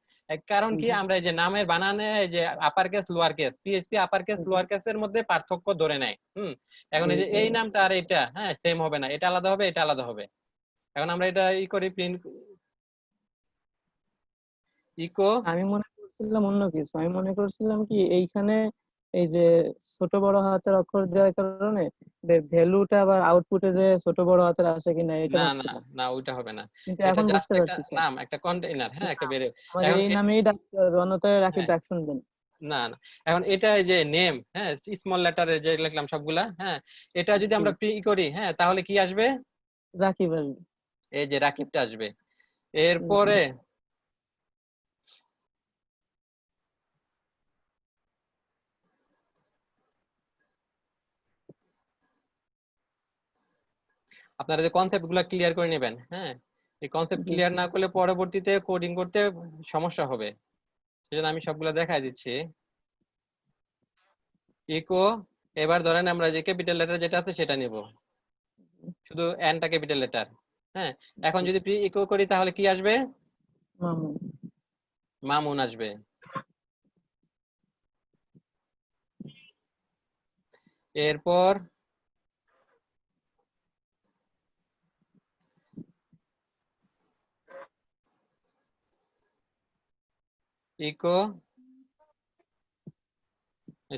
কারণ কি, আমরা এই যে নামের বানানে এই যে upper case lower case, PHP upper case lower কেসের মধ্যে পার্থক্য ধরে নেয়। এখন এই যে এই নামটা আর এটা, হ্যাঁ, সেম হবে না, এটা আলাদা হবে, এটা আলাদা হবে। এখন আমরা এটা করি প্রিন্ট ইকো। আমি মনে করছিলাম অন্য কিছু, আমি মনে করছিলাম কি এইখানে এই যে ছোট বড় হাতের অক্ষর দেওয়ার কারণে ভ্যালুটা আবার আউটপুটে যে ছোট বড় হাতের আসে কিনা এটা না না ভাবছিলাম, না, ওইটা হবে না। কিন্তু এটা এখন জাস্ট বুঝতে একটা পারছি স্যার। নাম, একটা কন্টেইনার। হ্যাঁ, একটা ভেরিয়েবল। আমাদের এখন এই নামেই ডাকতে হবে, অন্যথায় রাকিব হ্যাঁ, ডাক শুনবেন। না না, এখন এটা যে নেম, হ্যাঁ, স্মল লেটারে যে লিখলাম সবগুলা, হ্যাঁ, এটা যদি আমরা করি, হ্যাঁ, তাহলে কি আসবে? রাকিব আসবে। এই যে রাকিবটা আসবে। এরপরে আপনারা যে কনসেপ্ট গুলা ক্লিয়ার করে নেবেন। হ্যাঁ, এই কনসেপ্ট ক্লিয়ার না করলে পরবর্তীতে কোডিং করতে সমস্যা হবে। সেজন্য আমি সবগুলা দেখাই দিচ্ছি। ইকো এবার ধরেন আমরা যে ক্যাপিটাল লেটার যেটা আছে সেটা নিব, শুধু এনটা ক্যাপিটাল লেটার। হ্যাঁ, এখন যদি প্রি ইকো করি তাহলে কি আসবে? মামুন। মামুন আসবে। এরপর ইকো,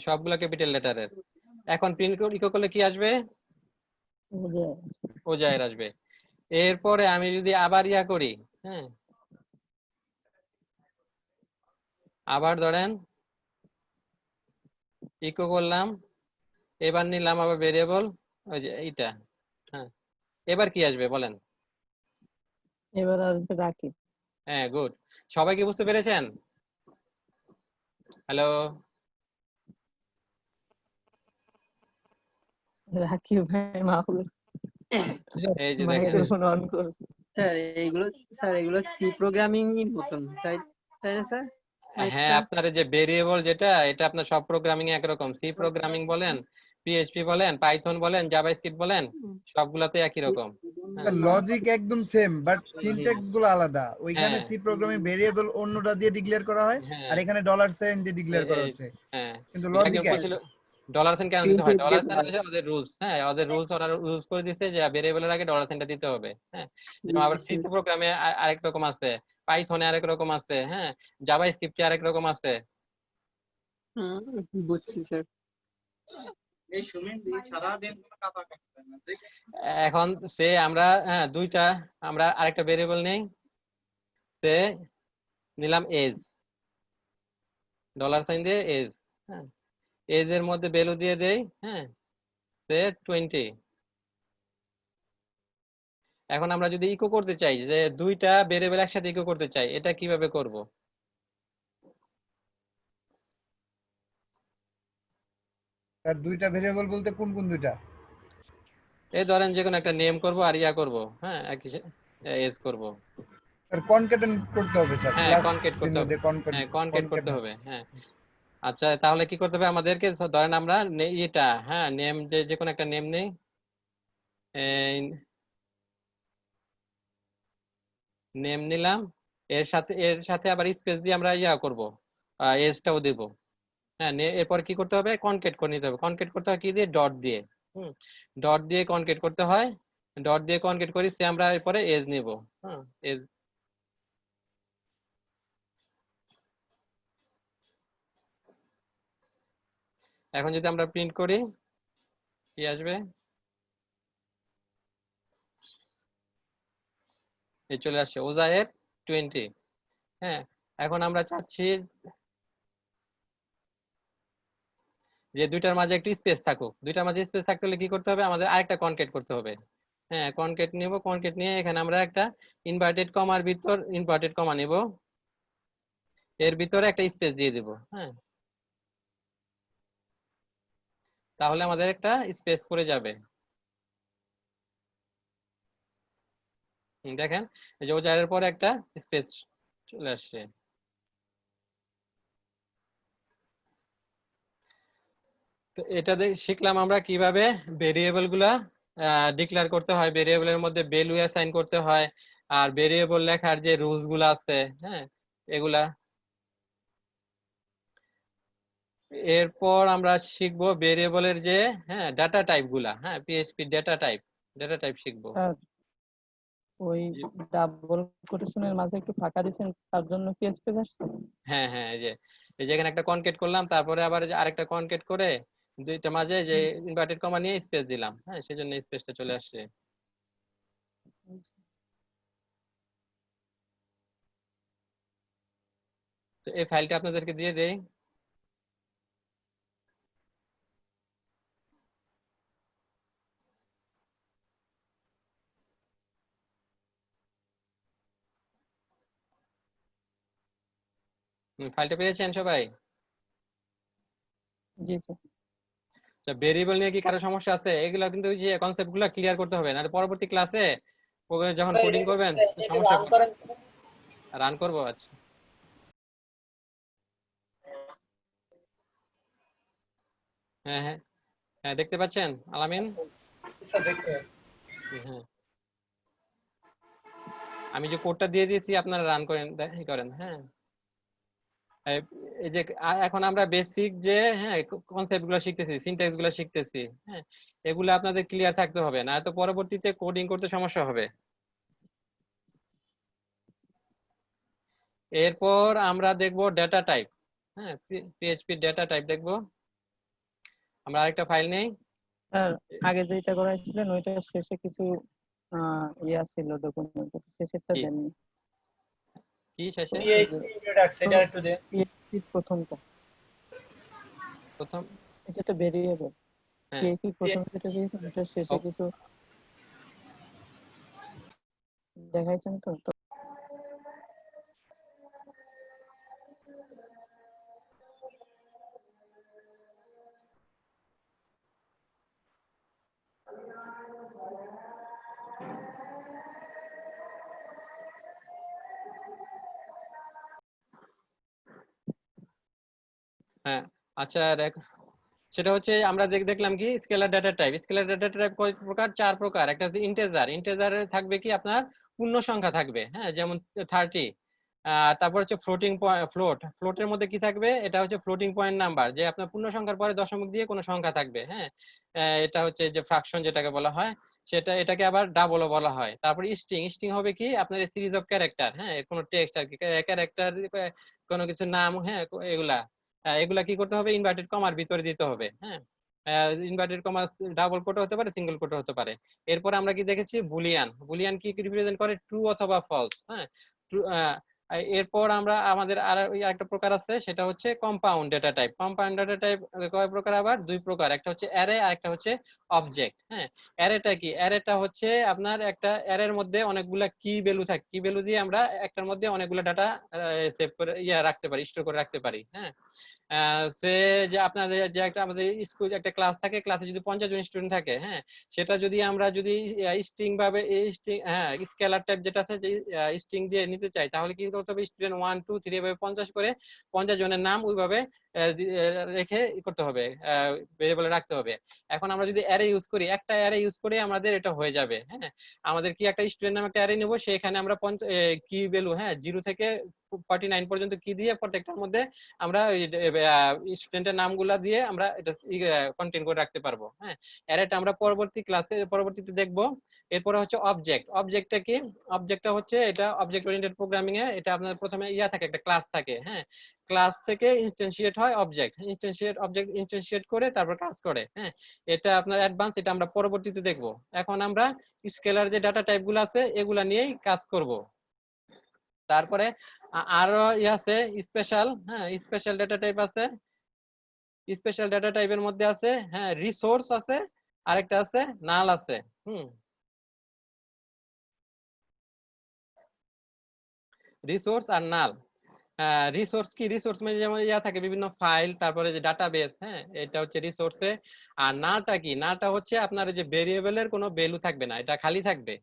সবগুলো ক্যাপিটাল লেটারের। এখন প্রিন্ট ইকো করলে কি আসবে? ওজায়ের আসবে। এরপরে আমি যদি আবার ইয়া করি, হ্যাঁ, আবার ধরেন ইকো করলাম, এবার নিলাম আবার ভেরিয়েবল, ওই যে এইটা। হ্যাঁ, এবার কি আসবে বলেন? এবার আসবে রাকিব। হ্যাঁ, গুড। সবাই কি বুঝতে পেরেছেন? হ্যালো, রাকিব ভাই মাহফুজ এই যে দেখেন। মাইক্রোফোন অন করছে। স্যার এগুলো সি প্রোগ্রামিং এর মতন, তাই তাই না স্যার? হ্যাঁ, আপনার এই যে ভেরিয়েবল যেটা, এটা আপনার সব প্রোগ্রামিং একরকম। সি প্রোগ্রামিং বলেন, পিএইচপি বলেন, পাইথন বলেন, জাভাস্ক্রিপ্ট বলেন, সবগুলাতে একই রকম। হ্যাঁ, লজিক একদম সেম, বাট সিনট্যাক্স গুলো আলাদা। ওইখানে হ্যাঁ। সি প্রোগ্রামিং ভেরিয়েবল অন্যটা দিয়ে ডিক্লেয়ার করা হয়, হ্যাঁ, আর এখানে ডলার সাইন দিয়ে ডিক্লেয়ার করা হচ্ছে, হ্যাঁ। কিন্তু একজন লজিক এক। বলছিল ডলার সাইন কেন দিতে হয়? ডলার সাইন হচ্ছে ওদের রুলস। হ্যাঁ, ওদের রুলস, ওরা রুলস করে দিয়েছে যে ভেরিয়েবলের আগে ডলার সাইনটা দিতে হবে। হ্যাঁ, যেমন আবার সি প্রোগ্রামে আরেক রকম আছে, পাইথনে আরেক রকম আছে, হ্যাঁ, জাভা স্ক্রিপ্টে আরেক রকম আছে। বুঝছি স্যার। এখন সে আমরা হ্যাঁ দুইটা, আমরা আরেকটা ভেরিয়েবল নেই, সে নিলাম এজ, ডলার সাইন দিয়ে এজ। হ্যাঁ, এজ এর মধ্যে ভ্যালু দিয়ে দেই, হ্যাঁ, সে 20। এখন আমরা যদি ইকো করতে চাই, যে দুইটা ভেরিয়েবল একসাথে ইকো করতে চাই, এটা কিভাবে করব? আর দুইটা ভেরিয়েবল বলতে কোন কোন দুইটা? এই ধরেন যে কোনো একটা নেম করব আর ইয়া করব, হ্যাঁ, এজ করব। আর কনক্যাটেন করতে হবে স্যার, হ্যাঁ, প্লাস কনকেট চিহ্ন করতে হবে। দিয়ে হ্যাঁ, কনকেট করতে হবে। হ্যাঁ, আচ্ছা, তাহলে কি করতে হবে আমাদেরকে? ধরেন আমরা এটা, হ্যাঁ, নেম, যে কোনো একটা নেম নেই, নেম নিলাম, এর সাথে আবার স্পেস দিয়ে আমরা ইয়া করব, এজটাও দেব। হ্যাঁ, এরপর কি করতে হবে? কনকেট করে নিতে হবে। কনকেট করতে হয় কি দিয়ে? ডট দিয়ে। ডট দিয়ে কনকেট করতে হয়, ডট দিয়ে কনকেট করি, সে আমরা এরপরে এজ নিব। হ্যাঁ, এজ। এখন যদি আমরা প্রিন্ট করি, কি আসবে? এই চলে আসছে ওজায়ের 20। হ্যাঁ, এখন আমরা চাচ্ছি যে দুইটার মাঝে একটু স্পেস থাকুক। দুইটার মাঝে স্পেস থাকতে হলে কি করতে হবে? আমাদের আরেকটা কনকেট করতে হবে। হ্যাঁ, কনকেট নিব, কনকেট নিয়ে এখানে আমরা একটা ইনভার্টেড কমার ভিতর ইনভার্টেড কমা নিব, এর ভিতরে একটা স্পেস দিয়ে দিব। হ্যাঁ, তাহলে আমাদের একটা স্পেস পড়ে যাবে। দেখেন, এই যে ওজারের পরে একটা স্পেস চলে আসছে। তো এটা শিখলাম আমরা কিভাবে ভেরিয়েবল গুলা ডিক্লেয়ার করতে হয়, ভেরিয়েবলের মধ্যে ভ্যালু অ্যাসাইন করতে হয়, আর ভেরিয়েবল লেখার যে রুলস গুলা আছে, হ্যাঁ, এগুলা। এরপর আমরা শিখবো ভেরিয়েবলের যে, হ্যাঁ, ডাটা টাইপ গুলা, হ্যাঁ, পিএইচপি ডাটা টাইপ শিখবো। আর ওই ডাবল কোটেশনের মাঝে একটু ফাঁকা দিয়েছেন, তার জন্য কি স্পেস আসছে? হ্যাঁ, হ্যাঁ, এই যে এখানে একটা কনকেট করলাম, তারপরে আবার যে আরেকটা কনকেট করে দুইটা মাঝে যে ইনভার্টেড কমা নিয়ে স্পেস দিলাম, হ্যাঁ, সেজন্য স্পেসটা চলে আসছে। তো এই ফাইলটা আপনাদেরকে দিয়ে দেই। ফাইলটা পেয়েছেন সবাই? জি স্যার। আচ্ছা, ভেরিয়েবল নিয়ে কি কারো সমস্যা আছে? এগুলো কিন্তু ওই যে কনসেপ্ট গুলো ক্লিয়ার করতে হবে, নাহলে পরবর্তী ক্লাসে যখন কোডিং করবেন সমস্যা হবে। রান করবো? আচ্ছা, হ্যাঁ, হ্যাঁ, হ্যাঁ দেখতে পাচ্ছেন আলামিন? স্যার দেখতে হ্যাঁ আমি যে কোডটা দিয়ে দিয়েছি আপনারা রান করেন করেন। হ্যাঁ এই যে এখন আমরা বেসিক যে হ্যাঁ কনসেপ্ট গুলো শিখতেছি, সিনট্যাক্স গুলো শিখতেছি, হ্যাঁ এগুলো আপনাদের ক্লিয়ার থাকতে হবে, না তো পরবর্তীতে কোডিং করতে সমস্যা হবে। এরপর আমরা দেখব ডেটা টাইপ। হ্যাঁ পিএইচপি ডেটা টাইপ দেখব। আমরা আরেকটা ফাইল নেই। স্যার আগে যেটা করাইছিলেন ওইটা শেষে কিছু ইয়া ছিল ডকুমেন্ট, শেষেরটা কি? দেননি। কি শেষে? পিএইচপি ইন্ট্রোডাকশন এটা একটু দে। PHP প্রথমটা, প্রথম এটা তো ভেরিয়েবল। হ্যাঁ PHP প্রথম যেটা দিয়েছেন ওটা শেষে কিছু দেখাইছেন তো? হ্যাঁ আচ্ছা সেটা হচ্ছে আমরা দেখলাম কি scalar data type. Scalar data type কয় প্রকার? 4 প্রকার। একটা হচ্ছে ইন্টিজার। ইন্টিজারে থাকবে কি আপনার পূর্ণ সংখ্যা থাকবে, হ্যাঁ যেমন 30। তারপর হচ্ছে ফ্লোটিং ফ্লোট। ফ্লোটের মধ্যে কি থাকবে? এটা হচ্ছে ফ্লোটিং পয়েন্ট নাম্বার, যে আপনার পূর্ণ সংখ্যার পরে দশমিক দিয়ে কোনো সংখ্যা থাকবে। হ্যাঁ এটা হচ্ছে যে ফ্রাকশন যেটাকে বলা হয়, এটাকে আবার ডাবলও বলা হয়। তারপর স্ট্রিং। স্ট্রিং হবে কি আপনার সিরিজ অফ ক্যারেক্টার, হ্যাঁ কোনো টেক্সট আর কি, ক্যারেক্টার কোনো কিছু নাম, হ্যাঁ এগুলা কি করতে হবে? ইনভার্টেড কমার ভিতরে দিতে হবে। হ্যাঁ ইনভার্টেড কমা ডাবল কোটও হতে পারে, সিঙ্গেল কোটও হতে পারে। এরপর আমরা কি দেখেছি? বুলিয়ান। বুলিয়ান কি রিপ্রেজেন্ট করে? ট্রু অথবা ফলস। হ্যাঁ এরপর আমরা আমাদের আর একটা প্রকার আছে, সেটা হচ্ছে compound data type. Compound data type কয় প্রকার? আবার 2 প্রকার। একটা হচ্ছে অ্যারে আর একটা হচ্ছে অবজেক্ট। হ্যাঁ অ্যারেটা কি? অ্যারেটা হচ্ছে আপনার একটা অ্যারের মধ্যে অনেকগুলা কি ভ্যালু থাকে, কি ভ্যালু দিয়ে আমরা একটার মধ্যে অনেকগুলো ডাটা সেভ করে রাখতে পারি, স্টোর করে রাখতে পারি। হ্যাঁ সে যে আপনাদের যে একটা আমাদের স্কুল একটা ক্লাস থাকে, ক্লাসে যদি 50 জন স্টুডেন্ট থাকে, হ্যাঁ সেটা যদি আমরা যদি স্ট্রিং ভাবে স্কেলার টাইপ যেটা আছে যে স্ট্রিং দিয়ে নিতে চাই, তাহলে কি করতে হবে? স্টুডেন্ট 1 2 3 এভাবে 50 করে 50 জনের নাম ওইভাবে রেখে করতে হবে, ভেরিয়েবলে রাখতে হবে। এখন আমরা যদি অ্যারে ইউজ করি, একটা অ্যারে ইউজ করে আমাদের এটা হয়ে যাবে। হ্যাঁ আমাদের কি একটা স্টুডেন্ট নামে একটা অ্যারে নেব, সেখানে আমরা কি ভ্যালু, হ্যাঁ 0 থেকে 49 পর্যন্ত কি দিয়ে প্রত্যেকটার মধ্যে আমরা স্টুডেন্টের নামগুলা দিয়ে আমরা এটা কন্টেইন করে রাখতে পারবো। হ্যাঁ অ্যারেটা আমরা পরবর্তীতে দেখবো। এরপরে হচ্ছে অবজেক্ট। অবজেক্টটা কি? অবজেক্টটা হচ্ছে এটা অবজেক্ট ওরিয়েন্টেড প্রোগ্রামিং এ এটা আপনার প্রথমে থাকে, একটা ক্লাস থাকে। হ্যাঁ ক্লাস থেকে ইনস্ট্যান্সিয়েট হয় অবজেক্ট, অবজেক্ট ইনস্ট্যান্সিয়েট করে তারপর কাজ করে। হ্যাঁ এটা আপনার অ্যাডভান্স, এটা আমরা পরবর্তীতে দেখবো। এখন আমরা স্কেলার যে ডাটা টাইপ গুলো আছে এগুলা নিয়েই কাজ করব। তারপরে আরো আছে স্পেশাল। হ্যাঁ স্পেশাল ডেটা টাইপ আছে। স্পেশাল ডেটা টাইপের মধ্যে আছে হ্যাঁ রিসোর্স আছে, আরেকটা আছে নাল আছে। রিসোর্স আর নাল। রিসোর্স কি? রিসোর্স মানে যেমন থাকে বিভিন্ন ফাইল, তারপরে যে ডাটাবেস। হ্যাঁ এটা হচ্ছে রিসোর্সে। আর নালটা কি? নালটা হচ্ছে আপনার যে ভেরিয়েবলের কোনো ভ্যালু থাকবে না, এটা খালি থাকবে।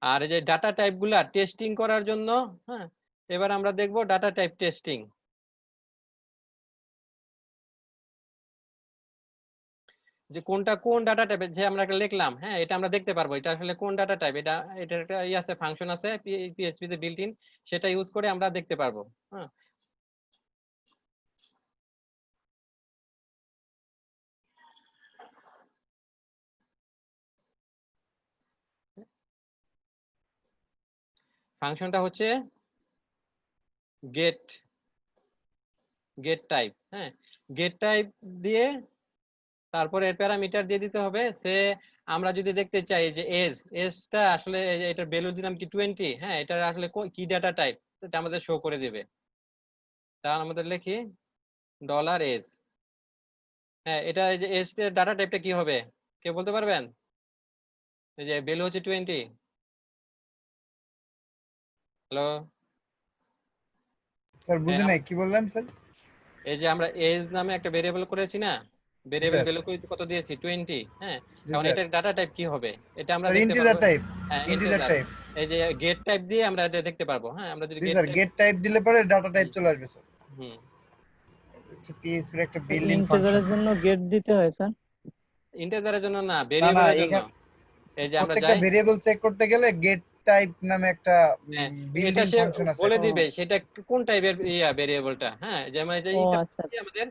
আর এই যে ডাটা টাইপ গুলা টেস্টিং করার জন্য, হ্যাঁ এবার আমরা দেখবো ডাটা টাইপ টেস্টিং। যে কোনটা কোন ডাটা টাইপ, যে আমরা লিখলাম, হ্যাঁ এটা আমরা দেখতে পারবো এটা আসলে কোন ডাটা টাইপ। এটার একটা আছে, ফাংশন আছে পিএইচপি তে বিল্ট ইন, সেটা ইউজ করে আমরা দেখতে পারবো। হ্যাঁ ফাংশনটা হচ্ছে গেট টাইপ। হ্যাঁ গেট টাইপ দিয়ে তারপরে এর প্যারামিটার দিয়ে দিতে হবে। সে আমরা যদি দেখতে চাই যে এজটা আসলে এটার ভ্যালু দিলাম কি 20, হ্যাঁ এটা আসলে কি ডাটা টাইপ এটা আমাদের শো করে দিবে। তাহলে আমাদের লিখি $এজ। হ্যাঁ এটা এই যে এজ এর ডাটা টাইপটা কি হবে কে বলতে পারবেন? এই যে ভ্যালু হচ্ছে 20। হ্যালো স্যার বুঝি নাই, কি বললেন স্যার? এই যে আমরা এজ নামে একটা ভেরিয়েবল করেছি না, ভেরিয়েবল ভ্যালু কত দিয়েছি? 20। হ্যাঁ এখন এটার ডাটা টাইপ কি হবে এটা আমরা দেখতে ইন্টিজার পারবো। টাইপ। হ্যাঁ ইন্টিজার টাইপ। এই যে গেট টাইপ দিয়ে আমরা এটা দেখতে পারবো। হ্যাঁ আমরা যদি জি স্যার, গেট টাইপ দিলে পরে ডাটা টাইপ চলে আসবে স্যার। হচ্ছে PHP এর একটা বিল্ট ইন ফাংশন। ইন্টিজারের জন্য গেট দিতে হয় স্যার? ইন্টিজারের জন্য না, না ভেরিয়েবলের জন্য। এখানে এই যে আমরা প্রত্যেকটা যাই, ভেরিয়েবল চেক করতে গেলে গেট টাইপ নামে একটা হ্যাঁ, বিল্ট এটা ইন সে ফাংশন আছে। বলে ও দিবে সেটা কোন টাইপের ভেরিয়েবলটা। হ্যাঁ, যেমন এই যে ও এটা আচ্ছা কি আমাদের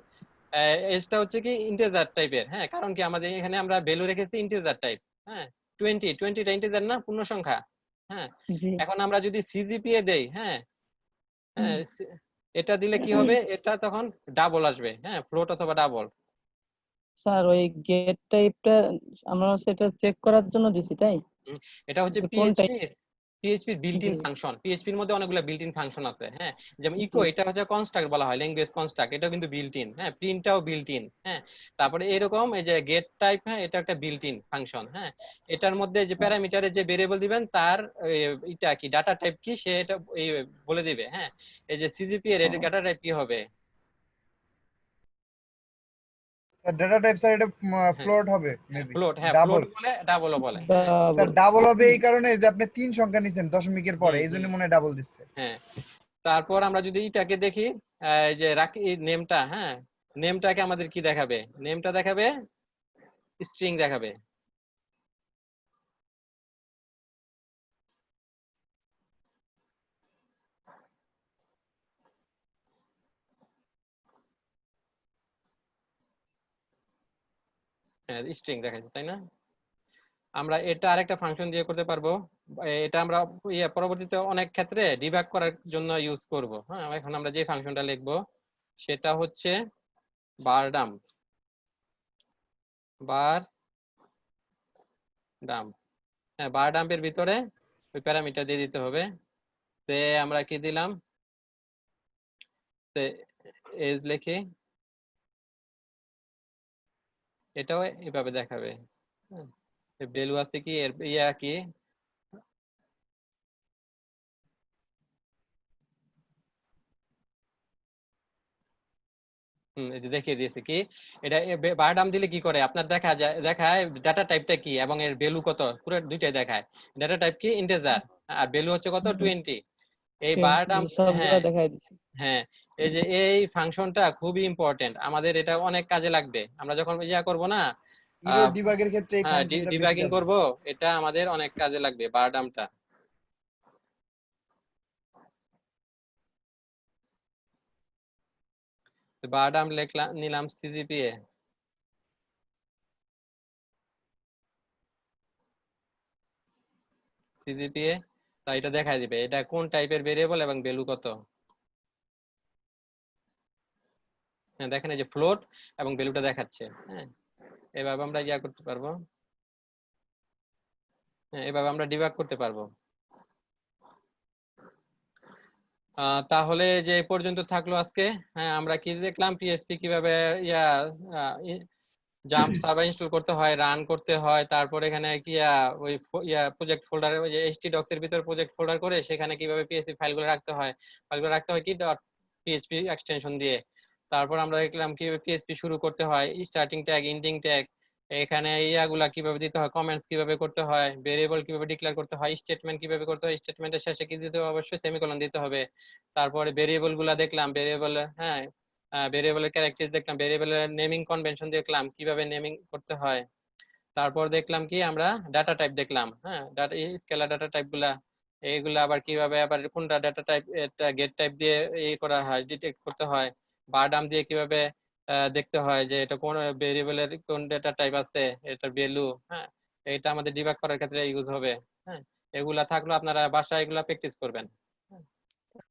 এজটা হচ্ছে কি ইন্টিজার টাইপের। হ্যাঁ, কারণ কি আমাদের এখানে আমরা ভ্যালু রেখেছি ইন্টিজার টাইপ। হ্যাঁ, 20টা ইন্টিজার না, পূর্ণ সংখ্যা। হ্যাঁ, জি। এখন আমরা যদি সিজিপিএ দেই, হ্যাঁ হুম। হ্যাঁ, এটা দিলে কি হবে, এটা তখন ডাবল আসবে। হ্যাঁ, ফ্লোট অথবা ডাবল। স্যার ওই গেট টাইপটা আমরা সেটা চেক করার জন্য দিছি, তাই? এটা হচ্ছে যে কোন টাইপ? পিএইচপি বিল্ট জি ইন ফাংশন। পিএইচপির মধ্যে অনেকগুলো বিল্ট ইন ফাংশন আছে। হ্যাঁ, যেমন ইকো, জি। এটা হচ্ছে কনস্ট্রাক্ট বলা হয়, ল্যাঙ্গুয়েজ কনস্ট্রাক্ট, এটাও কিন্তু বিল্ট ইন। হ্যাঁ, প্রিন্টটাও বিল্ট ইন। হ্যাঁ, তারপরে এরকম এই যে গেট টাইপ, হ্যাঁ, এটা একটা বিল্ট ইন ফাংশন। হ্যাঁ, এটার মধ্যে যে প্যারামিটারে যে ভেরিয়েবল দিবেন তার এটা কি ডাটা টাইপ কি সে এটা বলে দিবে। হ্যাঁ, এই যে সিজিপি এর ও, ডাটা টাইপ কি হবে। ডাটা টাইপ স্যার এটা হ্যাঁ, ফ্লোট হবে মেবি ফ্লোট, হ্যাঁ ডাবল। ফ্লোট বলে, ডাবলও বলে। হ্যাঁ স্যার ডাবল। ডাবল হবে এই কারণে যে আপনি 3 সংখ্যা নিছেন দশমিকের পরে, এই জন্য মনে হয় ডাবল দিচ্ছে। হ্যাঁ, তারপর আমরা যদি এটাকে দেখি, এই যে রাখি নেমটা, হ্যাঁ, নেমটাকে আমাদের কি দেখাবে, নেমটা দেখাবে স্ট্রিং দেখাবে। হ্যাঁ, স্ট্রিং দেখাচ্ছে, তাই না? আমরা এটা আরেকটা ফাংশন দিয়ে করতে পারবো। এটা আমরা পরবর্তীতে অনেক ক্ষেত্রে ডিবাগ করার জন্য ইউজ করব। হ্যাঁ, এখন আমরা যে ফাংশনটা লিখবো সেটা হচ্ছে বার ডাম্প। বার ডাম্প, হ্যাঁ, বার ডাম্পের ভিতরে ওই প্যারামিটার দিয়ে দিতে হবে। তে আমরা কি দিলাম, তে এজ লিখি, এটাও এভাবে দেখাবে। ভ্যালু আছে কি এর কি, এই যে দেখিয়ে দিয়েছে কি, এটা বার ডাম দিলে কি করে আপনার দেখা যায়, দেখায় ডাটা টাইপটা কি এবং এর ভ্যালু কত, পুরো দুইটাই দেখায়। ডাটা টাইপ কি ইন্টিজার, আর ভ্যালু হচ্ছে কত 20। এই বার ডাম, সবগুলা হ্যাঁ দেখাই দিছি। হ্যাঁ, এই যে এই ফাংশনটা খুবই ইম্পর্টেন্ট, আমাদের এটা অনেক কাজে লাগবে। আমরা যখন করব না, ইরর ডিবাগের ক্ষেত্রে এই হ্যাঁ, ফাংশনটা বেশি ডিবাগিং কাজে করব, এটা আমাদের অনেক কাজে লাগবে বার ডামটা। বার ডাম লিখলাম, নিলাম সিজিপিএ। সিজিপিএ তা এটা দেখাই দিবে এটা কোন টাইপের ভেরিয়েবল এবং ভ্যালু কত। হ্যাঁ, দেখেন এই যে ফ্লোট এবং ভ্যালুটা দেখাচ্ছে। হ্যাঁ, এভাবে আমরা করতে পারবো। হ্যাঁ, এভাবে আমরা ডিবাগ করতে পারবো। তাহলে যে এই পর্যন্ত থাকলো আজকে। হ্যাঁ, আমরা কি দেখলাম, পিএসপি কিভাবে জাম্প সার্ভার ইনস্টল করতে হয়, রান করতে হয়, তারপর এখানে কি ওই প্রজেক্ট ফোল্ডারে, ওই যে htdocs এর ভিতর প্রজেক্ট ফোল্ডার করে সেখানে কিভাবে পিএসপি ফাইলগুলো রাখতে হয়, কি .php এক্সটেনশন দিয়ে। তারপর আমরা দেখলাম কিভাবে পিএসপি শুরু করতে হয়, স্টার্টিং ট্যাগ, এন্ডিং ট্যাগ, এখানে ইয়াগুলা কিভাবে দিতে হয়, কমেন্টস কিভাবে করতে হয়, ভেরিয়েবল কিভাবে ডিক্লেয়ার করতে হয়, স্টেটমেন্ট কিভাবে করতে হয়, স্টেটমেন্টের শেষে কি দিতে হবে, অবশ্যই সেমিকোলন দিতে হবে। তারপরে ভেরিয়েবল গুলা দেখলাম, ভেরিয়েবল, হ্যাঁ, ভেরিয়েবলের ক্যারেক্টার দেখলাম, ভেরিয়েবলের নেমিং কনভেনশন দেখলাম কিভাবে নেমিং করতে হয়। তারপর দেখলাম কি আমরা ডাটা টাইপ দেখলাম। হ্যাঁ, ডাটা স্কেলার ডাটা টাইপ গুলা, এইগুলা আবার কিভাবে, আবার কোনটা ডাটা টাইপ, এটা গেট টাইপ দিয়ে করা হয়, ডিটেক্ট করতে হয়। বার ডাম দিয়ে কিভাবে দেখতে হয় যে এটা কোন ভেরিয়েবলের কোন ডাটা টাইপ আছে, এটার ভ্যালু। হ্যাঁ, এটা আমাদের ডিবাগ করার ক্ষেত্রে ইউজ হবে। হ্যাঁ, এগুলা থাকলো, আপনারা বাসায় এগুলা প্র্যাকটিস করবেন।